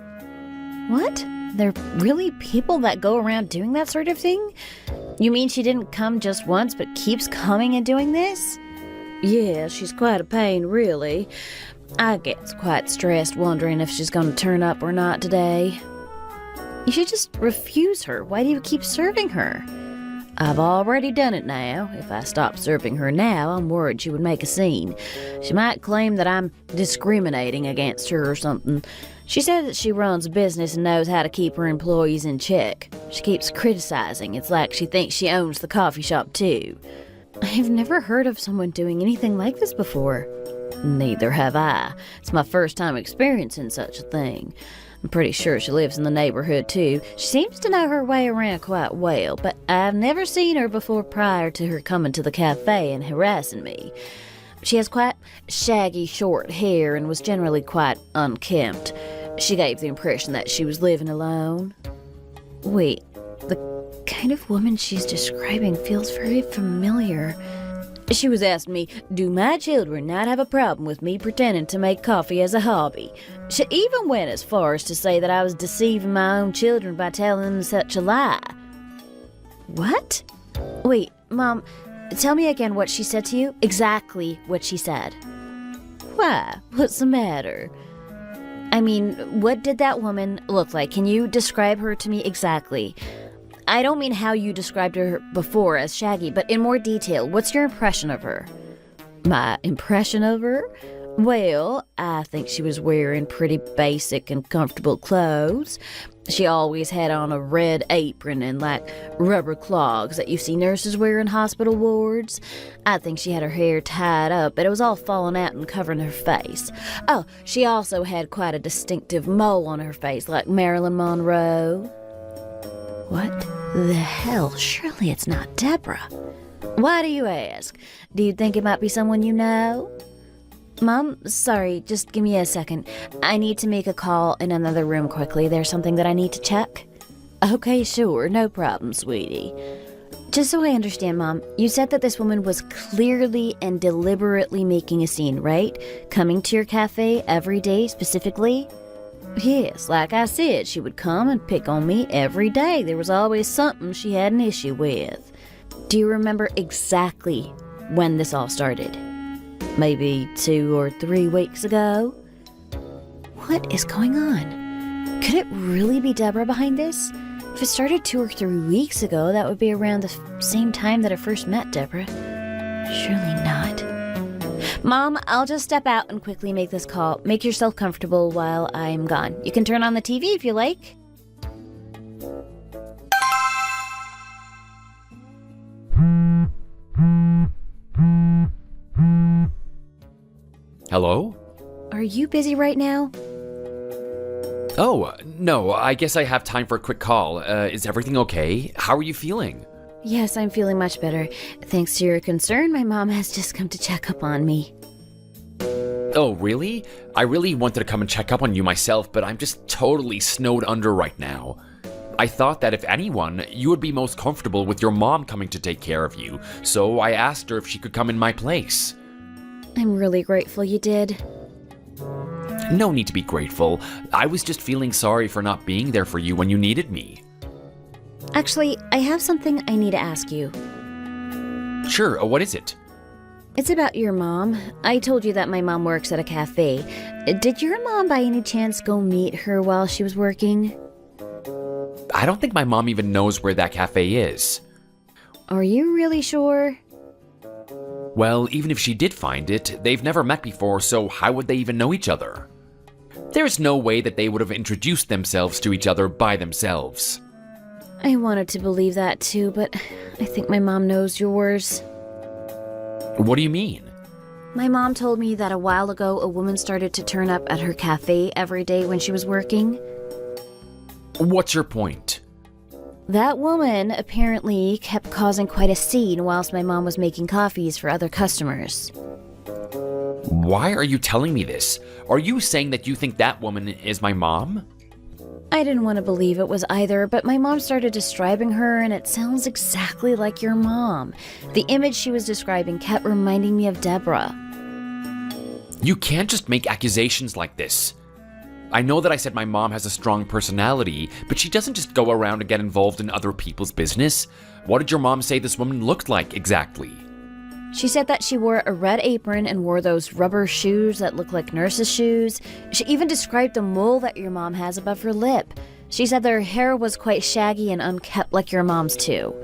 What? There are really people that go around doing that sort of thing? You mean she didn't come just once but keeps coming and doing this? Yeah, she's quite a pain, really. I get quite stressed wondering if she's going to turn up or not today. You should just refuse her. Why do you keep serving her? I've already done it now. If I stopped serving her now, I'm worried she would make a scene. She might claim that I'm discriminating against her or something. She said that she runs a business and knows how to keep her employees in check. She keeps criticizing. It's like she thinks she owns the coffee shop, too. I've never heard of someone doing anything like this before. Neither have I. It's my first time experiencing such a thing. I'm pretty sure she lives in the neighborhood, too. She seems to know her way around quite well, but I've never seen her before prior to her coming to the cafe and harassing me. She has quite shaggy, short hair and was generally quite unkempt. She gave the impression that she was living alone. Wait, the kind of woman she's describing feels very familiar. She was asking me, do my children not have a problem with me pretending to make coffee as a hobby? She even went as far as to say that I was deceiving my own children by telling them such a lie. What? Wait, Mom, tell me again what she said to you. Exactly what she said. Why? What's the matter? I mean, what did that woman look like? Can you describe her to me exactly? I don't mean how you described her before as Shaggy, but in more detail. What's your impression of her? My impression of her? Well, I think she was wearing pretty basic and comfortable clothes. She always had on a red apron and like rubber clogs that you see nurses wear in hospital wards. I think she had her hair tied up, but it was all falling out and covering her face. Oh, she also had quite a distinctive mole on her face like Marilyn Monroe. What the hell? Surely it's not Deborah. Why do you ask? Do you think it might be someone you know? Mom, sorry, just give me a second. I need to make a call in another room quickly. There's something that I need to check. Okay, sure, no problem, sweetie. Just so I understand, Mom, you said that this woman was clearly and deliberately making a scene, right? Coming to your cafe every day specifically? Yes, like I said, she would come and pick on me every day. There was always something she had an issue with. Do you remember exactly when this all started? Maybe 2 or 3 weeks ago? What is going on? Could it really be Deborah behind this? If it started 2 or 3 weeks ago, that would be around the same time that I first met Deborah. Surely not. Mom, I'll just step out and quickly make this call. Make yourself comfortable while I'm gone. You can turn on the TV if you like. Hello? Are you busy right now? Oh, no, I guess I have time for a quick call. Is everything okay? How are you feeling? Yes, I'm feeling much better. Thanks to your concern, my mom has just come to check up on me. Oh, really? I really wanted to come and check up on you myself, but I'm just totally snowed under right now. I thought that if anyone, you would be most comfortable with your mom coming to take care of you, so I asked her if she could come in my place. I'm really grateful you did. No need to be grateful. I was just feeling sorry for not being there for you when you needed me. Actually, I have something I need to ask you. Sure, what is it? It's about your mom. I told you that my mom works at a cafe. Did your mom by any chance go meet her while she was working? I don't think my mom even knows where that cafe is. Are you really sure? Well, even if she did find it, they've never met before, so how would they even know each other? There's no way that they would have introduced themselves to each other by themselves. I wanted to believe that too, but I think my mom knows yours. What do you mean? My mom told me that a while ago a woman started to turn up at her cafe every day when she was working. What's your point? That woman apparently kept causing quite a scene whilst my mom was making coffees for other customers. Why are you telling me this? Are you saying that you think that woman is my mom? I didn't want to believe it was either, but my mom started describing her and it sounds exactly like your mom. The image she was describing kept reminding me of Deborah. You can't just make accusations like this. I know that I said my mom has a strong personality, but she doesn't just go around and get involved in other people's business. What did your mom say this woman looked like exactly? She said that she wore a red apron and wore those rubber shoes that look like nurses' shoes. She even described the mole that your mom has above her lip. She said their hair was quite shaggy and unkempt like your mom's too.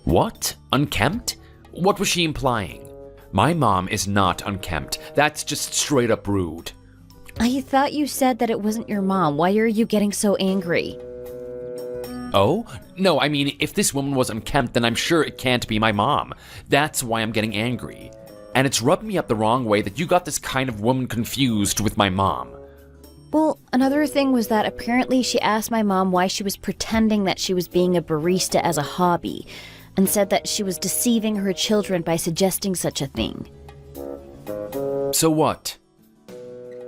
What? Unkempt? What was she implying? My mom is not unkempt. That's just straight up rude. I thought you said that it wasn't your mom. Why are you getting so angry? Oh? No, I mean, if this woman was unkempt, then I'm sure it can't be my mom. That's why I'm getting angry. And it's rubbed me up the wrong way that you got this kind of woman confused with my mom. Well, another thing was that apparently she asked my mom why she was pretending that she was being a barista as a hobby, and said that she was deceiving her children by suggesting such a thing. So what?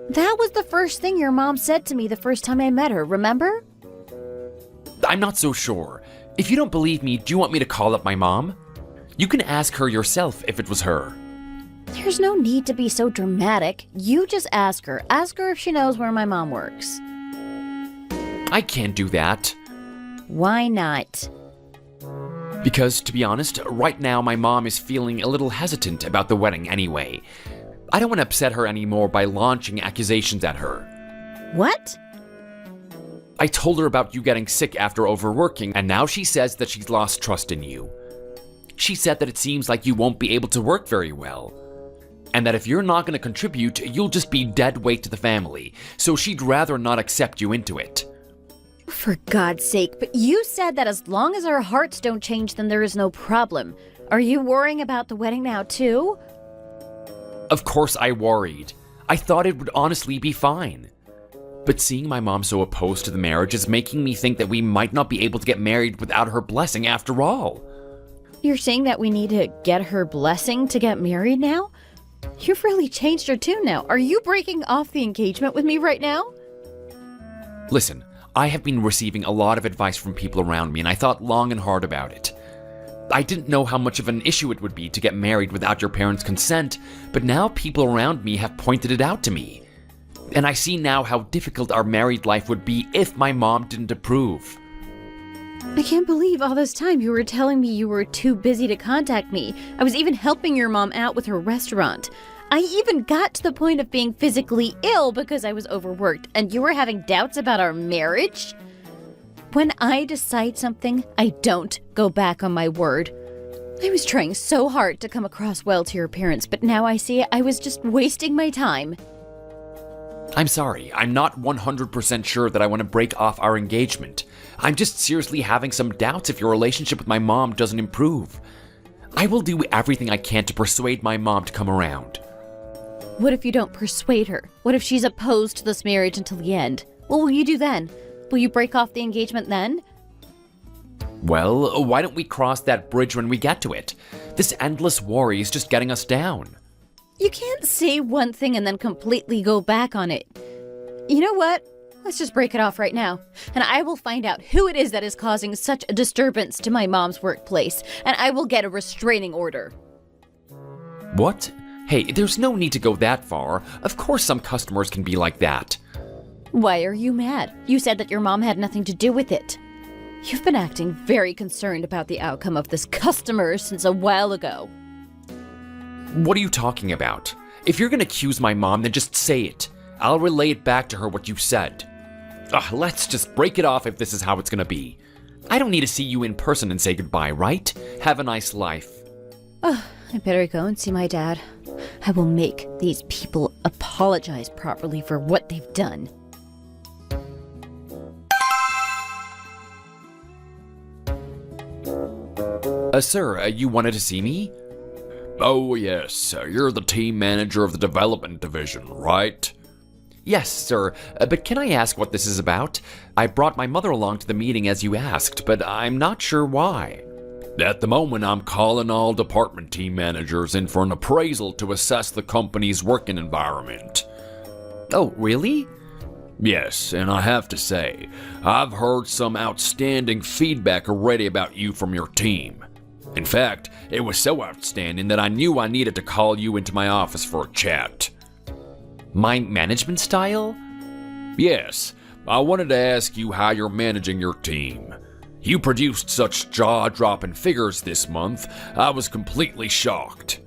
That was the first thing your mom said to me the first time I met her, remember? I'm not so sure. If you don't believe me, do you want me to call up my mom? You can ask her yourself if it was her. There's no need to be so dramatic. You just ask her. Ask her if she knows where my mom works. I can't do that. Why not? Because, to be honest, right now my mom is feeling a little hesitant about the wedding anyway. I don't want to upset her anymore by launching accusations at her. What? I told her about you getting sick after overworking, and now she says that she's lost trust in you. She said that it seems like you won't be able to work very well, and that if you're not going to contribute, you'll just be dead weight to the family, so she'd rather not accept you into it. For God's sake, but you said that as long as our hearts don't change, then there is no problem. Are you worrying about the wedding now, too? Of course I worried. I thought it would honestly be fine. But seeing my mom so opposed to the marriage is making me think that we might not be able to get married without her blessing after all. You're saying that we need to get her blessing to get married now? You've really changed your tune now. Are you breaking off the engagement with me right now? Listen, I have been receiving a lot of advice from people around me, and I thought long and hard about it. I didn't know how much of an issue it would be to get married without your parents' consent, but now people around me have pointed it out to me. And I see now how difficult our married life would be if my mom didn't approve. I can't believe all this time you were telling me you were too busy to contact me. I was even helping your mom out with her restaurant. I even got to the point of being physically ill because I was overworked, and you were having doubts about our marriage? When I decide something, I don't go back on my word. I was trying so hard to come across well to your parents, but now I see I was just wasting my time. I'm sorry, I'm not 100% sure that I want to break off our engagement. I'm just seriously having some doubts if your relationship with my mom doesn't improve. I will do everything I can to persuade my mom to come around. What if you don't persuade her? What if she's opposed to this marriage until the end? What will you do then? Will you break off the engagement then? Well, why don't we cross that bridge when we get to it? This endless worry is just getting us down. You can't say one thing and then completely go back on it. You know what? Let's just break it off right now. And I will find out who it is that is causing such a disturbance to my mom's workplace. And I will get a restraining order. What? Hey, there's no need to go that far. Of course some customers can be like that. Why are you mad? You said that your mom had nothing to do with it. You've been acting very concerned about the outcome of this customer since a while ago. What are you talking about? If you're gonna accuse my mom, then just say it. I'll relay it back to her what you said. Let's just break it off if this is how it's gonna be. I don't need to see you in person and say goodbye, right? Have a nice life. Oh, I better go and see my dad. I will make these people apologize properly for what they've done. Sir, you wanted to see me? Oh, yes. You're the team manager of the development division, right? Yes, sir, but can I ask what this is about? I brought my mother along to the meeting as you asked, but I'm not sure why. At the moment, I'm calling all department team managers in for an appraisal to assess the company's working environment. Oh, really? Yes, and I have to say, I've heard some outstanding feedback already about you from your team. In fact, it was so outstanding that I knew I needed to call you into my office for a chat. My management style? Yes, I wanted to ask you how you're managing your team. You produced such jaw-dropping figures this month, I was completely shocked.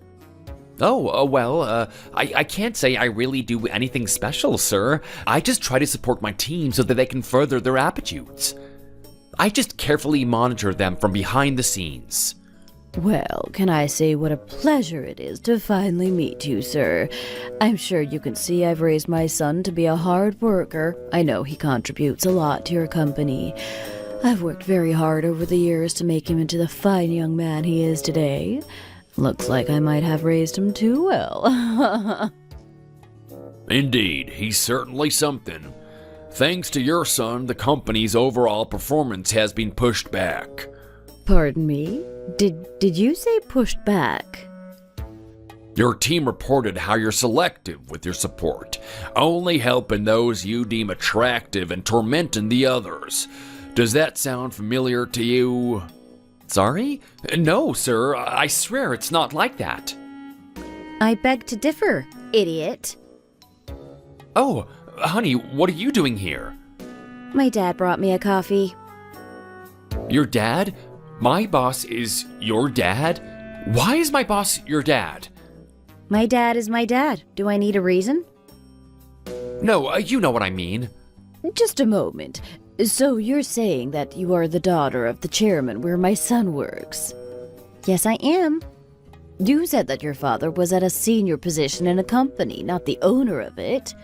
I can't say I really do anything special, sir. I just try to support my team so that they can further their aptitudes. I just carefully monitor them from behind the scenes. Well, can I say what a pleasure it is to finally meet you, sir? I'm sure you can see I've raised my son to be a hard worker. I know he contributes a lot to your company. I've worked very hard over the years to make him into the fine young man he is today. Looks like I might have raised him too well. Indeed, he's certainly something. Thanks to your son, the company's overall performance has been pushed back. Pardon me? Did you say pushed back? Your team reported how you're selective with your support, only helping those you deem attractive and tormenting the others. Does that sound familiar to you? Sorry? No, sir, I swear it's not like that. I beg to differ, idiot. Oh, honey, what are you doing here? My dad brought me a coffee. Your dad? My boss is your dad? Why is my boss your dad? My dad is my dad. Do I need a reason? No, you know what I mean. Just a moment. So you're saying that you are the daughter of the chairman where my son works? Yes, I am. You said that your father was at a senior position in a company, not the owner of it.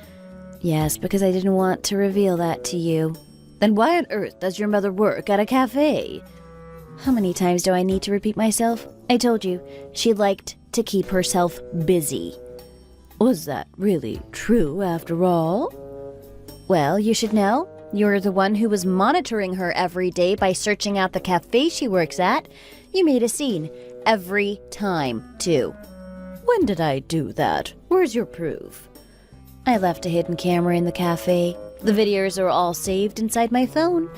Yes, because I didn't want to reveal that to you. Then why on earth does your mother work at a cafe? How many times do I need to repeat myself? I told you, she liked to keep herself busy. Was that really true after all? Well, you should know. You're the one who was monitoring her every day by searching out the cafe she works at. You made a scene every time, too. When did I do that? Where's your proof? I left a hidden camera in the cafe. The videos are all saved inside my phone.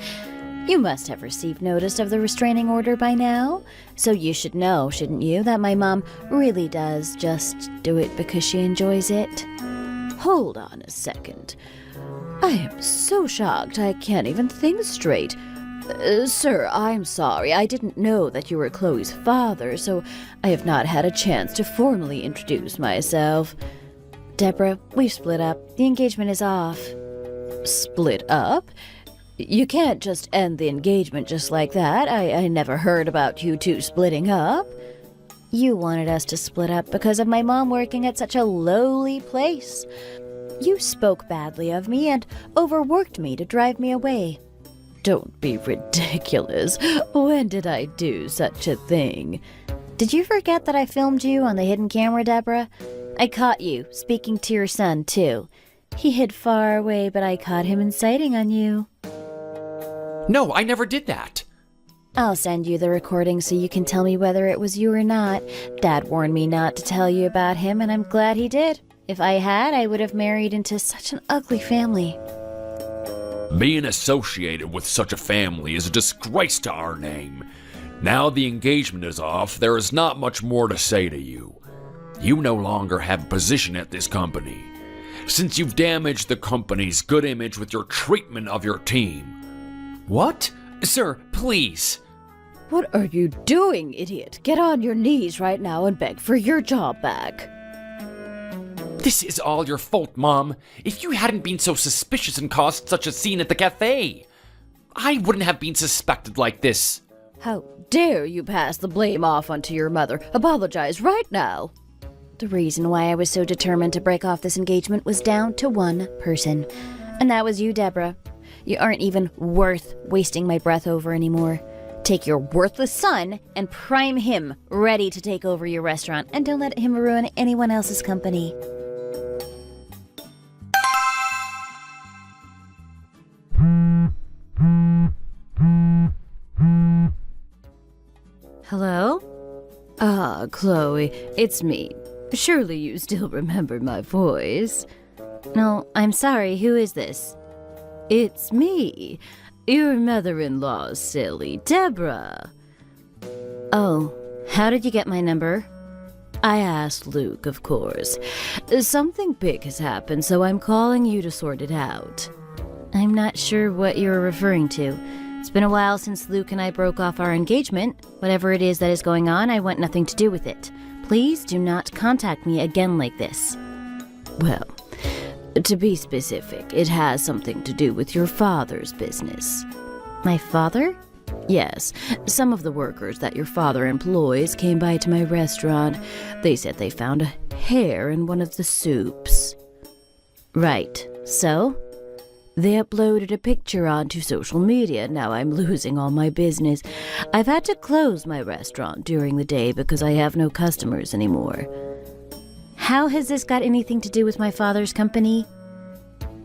You must have received notice of the restraining order by now. So you should know, shouldn't you, that my mom really does just do it because she enjoys it? Hold on a second. I am so shocked I can't even think straight. Sir, I'm sorry. I didn't know that you were Chloe's father, so I have not had a chance to formally introduce myself. Deborah, we've split up. The engagement is off. Split up? You can't just end the engagement just like that. I never heard about you two splitting up. You wanted us to split up because of my mom working at such a lowly place. You spoke badly of me and overworked me to drive me away. Don't be ridiculous. When did I do such a thing? Did you forget that I filmed you on the hidden camera, Deborah? I caught you speaking to your son, too. He hid far away, but I caught him inciting on you. No, I never did that. I'll send you the recording so you can tell me whether it was you or not. Dad warned me not to tell you about him, and I'm glad he did. If I had, I would have married into such an ugly family. Being associated with such a family is a disgrace to our name. Now the engagement is off, there is not much more to say to you. You no longer have a position at this company, since you've damaged the company's good image with your treatment of your team. What? Sir, please. What are you doing, idiot? Get on your knees right now and beg for your job back. This is all your fault, Mom. If you hadn't been so suspicious and caused such a scene at the cafe, I wouldn't have been suspected like this. How dare you pass the blame off onto your mother? Apologize right now. The reason why I was so determined to break off this engagement was down to one person. And that was you, Deborah. You aren't even worth wasting my breath over anymore. Take your worthless son and prime him ready to take over your restaurant, and don't let him ruin anyone else's company. Hello? Ah, Chloe, it's me. Surely you still remember my voice. No, I'm sorry, who is this? It's me, your mother-in-law, silly Deborah. Oh, how did you get my number? I asked Luke, of course. Something big has happened, so I'm calling you to sort it out. I'm not sure what you're referring to. It's been a while since Luke and I broke off our engagement. Whatever it is that is going on, I want nothing to do with it. Please do not contact me again like this. Well, to be specific, it has something to do with your father's business. My father? Yes, some of the workers that your father employs came by to my restaurant. They said they found a hair in one of the soups. Right, so? They uploaded a picture onto social media. Now I'm losing all my business. I've had to close my restaurant during the day because I have no customers anymore. How has this got anything to do with my father's company?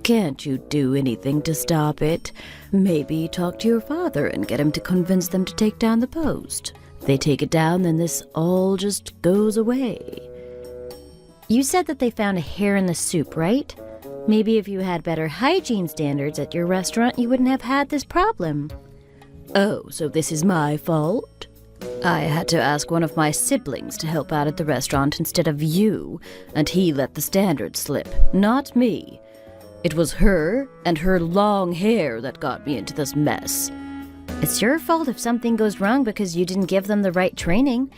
Can't you do anything to stop it? Maybe talk to your father and get him to convince them to take down the post. If they take it down, then this all just goes away. You said that they found a hair in the soup, right? Maybe if you had better hygiene standards at your restaurant, you wouldn't have had this problem. Oh, so this is my fault? I had to ask one of my siblings to help out at the restaurant instead of you, and he let the standards slip, not me. It was her and her long hair that got me into this mess. It's your fault if something goes wrong because you didn't give them the right training.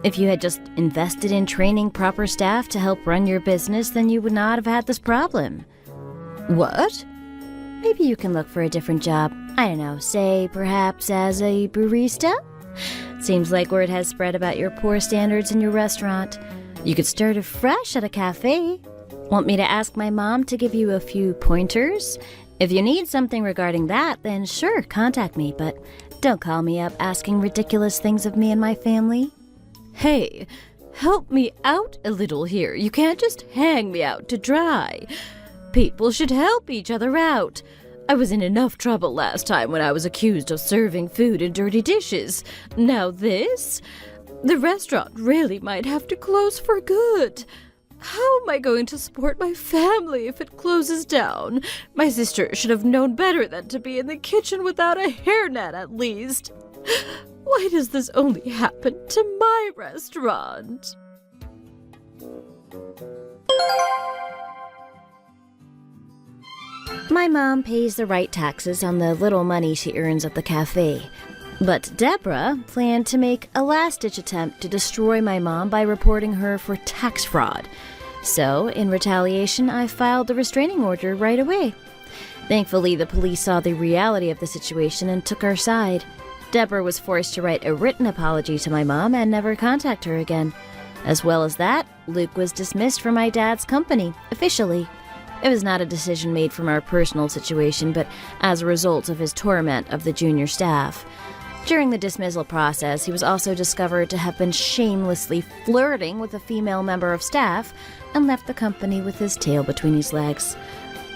If you had just invested in training proper staff to help run your business, then you would not have had this problem. What? Maybe you can look for a different job. I don't know, say perhaps as a barista? Seems like word has spread about your poor standards in your restaurant. You could start afresh at a cafe. Want me to ask my mom to give you a few pointers? If you need something regarding that, then sure, contact me, but don't call me up asking ridiculous things of me and my family. Hey, help me out a little here. You can't just hang me out to dry. People should help each other out. I was in enough trouble last time when I was accused of serving food in dirty dishes. Now this? The restaurant really might have to close for good. How am I going to support my family if it closes down? My sister should have known better than to be in the kitchen without a hairnet at least. Why does this only happen to my restaurant? My mom pays the right taxes on the little money she earns at the cafe. But Deborah planned to make a last-ditch attempt to destroy my mom by reporting her for tax fraud. So, in retaliation, I filed the restraining order right away. Thankfully, the police saw the reality of the situation and took our side. Deborah was forced to write a written apology to my mom and never contact her again. As well as that, Luke was dismissed from my dad's company, officially. It was not a decision made from our personal situation, but as a result of his torment of the junior staff. During the dismissal process, he was also discovered to have been shamelessly flirting with a female member of staff and left the company with his tail between his legs.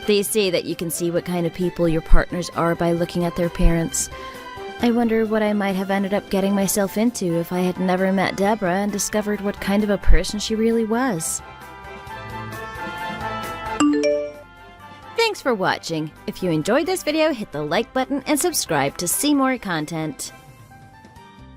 They say that you can see what kind of people your partners are by looking at their parents. I wonder what I might have ended up getting myself into if I had never met Deborah and discovered what kind of a person she really was. Thanks for watching. If you enjoyed this video, hit the like button and subscribe to see more content.